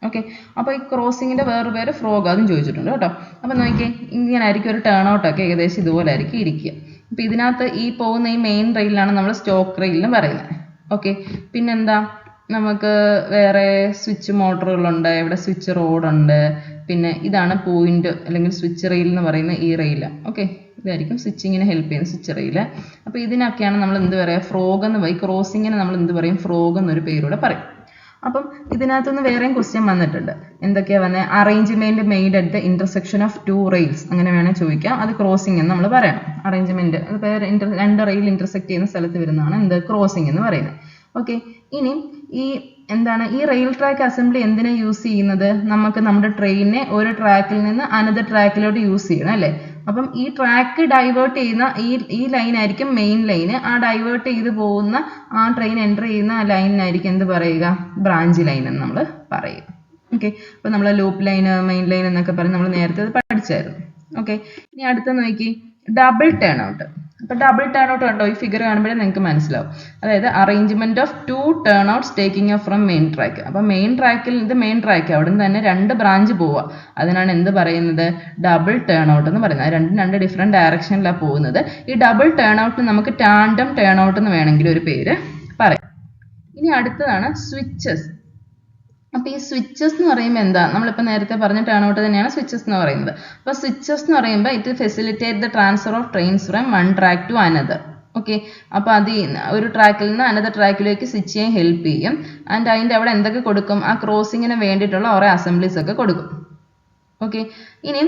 ഓക്കെ, അപ്പോൾ ഈ ക്രോസിങ്ങിന്റെ വേറൊരു പേര് ഫ്രോഗ്, അതും ചോദിച്ചിട്ടുണ്ട് കേട്ടോ. അപ്പോൾ നോക്കിയേ, ഇങ്ങനെ ആയിരിക്കും ഒരു ടേൺ ഔട്ട് ഒക്കെ ഏകദേശം ഇതുപോലെ ആയിരിക്കും ഇരിക്കുക. അപ്പോൾ ഇതിനകത്ത് ഈ പോകുന്ന ഈ മെയിൻ റെയിലാണ് നമ്മൾ സ്റ്റോക്ക് റെയിൽ എന്ന് പറയുന്നത്. ഓക്കെ, പിന്നെന്താ, നമുക്ക് വേറെ സ്വിച്ച് മോട്ടറുകളുണ്ട്, ഇവിടെ സ്വിച്ച് റോഡുണ്ട്, പിന്നെ ഇതാണ് പോയിന്റ് അല്ലെങ്കിൽ സ്വിച്ച് റെയിൽ എന്ന് പറയുന്ന ഈ റെയിൽ. ഓക്കെ, ഇതായിരിക്കും സ്വിച്ചിങ്ങിന് ഹെൽപ്പ് ചെയ്യുന്ന സ്വിച്ച് റെയിൽ. അപ്പോൾ ഇതിനൊക്കെയാണ് നമ്മൾ എന്ത് പറയുക, ഫ്രോഗ് എന്ന് പറയും. ക്രോസിങ്ങിന് നമ്മൾ എന്ത് പറയും, ഫ്രോഗ് എന്നൊരു പേരൂടെ പറയും. അപ്പം ഇതിനകത്തുനിന്ന് വേറെയും ക്വസ്റ്റ്യൻ വന്നിട്ടുണ്ട്. എന്തൊക്കെയാ വന്നത്, arrangement made at the intersection of two rails, അങ്ങനെ വേണേൽ ചോദിക്കാം. അത് ക്രോസിംഗ് എന്ന് നമ്മൾ പറയണം. അറേഞ്ച്മെന്റ് അത് രണ്ട് റെയിൽ ഇന്റർസെക്ട് ചെയ്യുന്ന സ്ഥലത്ത് വരുന്നതാണ് എന്ത്, ക്രോസിംഗ് എന്ന് പറയുന്നത്. ഓക്കെ, ഇനി ഈ എന്താണ് ഈ റെയിൽ ട്രാക്ക് അസംബ്ലി എന്തിനാ യൂസ് ചെയ്യുന്നത്, നമുക്ക് നമ്മുടെ ട്രെയിനിനെ ഒരു ട്രാക്കിൽ നിന്ന് അനദർ ട്രാക്കിലോട്ട് യൂസ് ചെയ്യണം അല്ലേ. അപ്പം ഈ ട്രാക്ക് ഡൈവേർട്ട് ചെയ്യുന്ന ഈ ലൈൻ ആയിരിക്കും മെയിൻ ലൈന്. ആ ഡൈവേർട്ട് ചെയ്ത് പോകുന്ന ആ ട്രെയിൻ എൻ്റർ ചെയ്യുന്ന ലൈനിനായിരിക്കും എന്ത് പറയുക, ബ്രാഞ്ച് ലൈൻ എന്ന് നമ്മൾ പറയുക. ഓക്കെ, അപ്പോൾ നമ്മൾ ലൂപ്പ് ലൈൻ, മെയിൻ ലൈൻ എന്നൊക്കെ പറഞ്ഞ് നമ്മൾ നേരത്തെ അത് പഠിച്ചായിരുന്നു. ഓക്കെ, ഇനി അടുത്ത നോക്കി, ഡബിൾ ടേൺ ഔട്ട്. അപ്പോൾ ഡബിൾ ടേൺ ഔട്ട് കണ്ടോ, ഈ ഫിഗർ കാണുമ്പോഴേ നിങ്ങൾക്ക് മനസ്സിലാവും. അതായത് arrangement of two turn outs taking off from main track. അപ്പോൾ മെയിൻ ട്രാക്കിൽ ഇത് മെയിൻ ട്രാക്ക്, അവിടെ നിന്ന് തന്നെ രണ്ട് ബ്രാഞ്ച് പോവുക, അതിനാണ് എന്ത് പറയുന്നത്, ഡബിൾ ടേൺ ഔട്ട് എന്ന് പറയുന്നത്. രണ്ട് ഡിഫറെന്റ് ഡയറക്ഷനിലാണ് പോകുന്നത്. ഈ ഡബിൾ ടേൺ ഔട്ടിന് നമുക്ക് ടാൻഡം ടേൺ ഔട്ട് എന്ന് വേണമെങ്കിൽ ഒരു പേര് പറയാം. ഇനി അടുത്തതാണ് സ്വിച്ചസ്. അപ്പോൾ ഈ സ്വിച്ചസ് എന്ന് പറയുമ്പോൾ എന്താ, നമ്മളിപ്പോൾ നേരത്തെ പറഞ്ഞ ടേൺ ഔട്ട് തന്നെയാണ് സ്വിച്ചസ് എന്ന് പറയുന്നത്. അപ്പോൾ സ്വിച്ചസ് എന്ന് പറയുമ്പോൾ it facilitate the transfer of trains from one track to another. Okay, അപ്പോൾ അത് ഒരു ട്രാക്കിൽ നിന്ന് അനദർ ട്രാക്കിലേക്ക് സ്വിച്ച് ചെയ്യാൻ ഹെൽപ്പ് ചെയ്യും. ആൻഡ് അതിൻ്റെ അവിടെ എന്തൊക്കെ കൊടുക്കും, ആ ക്രോസിങ്ങിന് വേണ്ടിയിട്ടുള്ള കുറേ അസംബ്ലീസ് ഒക്കെ കൊടുക്കും. ഓക്കെ, ഇനി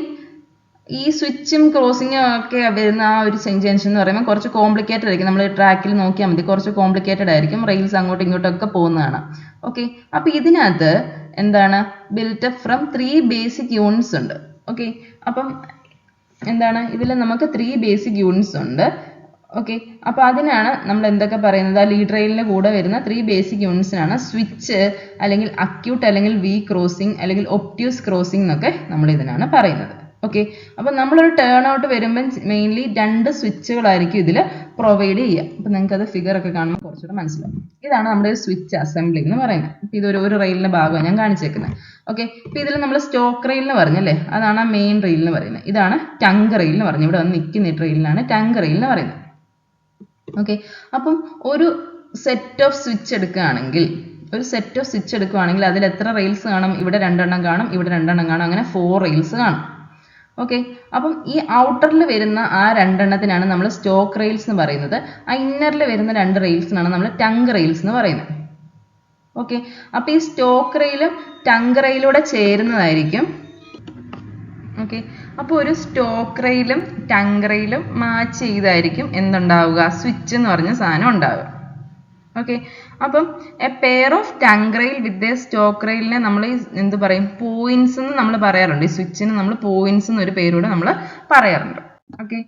ഈ സ്വിച്ചും ക്രോസിങ്ങും ഒക്കെ വരുന്ന ആ ഒരു ജംഗ്ഷൻ എന്ന് പറയുമ്പോൾ കുറച്ച് കോംപ്ലിക്കേറ്റഡ് ആയിരിക്കും. നമ്മൾ ട്രാക്കിൽ നോക്കിയാൽ മതി, കുറച്ച് കോംപ്ലിക്കേറ്റഡ് ആയിരിക്കും. റെയിൽസ് അങ്ങോട്ടും ഇങ്ങോട്ടും ഒക്കെ പോകുന്നതാണ്. ഓക്കെ, അപ്പോൾ ഇതിനകത്ത് എന്താണ്, ബിൽറ്റപ്പ് ഫ്രം 3 ബേസിക് യൂണിറ്റ്സ് ഉണ്ട്. ഓക്കെ, അപ്പം എന്താണ്, ഇതിൽ നമുക്ക് 3 ബേസിക് യൂണിറ്റ്സ് ഉണ്ട്. ഓക്കെ, അപ്പോൾ അതിനാണ് നമ്മൾ എന്തൊക്കെ പറയുന്നത്, ആ ലീഡ് റെയിലിൻ്റെ കൂടെ വരുന്ന 3 ബേസിക് യൂണിറ്റ്സിനാണ് സ്വിച്ച് അല്ലെങ്കിൽ അക്യൂട്ട് അല്ലെങ്കിൽ വി ക്രോസിംഗ് അല്ലെങ്കിൽ ഒപ്റ്റ്യൂസ് ക്രോസിംഗ് എന്നൊക്കെ നമ്മൾ ഇതിനാണ് പറയുന്നത്. ഓക്കെ, അപ്പോൾ നമ്മളൊരു ടേൺ ഔട്ട് വരുമ്പം മെയിൻലി 2 സ്വിച്ചുകളായിരിക്കും ഇതിൽ പ്രൊവൈഡ് ചെയ്യുക. അപ്പോൾ നിങ്ങൾക്ക് അത് ഫിഗർ ഒക്കെ കാണുമ്പോൾ കുറച്ചുകൂടെ മനസ്സിലാവും. ഇതാണ് നമ്മുടെ ഒരു സ്വിച്ച് അസംബ്ലി എന്ന് പറയുന്നത്. ഇപ്പോൾ ഇതൊരു റെയിലിൻ്റെ ഭാഗമാണ് ഞാൻ കാണിച്ചേക്കുന്നത്. ഓക്കെ, ഇപ്പോൾ ഇതിൽ നമ്മൾ സ്റ്റോക്ക് റെയിൽ എന്ന് പറഞ്ഞല്ലേ, അതാണ് ആ മെയിൻ റെയിൽ എന്ന് പറയുന്നത്. ഇതാണ് ടങ്ക് റെയിൽ എന്ന് പറഞ്ഞത്, ഇവിടെ വന്ന് നിൽക്കുന്ന ട്രെയിലിനാണ് ടങ്ക് റെയിൽ എന്ന് പറയുന്നത്. ഓക്കെ, അപ്പം ഒരു സെറ്റ് ഓഫ് സ്വിച്ച് എടുക്കുകയാണെങ്കിൽ അതിൽ എത്ര റെയിൽസ് കാണും, ഇവിടെ 2 എണ്ണം കാണും, ഇവിടെ 2 എണ്ണം കാണും, അങ്ങനെ 4 റെയിൽസ് കാണും. ഓക്കെ, അപ്പം ഈ ഔട്ടറിൽ വരുന്ന ആ 2 എണ്ണത്തിനാണ് നമ്മൾ സ്റ്റോക്ക് റെയിൽസ് എന്ന് പറയുന്നത്. ആ ഇന്നറിൽ വരുന്ന 2 റെയിൽസിനാണ് നമ്മൾ ടങ്ക് റെയിൽസ് എന്ന് പറയുന്നത്. ഓക്കെ, അപ്പോൾ ഈ സ്റ്റോക്ക് റെയിലും ടങ്ക് റെയിലൂടെ ചേരുന്നതായിരിക്കും. ഓക്കെ, അപ്പോൾ ഒരു സ്റ്റോക്ക് റെയിലും ടങ്ക് റെയിലും മാച്ച് ചെയ്തായിരിക്കും എന്തുണ്ടാവുക, സ്വിച്ച് എന്ന് പറഞ്ഞ സാധനം ഉണ്ടാവുക. ഓക്കെ, അപ്പം a pair of tongue rail with a stock റെയിലിനെ നമ്മൾ എന്ത് പറയും, പോയിന്റ്സ് എന്ന് നമ്മൾ പറയാറുണ്ട്. ഈ സ്വിച്ചിന് നമ്മൾ പോയിന്റ്സ് എന്നൊരു പേരൂടെ നമ്മൾ പറയാറുണ്ട്. ഓക്കെ,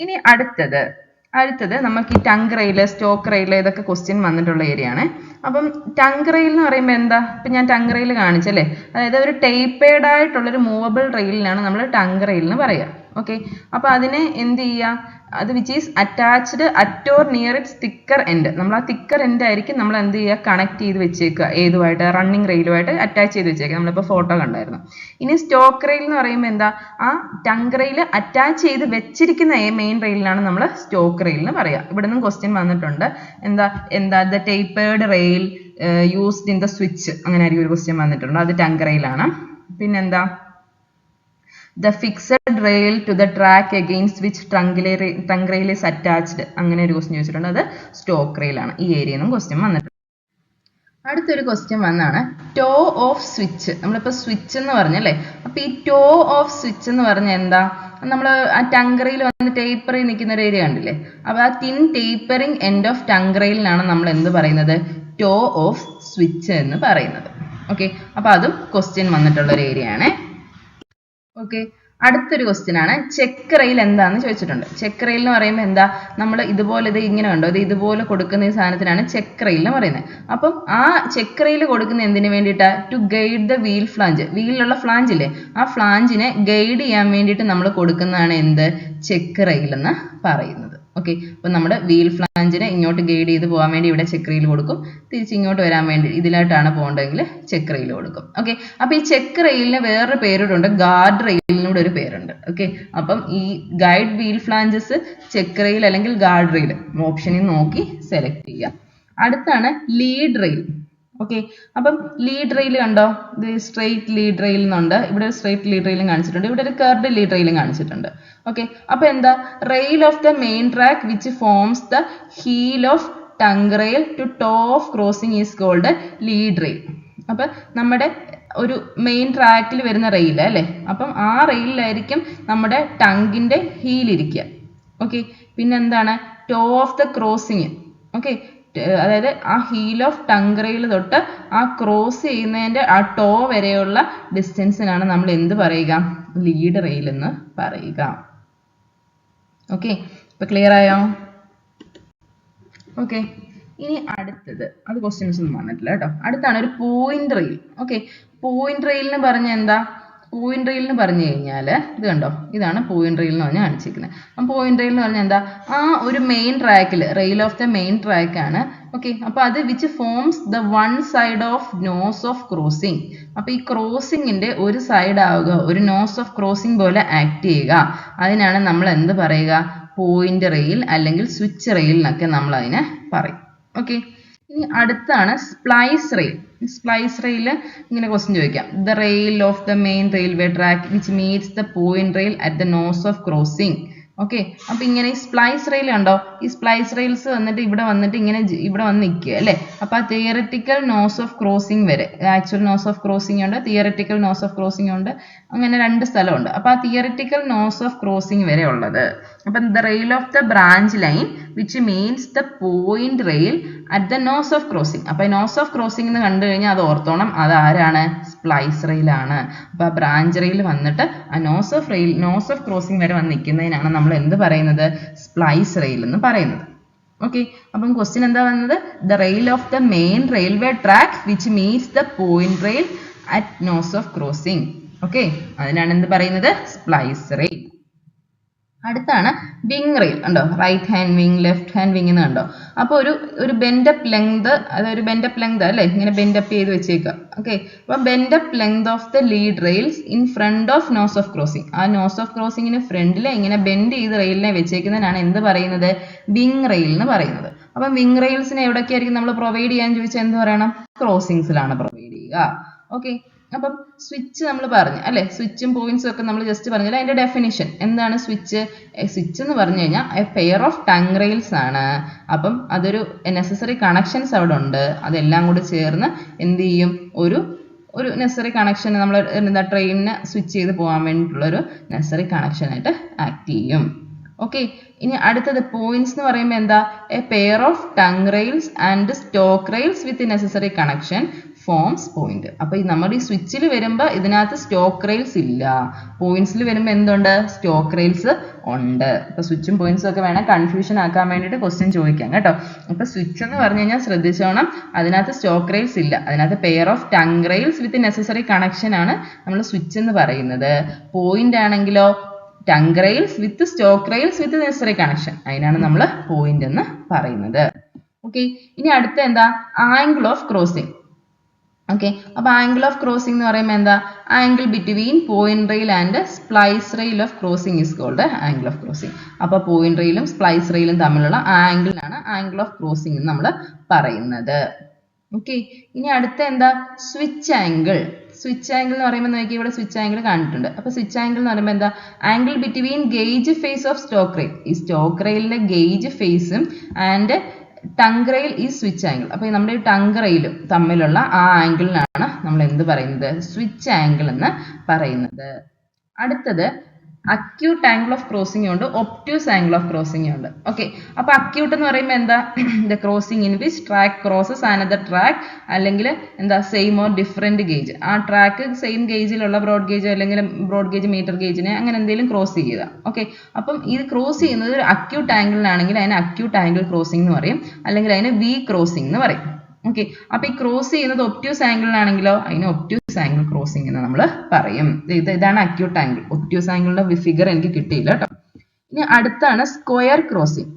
ഇനി അടുത്തത് നമുക്ക് ഈ ടങ്ക് റെയിൽ, സ്റ്റോക്ക് റെയിൽ ഇതൊക്കെ ക്വസ്റ്റ്യൻ വന്നിട്ടുള്ള ഏരിയ ആണ്. അപ്പം ടങ്ക് റെയിൽ എന്ന് പറയുമ്പോൾ എന്താ, ഇപ്പം ഞാൻ ടങ്ക് റെയിൽ കാണിച്ചല്ലേ, അതായത് ഒരു ടേപ്പേഡ് ആയിട്ടുള്ളൊരു മൂവബിൾ റെയിലിനാണ് നമ്മൾ ടങ്ക് റെയിൽ എന്ന് പറയുക. ഓക്കെ, അപ്പോൾ അതിനെ എന്ത് ചെയ്യുക, അത് which is attached at or near it's thicker end. നമ്മൾ ആ തിക്കർ എൻഡ് ആയിരിക്കും നമ്മൾ എന്ത് ചെയ്യുക, കണക്ട് ചെയ്ത് വെച്ചേക്കുക. ഏതുമായിട്ട്, റണ്ണിങ് റെയിലുമായിട്ട് അറ്റാച്ച് ചെയ്ത് വെച്ചേക്കുക. നമ്മളിപ്പോൾ ഫോട്ടോ കണ്ടായിരുന്നു. ഇനി സ്റ്റോക്ക് റെയിൽ എന്ന് പറയുമ്പോൾ എന്താ, ആ ടങ്ക് റെയിൽ അറ്റാച്ച് ചെയ്ത് വെച്ചിരിക്കുന്ന മെയിൻ റെയിലിനാണ് നമ്മൾ സ്റ്റോക്ക് റെയിൽ എന്ന് പറയുക. ഇവിടെ നിന്നും ക്വസ്റ്റ്യൻ വന്നിട്ടുണ്ട്, എന്താ the tapered rail used in the switch, അങ്ങനെ ആയിരിക്കും ഒരു ക്വസ്റ്റ്യൻ വന്നിട്ടുണ്ട്. അത് ടങ്ക് റെയിലാണ്. പിന്നെന്താ, the fixed rail to the track against which trunk rail is attached, അങ്ങനെ ഒരു ക്വസ്റ്റ്യൻ ചോദിച്ചിട്ടുണ്ട്. അത് സ്റ്റോക്ക് റെയിൽ ആണ്. ഈ ഏരിയയിൽ നിന്നും ക്വസ്റ്റ്യൻ വന്നിട്ടുണ്ട്. അടുത്തൊരു ക്വസ്റ്റ്യൻ വന്നാണ് ടോ ഓഫ് സ്വിച്ച്. നമ്മളിപ്പോൾ സ്വിച്ച് എന്ന് പറഞ്ഞല്ലേ, അപ്പോൾ ഈ ടോ ഓഫ് സ്വിച്ച് എന്ന് പറഞ്ഞാൽ എന്താ, നമ്മൾ ആ ടങ് റെയിൽ വന്ന് ടേപ്പർ ചെയ്ത് നിൽക്കുന്ന ഒരു ഏരിയ കണ്ടില്ലേ? അപ്പൊ ആ thin tapering end of tongue റെയിലിനാണ് നമ്മൾ എന്ത് പറയുന്നത്? ടോ ഓഫ് സ്വിച്ച് എന്ന് പറയുന്നത്. ഓക്കെ, അപ്പൊ അതും ക്വസ്റ്റ്യൻ വന്നിട്ടുള്ള ഒരു ഏരിയ ആണ്. ഓക്കെ, അടുത്തൊരു ക്വസ്റ്റ്യൻ ആണ് ചെക്ക് റെയിൽ എന്താന്ന് ചോദിച്ചിട്ടുണ്ട്. ചെക്ക് റെയിൽ എന്ന് പറയുമ്പോൾ എന്താ? നമ്മൾ ഇതുപോലെ ഇത് ഇങ്ങനെ ഉണ്ടോ, ഇത് ഇതുപോലെ കൊടുക്കുന്ന ഈ സാധനത്തിനാണ് ചെക്ക് റെയിൽ എന്ന് പറയുന്നത്. അപ്പം ആ ചെക്ക് റെയിൽ കൊടുക്കുന്ന എന്തിനു വേണ്ടിയിട്ടാ? To guide the wheel flange. വീലിലുള്ള ഫ്ലാഞ്ച് ഇല്ലേ, ആ ഫ്ലാഞ്ചിനെ ഗൈഡ് ചെയ്യാൻ വേണ്ടിയിട്ട് നമ്മൾ കൊടുക്കുന്നതാണ് എന്ത്? ചെക്ക് റെയിൽ എന്ന് പറയുന്നത്. ഓക്കെ, അപ്പൊ നമ്മുടെ വീൽ ഫ്ലാഞ്ചിനെ ഇങ്ങോട്ട് ഗൈഡ് ചെയ്ത് പോകാൻ വേണ്ടി ഇവിടെ ചെക്ക് റെയിൽ കൊടുക്കും, തിരിച്ച് ഇങ്ങോട്ട് വരാൻ വേണ്ടി ഇതിലായിട്ടാണ് പോകേണ്ടതെങ്കിൽ ചെക്ക് റെയിൽ കൊടുക്കും. ഓക്കെ, അപ്പൊ ഈ ചെക്ക് റെയിലിന് വേറൊരു പേരുണ്ട്, ഗാർഡ് റെയിലിനൂടെ ഒരു പേരുണ്ട്. ഓക്കെ, അപ്പം ഈ guide wheel flanges check rail അല്ലെങ്കിൽ ഗാർഡ് റെയിൽ ഓപ്ഷനിൽ നോക്കി സെലക്ട് ചെയ്യുക. അടുത്താണ് ലീഡ് റെയിൽ. ഓക്കെ, അപ്പം ലീഡ് റെയിൽ കണ്ടോ, ഇത് സ്ട്രെയിറ്റ് ലീഡ് റെയിൽ എന്നുണ്ട്, ഇവിടെ ഒരു സ്ട്രെയിറ്റ് ലീഡ് റെയിലും കാണിച്ചിട്ടുണ്ട്, ഇവിടെ ഒരു കർവ്ഡ് ലീഡ് റെയിലും കാണിച്ചിട്ടുണ്ട്. ഓക്കെ, അപ്പൊ എന്താ? Rail of the main track which forms the heel of tongue rail to toe of crossing is called lead rail. അപ്പൊ നമ്മുടെ ഒരു മെയിൻ ട്രാക്കിൽ വരുന്ന റെയിൽ അല്ലേ, അപ്പം ആ റെയിലായിരിക്കും നമ്മുടെ ടങ്ങിന്റെ ഹീൽ ഇരിക്കുക. ഓക്കെ, പിന്നെ എന്താണ്? Toe of the crossing. Okay, അതായത് ആ ഹീൽ ഓഫ് ടങ് റെയിൽ തൊട്ട് ആ ക്രോസ് ചെയ്യുന്നതിന്റെ ആ ടോ വരെയുള്ള ഡിസ്റ്റൻസിനാണ് നമ്മൾ എന്ത് പറയുക? ലീഡ് റെയിൽ എന്ന് പറയുക. ഓക്കെ, ഇപ്പൊ ക്ലിയർ ആയോ? ഓക്കെ, ഇനി അടുത്തത്, അത് ക്വസ്റ്റ്യൻസ് ഒന്നും വന്നിട്ടില്ല കേട്ടോ. അടുത്താണ് ഒരു പോയിന്റ് റെയിൽ. ഓക്കെ, പോയിന്റ് റെയിലിന് പറഞ്ഞ എന്താ? പോയിന്റ് റെയിൽ എന്ന് പറഞ്ഞു കഴിഞ്ഞാൽ ഇത് കണ്ടോ, ഇതാണ് പോയിന്റ് റെയിൽ എന്ന് പറഞ്ഞാൽ കാണിച്ചിരിക്കുന്നത്. അപ്പം പോയിന്റ് റെയിൽ എന്ന് പറഞ്ഞാൽ എന്താ? ആ ഒരു മെയിൻ ട്രാക്കിൽ, rail of the main track ആണ്. ഓക്കെ, അപ്പൊ അത് which forms the one side of nose of crossing. അപ്പൊ ഈ ക്രോസിംഗിന്റെ ഒരു സൈഡ് ആവുക, ഒരു നോസ് ഓഫ് ക്രോസിംഗ് പോലെ ആക്ട് ചെയ്യുക, അതിനാണ് നമ്മൾ എന്ത് പറയുക? പോയിന്റ് റെയിൽ അല്ലെങ്കിൽ സ്വിച്ച് റെയിൽ എന്നൊക്കെ നമ്മൾ അതിനെ പറയും. ഓക്കെ, ഇനി അടുത്താണ് സ്പ്ലൈസ് റെയിൽ. സ്പ്ലൈസ് റെയിൽ ഇങ്ങനെ ക്വസ്റ്റ്യൻ ചോദിക്കാം. The rail of the main railway track which meets the point rail at the nose of crossing. Okay, അപ്പൊ ഇങ്ങനെ ഈ സ്പ്ലൈസ് റെയിൽ കണ്ടോ, ഈ സ്പ്ലൈസ് റെയിൽസ് വന്നിട്ട് ഇങ്ങനെ ഇവിടെ വന്ന് നിൽക്കുക അല്ലേ. അപ്പൊ ആ തിയററ്റിക്കൽ നോസ് ഓഫ് ക്രോസിംഗ് വരെ, ആക്ച്വൽ നോസ് ഓഫ് ക്രോസിംഗ് ഉണ്ട്, തിയററ്റിക്കൽ നോസ് ഓഫ് ക്രോസിംഗ് ഉണ്ട്, അങ്ങനെ രണ്ട് സ്ഥലമുണ്ട്. അപ്പൊ ആ തിയററ്റിക്കൽ നോസ് ഓഫ് ക്രോസിംഗ് വരെ ഉള്ളത്. അപ്പൊ the rail of the branch line which means the point rail at the nose of crossing. അപ്പൊ നോസ് ഓഫ് ക്രോസിംഗ് എന്ന് കണ്ടു കഴിഞ്ഞാൽ അത് ഓർത്തോണം, അത് ആരാണ്? സ്പ്ലൈസ് റെയിൽ ആണ്. അപ്പൊ ആ ബ്രാഞ്ച് റെയിൽ വന്നിട്ട് ആ നോസ് ഓഫ് ക്രോസിംഗ് വരെ വന്ന് നിൽക്കുന്നതിനാണ് നമ്മൾ എന്ത് പറയുന്നത്? സ്പ്ലൈസ് റെയിൽ എന്ന് പറയുന്നത്. ഓക്കെ, അപ്പം ക്വസ്റ്റ്യൻ എന്താ വന്നത്? The rail of the main railway track which meets the point rail at nose of crossing. Okay, അതിനാണ് എന്ത് പറയുന്നത്? Splice rail. അടുത്താണ് വിങ് റെയിൽ. കണ്ടോ, right hand wing, left hand wing എന്ന് കണ്ടോ. അപ്പോൾ ഒരു ബെൻഡപ്പ് ലെങ്ത്, അതൊരു ബെൻഡപ്പ് ലെങ്ത് അല്ലേ, ഇങ്ങനെ ബെൻഡപ്പ് ചെയ്ത് വെച്ചേക്കുക. ഓക്കെ, അപ്പൊ bend up length of the lead rails in front of nose of crossing. ആ നോസ് ഓഫ് ക്രോസിംഗിന് ഫ്രണ്ടിൽ ഇങ്ങനെ ബെൻഡ് ചെയ്ത് റെയിലിനെ വെച്ചേക്കുന്നതിനാണ് എന്ത് പറയുന്നത്? വിങ് റെയിൽ എന്ന് പറയുന്നത്. അപ്പം വിങ് റെയിൽസിനെ എവിടെയൊക്കെയായിരിക്കും നമ്മൾ പ്രൊവൈഡ് ചെയ്യാൻ ചോദിച്ചാൽ എന്ത് പറയണം? ക്രോസിംഗ്സിലാണ് പ്രൊവൈഡ് ചെയ്യുക. ഓക്കെ, അപ്പം സ്വിച്ച് നമ്മൾ പറഞ്ഞു അല്ലെ, സ്വിച്ചും പോയിന്റ്സും ഒക്കെ നമ്മൾ ജസ്റ്റ് പറഞ്ഞാൽ അതിന്റെ ഡെഫിനിഷൻ എന്താണ്? സ്വിച്ച് എന്ന് പറഞ്ഞു കഴിഞ്ഞാൽ A pair of tongue rails ആണ്. അപ്പം അതൊരു നെസസറി കണക്ഷൻസ് അവിടെ ഉണ്ട്, അതെല്ലാം കൂടി ചേർന്ന് എന്ത് ചെയ്യും? ഒരു നെസസറി കണക്ഷൻ, നമ്മൾ എന്താ ട്രെയിനിന് സ്വിച്ച് ചെയ്ത് പോകാൻ വേണ്ടിയിട്ടുള്ള ഒരു നെസസറി കണക്ഷൻ ആയിട്ട് ആക്ട് ചെയ്യും. ഓക്കെ, ഇനി അടുത്തത് പോയിന്റ്സ് എന്ന് പറയുമ്പോൾ എന്താ? A pair of tongue rails and stock rails with necessary connection forms point. അപ്പൊ നമ്മുടെ ഈ സ്വിച്ചിൽ വരുമ്പോൾ ഇതിനകത്ത് സ്റ്റോക്ക് റെയിൽസ് ഇല്ല, പോയിന്റ്സിൽ വരുമ്പോൾ എന്തുണ്ട്? സ്റ്റോക്ക് റെയിൽസ് ഉണ്ട്. അപ്പൊ സ്വിച്ചും പോയിന്റ്സും ഒക്കെ വേണം കൺഫ്യൂഷൻ ആക്കാൻ വേണ്ടിയിട്ട് ക്വസ്റ്റ്യൻ ചോദിക്കാം കേട്ടോ. അപ്പൊ സ്വിച്ച് എന്ന് പറഞ്ഞു കഴിഞ്ഞാൽ ശ്രദ്ധിച്ചോണം, അതിനകത്ത് സ്റ്റോക്ക് റെയിൽസ് ഇല്ല, അതിനകത്ത് pair of tongue rails with necessary connection ആണ് നമ്മൾ സ്വിച്ച് എന്ന് പറയുന്നത്. പോയിന്റ് ആണെങ്കിലോ tongue rails with stock rails with necessary connection, അതിനാണ് നമ്മൾ പോയിന്റ് എന്ന് പറയുന്നത്. ഓക്കെ, ഇനി അടുത്ത എന്താ? Angle of crossing. ഓക്കെ, അപ്പൊ ആംഗിൾ ഓഫ് ക്രോസിംഗ് എന്ന് പറയുമ്പോൾ എന്താ? Angle between point rail and splice rail of crossing is called angle of crossing. അപ്പൊ പോയിന്റ് റെയിലും സ്പ്ലൈസ് റെയിലും തമ്മിലുള്ള ആംഗിളിനാണ് ആംഗിൾ ഓഫ് ക്രോസിംഗ് എന്ന് നമ്മൾ പറയുന്നത്. ഓക്കെ, ഇനി അടുത്ത എന്താ? Switch angle. സ്വിച്ച് ആംഗിൾ എന്ന് പറയുമ്പോൾ നോക്കി, ഇവിടെ സ്വിച്ച് ആംഗിൾ കണ്ടിട്ടുണ്ട്. അപ്പൊ സ്വിച്ച് ആംഗിൾ എന്ന് പറയുമ്പോൾ എന്താ? Angle between gauge face of stock rail. ഈ സ്റ്റോക്ക് റെയിലിന്റെ ഗേജ് ഫേസും ആൻഡ് ടങ് റെയിൽ ഈ സ്വിച്ച് ആംഗിൾ. അപ്പൊ നമ്മുടെ ടങ് റെയിലും തമ്മിലുള്ള ആ ആംഗിളിനാണ് നമ്മൾ എന്ത് പറയുന്നത്? സ്വിച്ച് ആംഗിൾ എന്ന് പറയുന്നത്. അടുത്തത് അക്യൂട്ട് ആംഗിൾ ഓഫ് ക്രോസിംഗ് ഉണ്ട്, ഒബ്റ്റ്യൂസ് ആംഗിൾ ഓഫ് ക്രോസിംഗ് ഉണ്ട്. ഓക്കെ, അപ്പൊ അക്യൂട്ട് എന്ന് പറയുമ്പോൾ എന്താ, the crossing in which track crosses another track, അല്ലെങ്കിൽ എന്താ സെയിം ഓർ ഡിഫറെന്റ് ഗേജ്, ആ ട്രാക്ക് സെയിം ഗേജിലുള്ള ബ്രോഡ് ഗേജ് അല്ലെങ്കിൽ ബ്രോഡ് ഗേജ് മീറ്റർ ഗേജിനെ അങ്ങനെ എന്തെങ്കിലും ക്രോസ് ചെയ്യുക. ഓക്കെ, അപ്പം ഇത് ക്രോസ് ചെയ്യുന്നത് ഒരു അക്യൂട്ട് ആംഗിളിനാണെങ്കിൽ അതിന് അക്യൂട്ട് ആംഗിൾ ക്രോസിംഗ് എന്ന് പറയും, അല്ലെങ്കിൽ അതിന് വി ക്രോസിംഗ് എന്ന് പറയും. ഓക്കെ, അപ്പൊ ഈ ക്രോസ് ചെയ്യുന്നത് ഒബ്റ്റ്യൂസ് ആംഗിളിനാണെങ്കിലോ അതിന് ഒബ്റ്റ്യൂസ് ആംഗിൾ ക്രോസിംഗ് എന്ന് നമ്മൾ പറയും. ഇതാണ് അക്യൂട്ട് ആംഗിൾ. ഒബ്റ്റ്യൂസ് ആംഗിളിന്റെ ഫിഗർ എനിക്ക് കിട്ടിയില്ല കേട്ടോ. ഇനി അടുത്താണ് സ്ക്വയർ ക്രോസിംഗ്.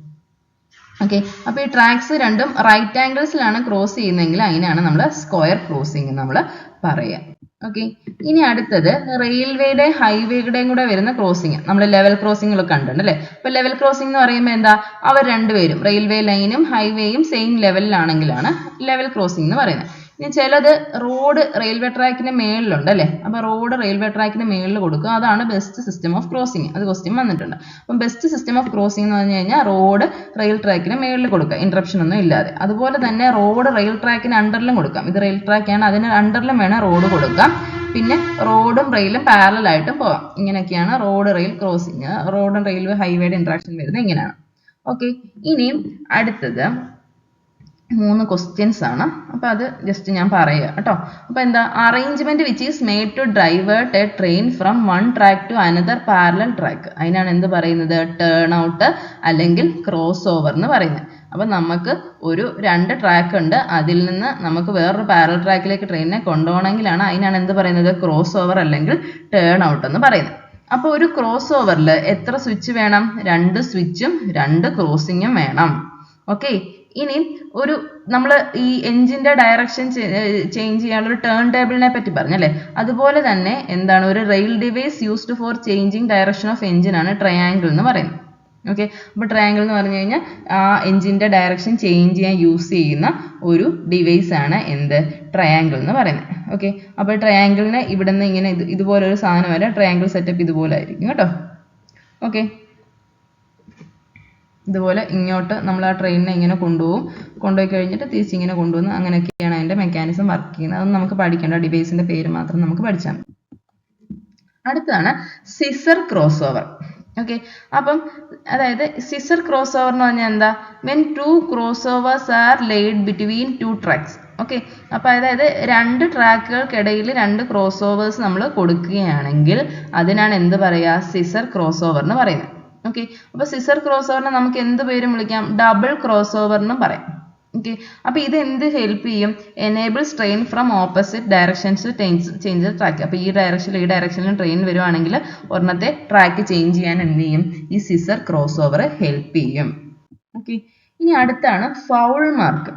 ഓക്കെ, അപ്പൊ ഈ ട്രാക്സ് രണ്ടും റൈറ്റ് ആംഗിൾസിലാണ് ക്രോസ് ചെയ്യുന്നതെങ്കിൽ അതിനാണ് നമ്മൾ സ്ക്വയർ ക്രോസിംഗ് നമ്മൾ പറയുക. ഓക്കെ, ഇനി അടുത്തത് റെയിൽവേയുടെ ഹൈവേയുടെയും കൂടെ വരുന്ന ക്രോസിംഗ്. നമ്മൾ ലെവൽ ക്രോസിംഗിലൊക്കെ കണ്ടിട്ടുണ്ട് അല്ലേ. അപ്പൊ ലെവൽ ക്രോസിംഗ് എന്ന് പറയുമ്പോൾ എന്താ, അവർ രണ്ടുപേരും റെയിൽവേ ലൈനും ഹൈവേയും സെയിം ലെവലിലാണെങ്കിലാണ് ലെവൽ ക്രോസിംഗ് എന്ന് പറയുന്നത്. ഇനി ചിലത് റോഡ് റെയിൽവേ ട്രാക്കിന്റെ മേളിലുണ്ട് അല്ലേ. അപ്പൊ റോഡ് റെയിൽവേ ട്രാക്കിന്റെ മേളിൽ കൊടുക്കുക, അതാണ് ബെസ്റ്റ് സിസ്റ്റം ഓഫ് ക്രോസിംഗ്. അത് ക്വസ്റ്റ്യൻ വന്നിട്ടുണ്ട്. അപ്പം ബെസ്റ്റ് സിസ്റ്റം ഓഫ് ക്രോസിംഗ് എന്ന് പറഞ്ഞു കഴിഞ്ഞാൽ റോഡ് റെയിൽ ട്രാക്കിന് മേളിൽ കൊടുക്കുക, ഇന്ററപ്ഷൻ ഒന്നും ഇല്ലാതെ. അതുപോലെ തന്നെ റോഡ് റെയിൽ ട്രാക്കിന് അണ്ടറിലും കൊടുക്കാം. ഇത് റെയിൽ ട്രാക്കാണ്, അതിന് അണ്ടറിലും വേണം റോഡ് കൊടുക്കാം. പിന്നെ റോഡും റെയിലും പാരലൽ ആയിട്ടും പോകാം. ഇങ്ങനെയൊക്കെയാണ് റോഡ് റെയിൽ ക്രോസിംഗ്, റോഡും റെയിൽവേ ഹൈവേയുടെ ഇന്ററാക്ഷൻ വരുന്നത് ഇങ്ങനെയാണ്. ഓക്കെ, ഇനിയും അടുത്തത് 3 ക്വസ്റ്റ്യൻസ് ആണ്. അപ്പൊ അത് ജസ്റ്റ് ഞാൻ പറയുക കേട്ടോ. അപ്പൊ എന്താ, arrangement which is made to divert a train from one track to another parallel track, അതിനാണ് എന്ത് പറയുന്നത്, ടേൺ ഔട്ട് അല്ലെങ്കിൽ ക്രോസ് ഓവർ എന്ന് പറയുന്നത്. അപ്പൊ നമുക്ക് ഒരു 2 ട്രാക്ക് ഉണ്ട്, അതിൽ നിന്ന് നമുക്ക് വേറൊരു പാരലൽ ട്രാക്കിലേക്ക് ട്രെയിനിനെ കൊണ്ടുപോകണമെങ്കിലാണ് അതിനാണ് എന്ത് പറയുന്നത്, ക്രോസ് ഓവർ അല്ലെങ്കിൽ ടേൺ ഔട്ട് എന്ന് പറയുന്നത്. അപ്പൊ ഒരു ക്രോസ് ഓവറിൽ എത്ര സ്വിച്ച് വേണം, 2 സ്വിച്ചും 2 ക്രോസിങ്ങും വേണം. ഓക്കെ, ഇനി ഒരു നമ്മൾ ഈ എഞ്ചിന്റെ ഡയറക്ഷൻ ചേഞ്ച് ചെയ്യാനുള്ള ഒരു ടേൺ ടേബിളിനെ പറ്റി പറഞ്ഞല്ലേ. അതുപോലെ തന്നെ എന്താണ്, ഒരു rail device used for changing direction of engine ആണ് ട്രയാങ്കിൾ എന്ന് പറയുന്നത്. ഓക്കെ, അപ്പോൾ ട്രയാങ്കിൾ എന്ന് പറഞ്ഞു കഴിഞ്ഞാൽ ആ എഞ്ചിന്റെ ഡയറക്ഷൻ ചേഞ്ച് ചെയ്യാൻ യൂസ് ചെയ്യുന്ന ഒരു ഡിവൈസ് ആണ് എന്ത്, ട്രയാങ്കിൾ എന്ന് പറയുന്നത്. ഓക്കെ, അപ്പോൾ ട്രയാങ്കിളിന് ഇവിടെ നിന്ന് ഇങ്ങനെ ഇതുപോലൊരു സാധനം വരെ ട്രയാങ്കിൾ സെറ്റപ്പ് ഇതുപോലെ ആയിരിക്കും കേട്ടോ. ഓക്കെ, ഇതുപോലെ ഇങ്ങോട്ട് നമ്മൾ ആ ട്രെയിനിനെ ഇങ്ങനെ കൊണ്ടുപോയി കഴിഞ്ഞിട്ട് തിരിച്ചിങ്ങനെ കൊണ്ടുവന്ന് അങ്ങനെയൊക്കെയാണ് അതിന്റെ മെക്കാനിസം വർക്ക് ചെയ്യുന്നത്. അതൊന്നും നമുക്ക് പഠിക്കേണ്ട, ഡിവൈസിന്റെ പേര് മാത്രം നമുക്ക് പഠിച്ചാൽ മതി. അടുത്തതാണ് സിസർ ക്രോസ് ഓവർ. ഓക്കെ, അപ്പം അതായത് സിസർ ക്രോസ് ഓവർ എന്ന് പറഞ്ഞാൽ എന്താ, when 2 cross overs are laid between 2 tracks. Okay, അപ്പൊ അതായത് 2 ട്രാക്കുകൾക്കിടയിൽ 2 ക്രോസ് ഓവേഴ്സ് നമ്മൾ കൊടുക്കുകയാണെങ്കിൽ അതിനാണ് എന്ത് പറയുക, സിസർ ക്രോസ് ഓവർ എന്ന് പറയുന്നത്. ഓക്കെ, അപ്പൊ സിസർ ക്രോസ് ഓവറിനെ നമുക്ക് എന്ത് പേരും വിളിക്കാം, ഡബിൾ ക്രോസ് ഓവർ എന്നും പറയാം. ഓക്കെ, അപ്പൊ ഇത് എന്ത് ഹെൽപ്പ് ചെയ്യും, enables train from opposite directions change track. അപ്പൊ ഈ ഡയറക്ഷനിലും ട്രെയിൻ വരുവാണെങ്കിൽ ഒരെണ്ണത്തെ ട്രാക്ക് ചേഞ്ച് ചെയ്യാൻ എന്ത് ചെയ്യും, ഈ സിസർ ക്രോസ് ഓവർ ഹെൽപ്പ് ചെയ്യും. ഓക്കെ, ഇനി അടുത്താണ് ഫൗൾ മാർക്ക്.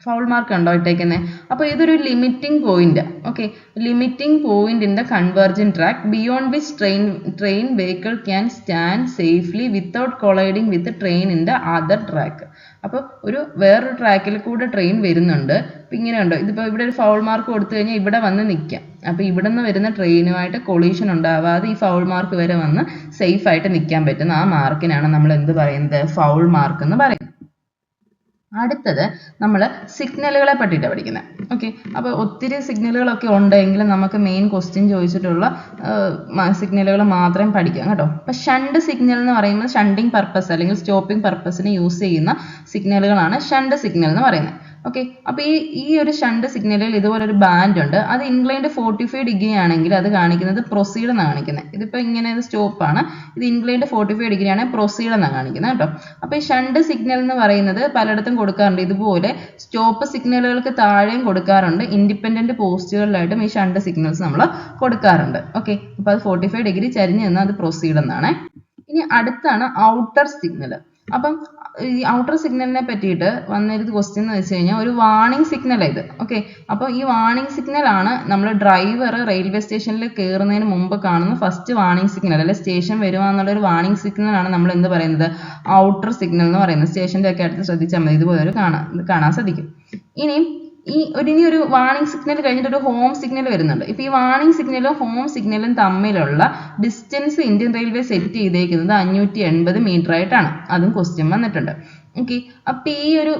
ഫൗൾ മാർക്ക് ഉണ്ടോ ഇട്ടേക്കുന്നത്. അപ്പോൾ ഇതൊരു limiting point. Okay, limiting point in the convergent track beyond which train vehicle can stand safely without colliding with train in the other track. അപ്പോൾ വേറൊരു ട്രാക്കിൽ കൂടെ ട്രെയിൻ വരുന്നുണ്ട്. അപ്പം ഇങ്ങനെ ഉണ്ടോ, ഇതിപ്പോൾ ഇവിടെ ഒരു ഫൗൾ മാർക്ക് കൊടുത്തു കഴിഞ്ഞാൽ ഇവിടെ വന്ന് നിൽക്കാം. അപ്പോൾ ഇവിടെ നിന്ന് വരുന്ന ട്രെയിനുമായിട്ട് കൊളീഷൻ ഉണ്ടാവാതെ ഈ ഫൗൾ മാർക്ക് വരെ വന്ന് സേഫ് ആയിട്ട് നിൽക്കാൻ പറ്റുന്ന ആ മാർക്കിനാണ് നമ്മൾ എന്ത് പറയുന്നത്, ഫൗൾ മാർക്ക് എന്ന് പറയുന്നത്. അടുത്തത് നമ്മൾ സിഗ്നലുകളെ പറ്റിയിട്ട് പഠിക്കുന്നത്. ഓക്കെ, അപ്പോൾ ഒത്തിരി സിഗ്നലുകളൊക്കെ ഉണ്ടെങ്കിലും നമുക്ക് മെയിൻ ക്വസ്റ്റ്യൻ ചോദിച്ചിട്ടുള്ള സിഗ്നലുകൾ മാത്രം പഠിക്കാം കേട്ടോ. അപ്പോൾ ഷണ്ട് സിഗ്നൽ എന്ന് പറയുന്നത് ഷണ്ടിങ് പർപ്പസ് അല്ലെങ്കിൽ സ്റ്റോപ്പിംഗ് പർപ്പസിന് യൂസ് ചെയ്യുന്ന സിഗ്നലുകളാണ് ഷണ്ട് സിഗ്നൽ എന്ന് പറയുന്നത്. ഓക്കെ, അപ്പോൾ ഈ ഒരു ഷണ്ട് സിഗ്നലിൽ ഇതുപോലൊരു ബാൻഡ് ഉണ്ട്. അത് ഇൻക്ലൈൻഡ് 45 ഡിഗ്രി ആണെങ്കിൽ അത് കാണിക്കുന്നത് പ്രൊസീഡ് എന്നാണ് കാണിക്കുന്നത്. ഇതിപ്പോൾ ഇങ്ങനെ ഇത് സ്റ്റോപ്പാണ്, ഇത് ഇൻക്ലൈൻഡ് 45 ഡിഗ്രി ആണ്, പ്രൊസീഡ് എന്നാണ് കാണിക്കുന്നത് കേട്ടോ. അപ്പോൾ ഈ ഷണ്ട് സിഗ്നൽ എന്ന് പറയുന്നത് പലയിടത്തും കൊടുക്കാറുണ്ട്. ഇതുപോലെ സ്റ്റോപ്പ് സിഗ്നലുകൾക്ക് താഴെയും കൊടുക്കാറുണ്ട്, ഇൻഡിപെൻഡന്റ് പോസ്റ്റുകളിലായിട്ടും ഈ ഷണ്ട് സിഗ്നൽസ് നമ്മൾ കൊടുക്കാറുണ്ട്. ഓക്കെ, അപ്പോൾ അത് 45 ഡിഗ്രി ചരിഞ്ഞ് നിന്നാൽ അത് പ്രൊസീഡ് എന്നാണ്. ഇനി അടുത്താണ് ഔട്ടർ സിഗ്നൽ. അപ്പം ഈ ഔട്ടർ സിഗ്നലിനെ പറ്റിയിട്ട് വന്നൊരു ക്വസ്റ്റ്യൻ എന്ന് വെച്ച് കഴിഞ്ഞാൽ ഒരു വാർണിംഗ് സിഗ്നൽ ഇത്. ഓക്കെ, അപ്പോൾ ഈ വാർണിംഗ് സിഗ്നൽ ആണ് നമ്മൾ ഡ്രൈവർ റെയിൽവേ സ്റ്റേഷനിൽ കയറുന്നതിന് മുമ്പ് കാണുന്ന ഫസ്റ്റ് വാർണിംഗ് സിഗ്നൽ, അല്ലെ സ്റ്റേഷൻ വരുവാന്നുള്ള ഒരു വാർണിംഗ് സിഗ്നൽ ആണ് നമ്മൾ എന്ത് പറയുന്നത്, ഔട്ടർ സിഗ്നൽ എന്ന് പറയുന്നത്. സ്റ്റേഷൻ്റെ ഒക്കെ അടുത്ത് ശ്രദ്ധിച്ചാൽ മതി, ഇതുപോലെ കാണാൻ സാധിക്കും. ഇനി ഒരു വാർണിംഗ് സിഗ്നൽ കഴിഞ്ഞിട്ട് ഒരു ഹോം സിഗ്നൽ വരുന്നുണ്ട്. ഇപ്പൊ ഈ വാർണിംഗ് സിഗ്നലും ഹോം സിഗ്നലും തമ്മിലുള്ള ഡിസ്റ്റൻസ് ഇന്ത്യൻ റെയിൽവേ സെറ്റ് ചെയ്തേക്കുന്നത് 580 മീറ്റർ ആയിട്ടാണ്. അതും ക്വസ്റ്റ്യൻ വന്നിട്ടുണ്ട്. ഓക്കെ, അപ്പൊ ഈ ഒരു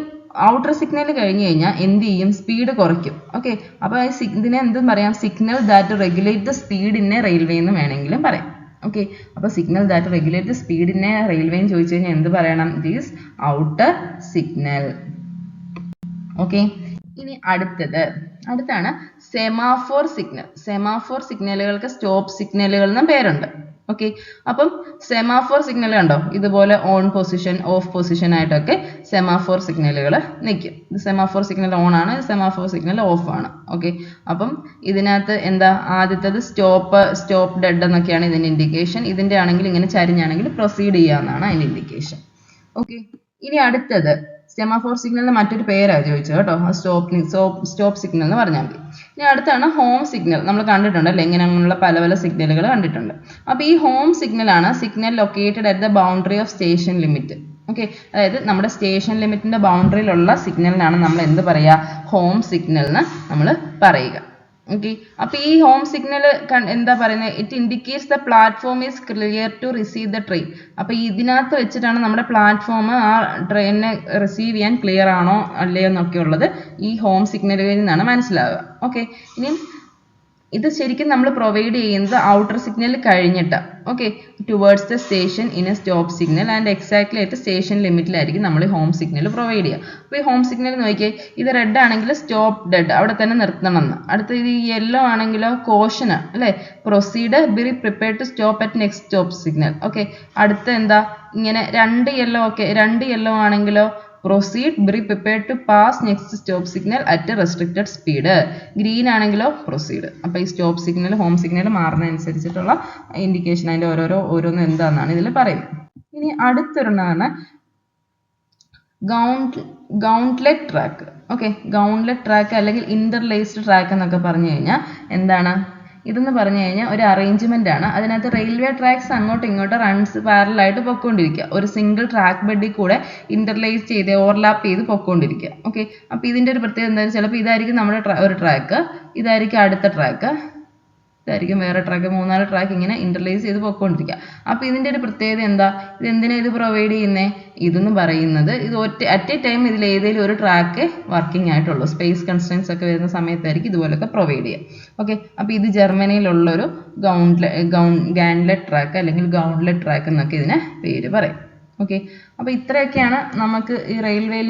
ഔട്ടർ സിഗ്നൽ കഴിഞ്ഞ് കഴിഞ്ഞാൽ എന്ത് ചെയ്യും, സ്പീഡ് കുറയ്ക്കും. ഓക്കെ, അപ്പൊ ഇതിനെ എന്തും പറയാം, signal that regulate the speed in A railway എന്ന് വേണമെങ്കിലും പറയാം. ഓക്കെ, അപ്പോൾ സിഗ്നൽ ദാറ്റ് റെഗുലേറ്റ് സ്പീഡിനെ റെയിൽവേ ചോദിച്ചു കഴിഞ്ഞാൽ എന്ത് പറയണം? It is outer signal. Okay, ഇനി അടുത്താണ് സെമാഫോർ സിഗ്നൽ. സെമാഫോർ സിഗ്നലുകൾക്ക് സ്റ്റോപ്പ് സിഗ്നലുകൾ എന്നും പേരുണ്ട്. ഓക്കെ, അപ്പം സെമാഫോർ സിഗ്നൽ കണ്ടോ, ഇതുപോലെ ഓൺ പൊസിഷൻ ഓഫ് പൊസിഷൻ ആയിട്ടൊക്കെ സെമാഫോർ സിഗ്നലുകൾ നിൽക്കും. ഇത് സെമാഫോർ സിഗ്നൽ ഓൺ ആണ്, സെമാഫോർ സിഗ്നൽ ഓഫ് ആണ്. ഓക്കെ, അപ്പം ഇതിനകത്ത് എന്താ, ആദ്യത്തേത് സ്റ്റോപ്പ് ഡെഡ് എന്നൊക്കെയാണ് ഇതിൻ്റെ ഇൻഡിക്കേഷൻ. ഇതിൻ്റെ ആണെങ്കിൽ ഇങ്ങനെ ചരിഞ്ഞാണെങ്കിൽ പ്രൊസീഡ് ചെയ്യാമെന്നാണ് അതിൻ്റെ ഇൻഡിക്കേഷൻ. ഓക്കെ, ഇനി അടുത്തത് സെമാഫോർ സിഗ്നലിന് മറ്റൊരു പേരാണ് ചോദിച്ചത് കേട്ടോ, സ്റ്റോപ്പ് സിഗ്നൽ എന്ന് പറഞ്ഞാൽ മതി. ഇനി അടുത്താണ് ഹോം സിഗ്നൽ. നമ്മൾ കണ്ടിട്ടുണ്ടല്ലേ, ഇങ്ങനെയുള്ള പല സിഗ്നലുകൾ കണ്ടിട്ടുണ്ട്. അപ്പോൾ ഈ ഹോം സിഗ്നൽ ആണ് signal located at the boundary of station limit. Okay, അതായത് നമ്മുടെ സ്റ്റേഷൻ ലിമിറ്റിന്റെ ബൗണ്ടറിയിലുള്ള സിഗ്നലിനാണ് നമ്മൾ എന്ത് പറയുക? ഹോം സിഗ്നൽ എന്ന് നമ്മൾ പറയുക. ഓക്കെ, അപ്പോൾ ഈ ഹോം സിഗ്നൽ എന്താ പറയുന്നത്? It indicates the platform is clear to receive the train. അപ്പോൾ ഇതിനകത്ത് വെച്ചിട്ടാണ് നമ്മുടെ പ്ലാറ്റ്ഫോം ആ ട്രെയിനിനെ റിസീവ് ചെയ്യാൻ ക്ലിയർ ആണോ അല്ലയോ എന്നൊക്കെ ഉള്ളത് ഈ ഹോം സിഗ്നലുകളിൽ നിന്നാണ് മനസ്സിലാവുക. ഓക്കെ, ഇനി ഇത് ശരിക്കും നമ്മൾ പ്രൊവൈഡ് ചെയ്യുന്നത് ഔട്ടർ സിഗ്നൽ കഴിഞ്ഞിട്ട്, okay, towards the station in A stop signal and exactly ആയിട്ട് സ്റ്റേഷൻ ലിമിറ്റിലായിരിക്കും നമ്മൾ ഈ ഹോം സിഗ്നൽ പ്രൊവൈഡ് ചെയ്യുക. അപ്പോൾ ഈ ഹോം സിഗ്നൽ നോക്കിയേ, ഇത് റെഡ് ആണെങ്കിൽ സ്റ്റോപ്പ് ഡെഡ്, അവിടെ തന്നെ നിർത്തണം എന്ന്. അടുത്ത ഇത് യെല്ലോ ആണെങ്കിലോ കോഷൻ അല്ലേ, proceed, be prepared to stop at next stop signal. Okay, അടുത്ത എന്താ, ഇങ്ങനെ രണ്ട് യെല്ലോ ആണെങ്കിലോ proceed, be prepared to pass next stop signal at restricted speed. Green ആണെങ്കിലോ പ്രൊസീഡ്. അപ്പോൾ ഈ സ്റ്റോപ്പ് സിഗ്നൽ ഹോം സിഗ്നൽ മാറുന്നതനുസരിച്ചിട്ടുള്ള ഇൻഡിക്കേഷൻ അതിൻ്റെ ഓരോന്ന് എന്താണെന്നാണ് ഇതിൽ പറയുന്നത്. ഇനി അടുത്തൊരെണ്ണമാണ് gauntlet track. Okay, gauntlet track അല്ലെങ്കിൽ ഇന്റർലേസ്ഡ് ട്രാക്ക് എന്നൊക്കെ പറഞ്ഞു കഴിഞ്ഞാൽ എന്താണ്? ഇതെന്ന് പറഞ്ഞു കഴിഞ്ഞാൽ ഒരു അറേഞ്ച്മെന്റ് ആണ്. അതിനകത്ത് റെയിൽവേ ട്രാക്സ് അങ്ങോട്ടും ഇങ്ങോട്ടും റൺസ് പാരലൽ ആയിട്ട് പൊക്കോണ്ടിരിക്കുക. ഒരു സിംഗിൾ ട്രാക്ക് ബെഡിൽ കൂടെ ഇന്റർലേസ് ചെയ്ത് ഓവർലാപ്പ് ചെയ്ത് പൊക്കോണ്ടിരിക്കുക. ഓക്കെ, അപ്പോൾ ഇതിൻ്റെ ഒരു പ്രത്യേകത എന്താ? ചിലപ്പോൾ ഇതായിരിക്കും നമ്മുടെ ഒരു ട്രാക്ക്, ഇതായിരിക്കും അടുത്ത ട്രാക്ക്, ഇതായിരിക്കും വേറെ ട്രാക്ക്, 3-4 ട്രാക്ക് ഇങ്ങനെ ഇന്റർലേസ് ചെയ്ത് പൊക്കോണ്ടിരിക്കുക. അപ്പോൾ ഇതിൻ്റെ ഒരു പ്രത്യേകത എന്താ? ഇത് എന്തിനാണ് ഇത് പ്രൊവൈഡ് ചെയ്യുന്നത്? ഇതെന്ന് പറയുന്നത് ഇത് അറ്റ് എ ടൈം ഇതിൽ ഏതെങ്കിലും ഒരു ട്രാക്ക് വർക്കിംഗ് ആയിട്ടുള്ളൂ. സ്പേസ് കൺസ്ട്രെയിൻസ് ഒക്കെ വരുന്ന സമയത്തായിരിക്കും ഇതുപോലൊക്കെ പ്രൊവൈഡ് ചെയ്യുക. ഓക്കെ, അപ്പോൾ ഇത് ജർമ്മനിയിലുള്ളൊരു ഗൗണ്ട്ലെറ്റ് ട്രാക്ക് അല്ലെങ്കിൽ ഗൗണ്ട്ലെറ്റ് ട്രാക്ക് എന്നൊക്കെ ഇതിനെ പേര് പറയും. ഓക്കെ, അപ്പോൾ ഇത്രയൊക്കെയാണ് നമുക്ക് ഈ റെയിൽവേയിൽ